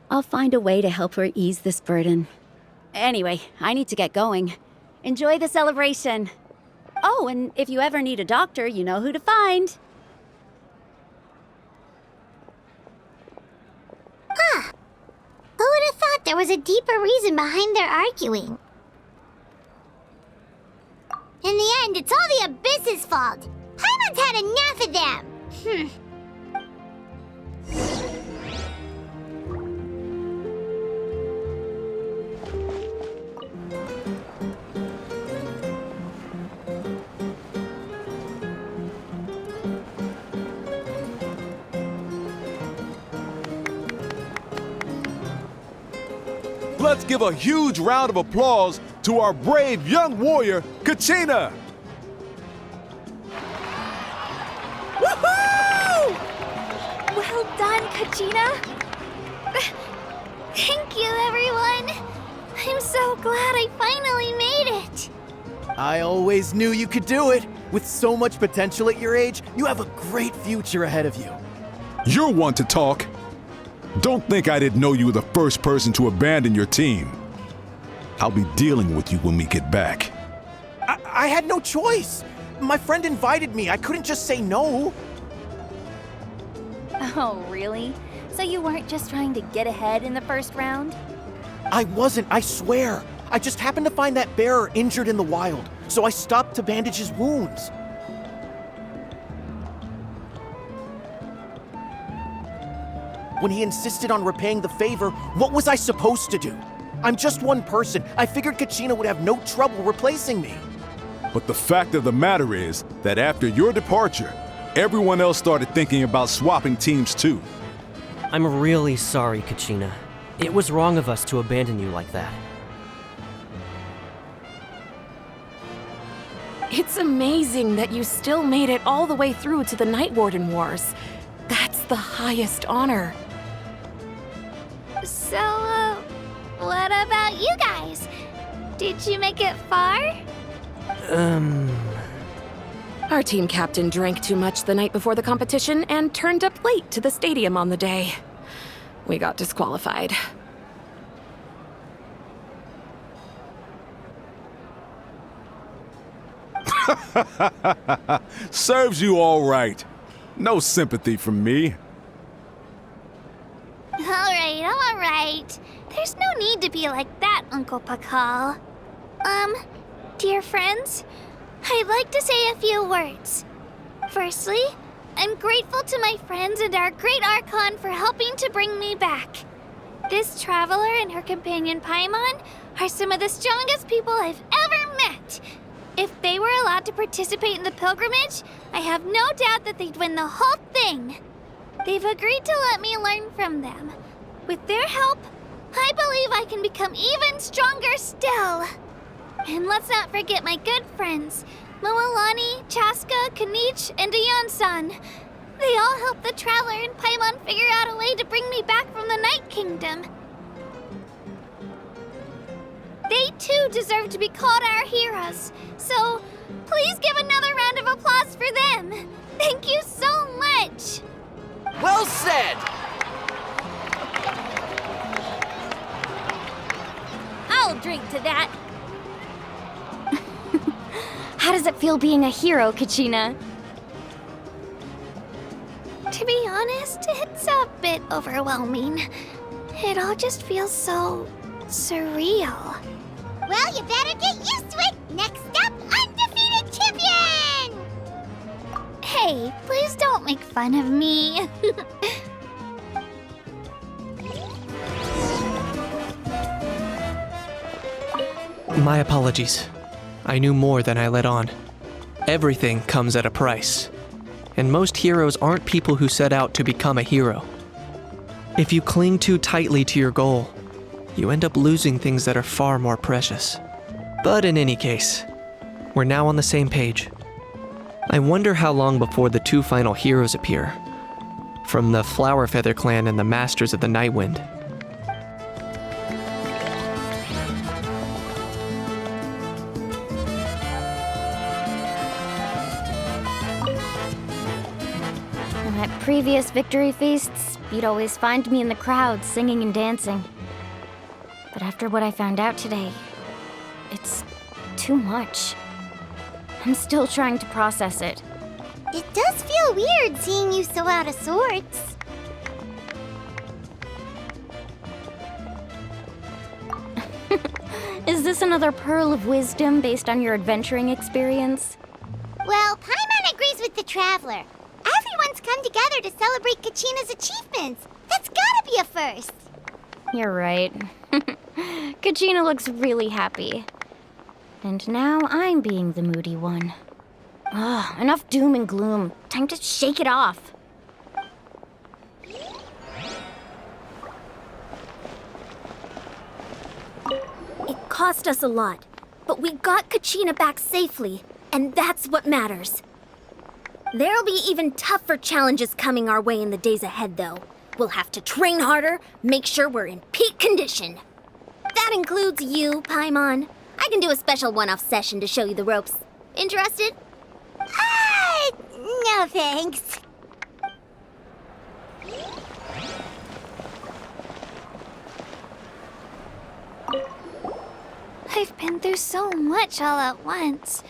I'll find a way to help her ease this burden. Anyway, I need to get going. Enjoy the celebration. Oh, and if you ever need a doctor, you know who to find. Huh. Who would have thought there was a deeper reason behind their arguing? In the end, it's all the Abyss's fault. Paimon's had enough of them. let's give a huge round of applause to our brave young warrior, Kachina! Woohoo! Well done, Kachina. Thank you, everyone. I'm so glad I finally made it. I always knew you could do it. With so much potential at your age, you have a great future ahead of you. You're one to talk. Don't think I didn't know you were the first person to abandon your team. I'll be dealing with you when we get back. I had no choice. My friend invited me. I couldn't just say no. Oh, really? So you weren't just trying to get ahead in the first round? I wasn't, I swear. I just happened to find that bearer injured in the wild, so I stopped to bandage his wounds. When he insisted on repaying the favor, what was I supposed to do? I'm just one person. I figured Kachina would have no trouble replacing me. But the fact of the matter is that after your departure, everyone else started thinking about swapping teams too. I'm really sorry, Kachina. It was wrong of us to abandon you like that. It's amazing that you still made it all the way through to the Night Warden Wars. That's the highest honor. So, what about you guys? Did you make it far? Our team captain drank too much the night before the competition and turned up late to the stadium on the day. We got disqualified. Serves you all right. No sympathy from me. All right. There's no need to be like that, Uncle Pakal. Dear friends, I'd like to say a few words. Firstly, I'm grateful to my friends and our great Archon for helping to bring me back. This traveler and her companion Paimon are some of the strongest people I've ever met. If they were allowed to participate in the pilgrimage, I have no doubt that they'd win the whole thing. They've agreed to let me learn from them. With their help, I believe I can become even stronger still. And let's not forget my good friends, Moalani, Chaska, Kanich, and Ayan-san. They all helped the Traveler and Paimon figure out a way to bring me back from the Night Kingdom. They too deserve to be called our heroes, so please give another round of applause for them. Thank you so much. Well said! I'll drink to that. How does it feel being a hero, Kachina? To be honest, it's a bit overwhelming. It all just feels so surreal. Well, you better get used to it. Next up, undefeated champion! Hey, please don't make fun of me. My apologies. I knew more than I let on. Everything comes at a price. And most heroes aren't people who set out to become a hero. If you cling too tightly to your goal, you end up losing things that are far more precious. But in any case, we're now on the same page. I wonder how long before the two final heroes appear, from the Flower Feather Clan and the Masters of the Nightwind. At previous victory feasts, you'd always find me in the crowd singing and dancing. But after what I found out today, it's too much. I'm still trying to process it. It does feel weird seeing you so out of sorts. Is this another pearl of wisdom based on your adventuring experience? Well, Paimon agrees with the Traveler. Everyone's come together to celebrate Kachina's achievements. That's gotta be a first. You're right. Kachina looks really happy. And now I'm being the moody one. Enough doom and gloom. Time to shake it off. cost us a lot, but we got Kachina back safely, and that's what matters. There'll be even tougher challenges coming our way in the days ahead, though. We'll have to train harder, make sure we're in peak condition. That includes you, Paimon. I can do a special one-off session to show you the ropes. Interested? No thanks. I've been through so much all at once.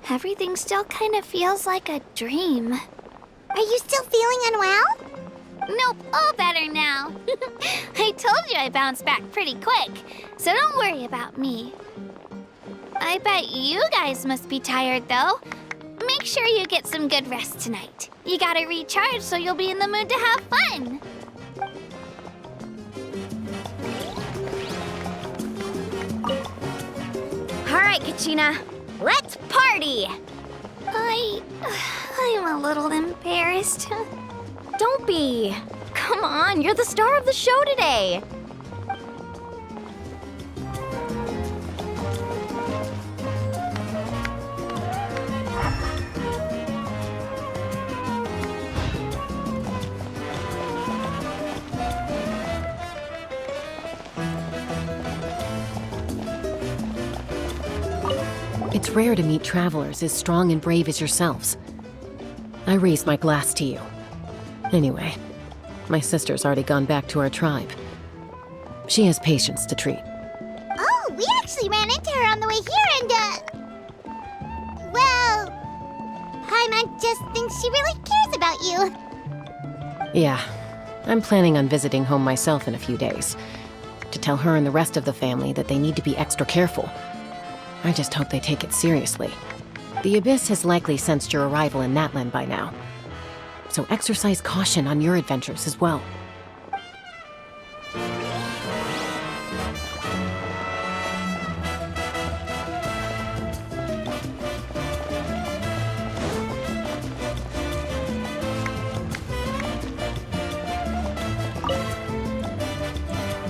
Everything still kind of feels like a dream. Are you still feeling unwell? Nope, all better now. I told you I bounced back pretty quick, so don't worry about me. I bet you guys must be tired, though. Make sure you get some good rest tonight. You gotta recharge so you'll be in the mood to have fun. All right, Kachina, let's party! I'm a little embarrassed. Don't be. Come on, you're the star of the show today. It's rare to meet travelers as strong and brave as yourselves. I raise my glass to you. Anyway, my sister's already gone back to our tribe. She has patients to treat. Oh, we actually ran into her on the way here and, well, Paimon just thinks she really cares about you. Yeah, I'm planning on visiting home myself in a few days. To tell her and the rest of the family that they need to be extra careful. I just hope they take it seriously. The Abyss has likely sensed your arrival in Natlan by now. So exercise caution on your adventures as well.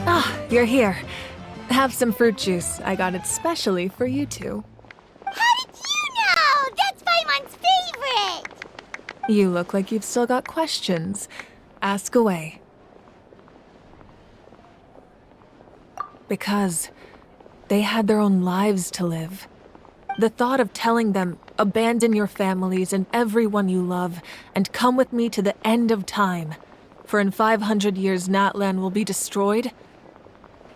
Ah, you're here. Have some fruit juice. I got it specially for you two. How did you know? That's Paimon's favorite! You look like you've still got questions. Ask away. Because they had their own lives to live. The thought of telling them, abandon your families and everyone you love, and come with me to the end of time, for in 500 years Natlan will be destroyed,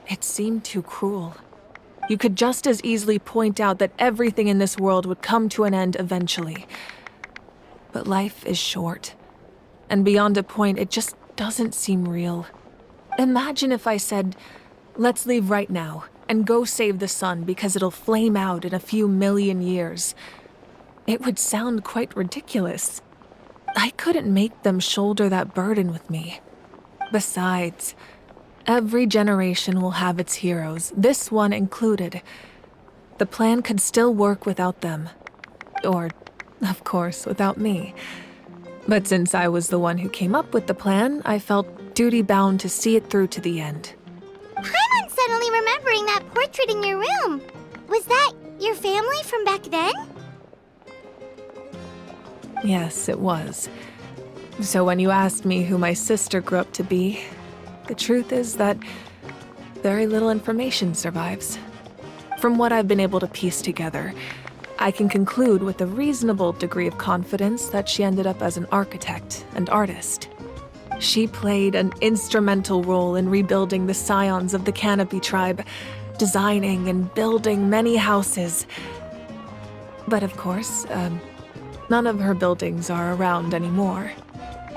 it seemed too cruel. You could just as easily point out that everything in this world would come to an end eventually. But life is short. And beyond a point, it just doesn't seem real. Imagine if I said, let's leave right now, and go save the sun because it'll flame out in a few million years. It would sound quite ridiculous. I couldn't make them shoulder that burden with me. Besides, every generation will have its heroes, this one included. The plan could still work without them. Or, of course, without me. But since I was the one who came up with the plan, I felt duty-bound to see it through to the end. Paimon's suddenly remembering that portrait in your room. Was that your family from back then? Yes, it was. So when you asked me who my sister grew up to be, the truth is that very little information survives. From what I've been able to piece together, I can conclude with a reasonable degree of confidence that she ended up as an architect and artist. She played an instrumental role in rebuilding the scions of the Canopy tribe, designing and building many houses. But of course, none of her buildings are around anymore.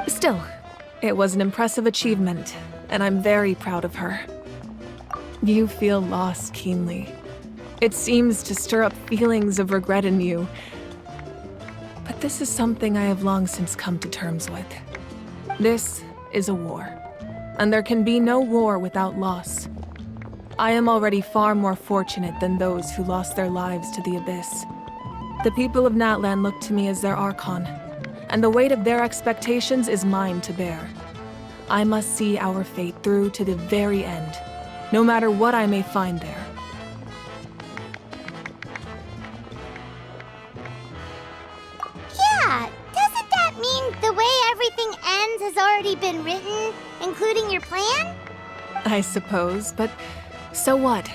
Still, it was an impressive achievement, and I'm very proud of her. You feel loss keenly. It seems to stir up feelings of regret in you. But this is something I have long since come to terms with. This is a war, and there can be no war without loss. I am already far more fortunate than those who lost their lives to the Abyss. The people of Natlan look to me as their Archon, and the weight of their expectations is mine to bear. I must see our fate through to the very end, no matter what I may find there. Legends has already been written, including your plan? I suppose, but so what?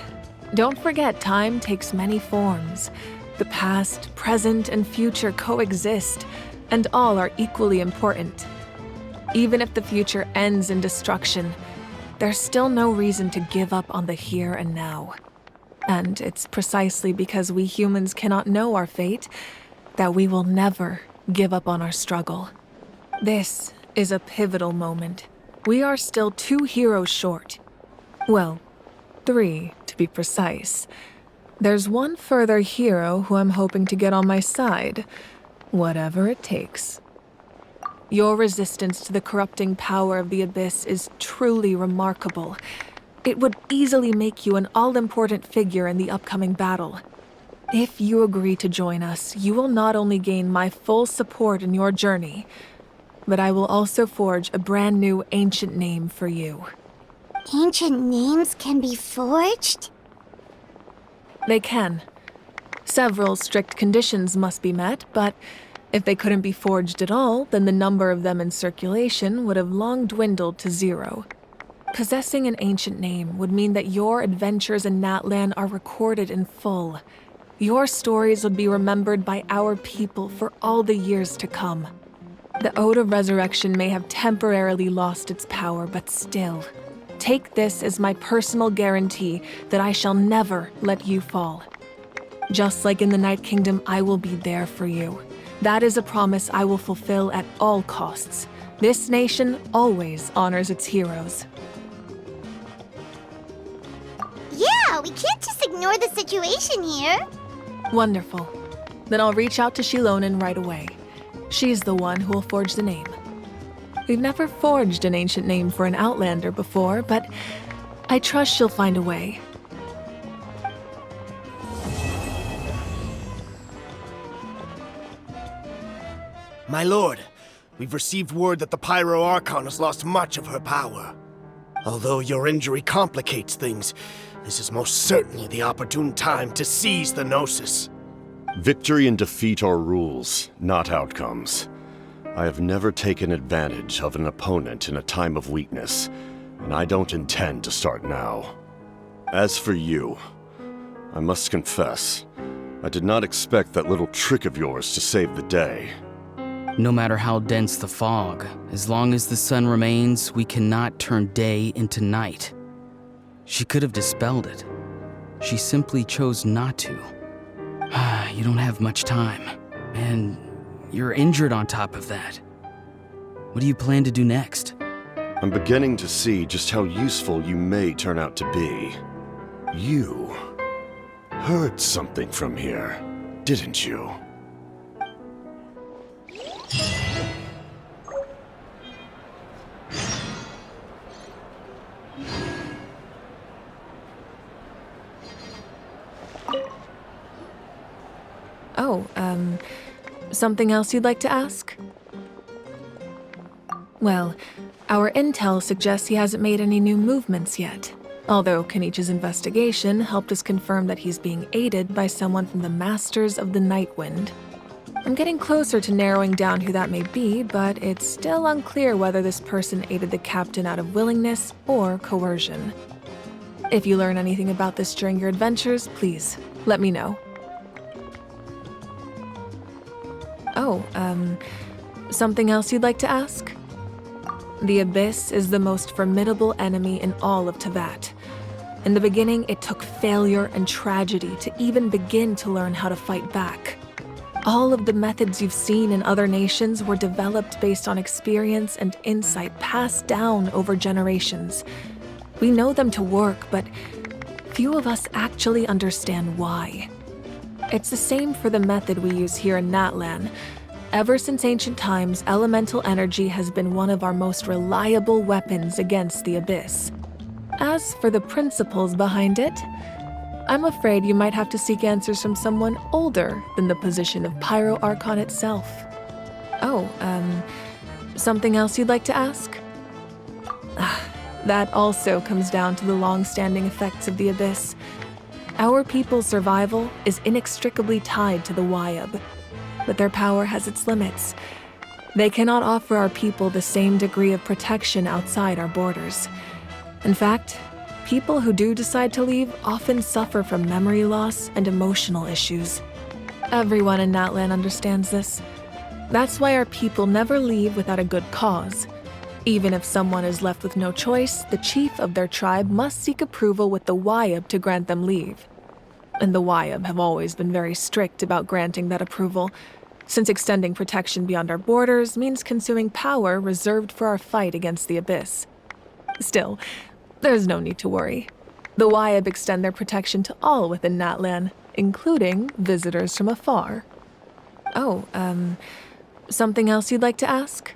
Don't forget, time takes many forms. The past, present, and future coexist, and all are equally important. Even if the future ends in destruction, there's still no reason to give up on the here and now. And it's precisely because we humans cannot know our fate that we will never give up on our struggle. This is a pivotal moment. We are still 2 heroes short. Well, 3 to be precise. There's one further hero who I'm hoping to get on my side, whatever it takes. Your resistance to the corrupting power of the Abyss is truly remarkable. It would easily make you an all-important figure in the upcoming battle. If you agree to join us, you will not only gain my full support in your journey, but I will also forge a brand new ancient name for you. Ancient names can be forged? They can. Several strict conditions must be met, but if they couldn't be forged at all, then the number of them in circulation would have long dwindled to 0. Possessing an ancient name would mean that your adventures in Natlan are recorded in full. Your stories would be remembered by our people for all the years to come. The Ode of Resurrection may have temporarily lost its power, but still, take this as my personal guarantee that I shall never let you fall. Just like in the Night Kingdom, I will be there for you. That is a promise I will fulfill at all costs. This nation always honors its heroes. Yeah, we can't just ignore the situation here. Wonderful. Then I'll reach out to Shilonen right away. She's the one who will forge the name. We've never forged an ancient name for an Outlander before, but I trust she'll find a way. My lord, we've received word that the Pyro Archon has lost much of her power. Although your injury complicates things, this is most certainly the opportune time to seize the Gnosis. Victory and defeat are rules, not outcomes. I have never taken advantage of an opponent in a time of weakness, and I don't intend to start now. As for you, I must confess, I did not expect that little trick of yours to save the day. No matter how dense the fog, as long as the sun remains, we cannot turn day into night. She could have dispelled it. She simply chose not to. You don't have much time, and you're injured on top of that. What do you plan to do next? I'm beginning to see just how useful you may turn out to be. You heard something from here, didn't you? Oh, something else you'd like to ask? Well, our intel suggests he hasn't made any new movements yet. Although Kenichi's investigation helped us confirm that he's being aided by someone from the Masters of the Nightwind. I'm getting closer to narrowing down who that may be, but it's still unclear whether this person aided the captain out of willingness or coercion. If you learn anything about this during your adventures, please let me know. Oh, something else you'd like to ask? The Abyss is the most formidable enemy in all of Teyvat. In the beginning, it took failure and tragedy to even begin to learn how to fight back. All of the methods you've seen in other nations were developed based on experience and insight passed down over generations. We know them to work, but few of us actually understand why. It's the same for the method we use here in Natlan. Ever since ancient times, elemental energy has been one of our most reliable weapons against the Abyss. As for the principles behind it, I'm afraid you might have to seek answers from someone older than the position of Pyro Archon itself. Oh, something else you'd like to ask? That also comes down to the long-standing effects of the Abyss. Our people's survival is inextricably tied to the Wyab, but their power has its limits. They cannot offer our people the same degree of protection outside our borders. In fact, people who do decide to leave often suffer from memory loss and emotional issues. Everyone in Natlan understands this. That's why our people never leave without a good cause. Even if someone is left with no choice, the chief of their tribe must seek approval with the Wyab to grant them leave. And the Wyab have always been very strict about granting that approval, since extending protection beyond our borders means consuming power reserved for our fight against the Abyss. Still, there's no need to worry. The Wyab extend their protection to all within Natlan, including visitors from afar. Oh, something else you'd like to ask?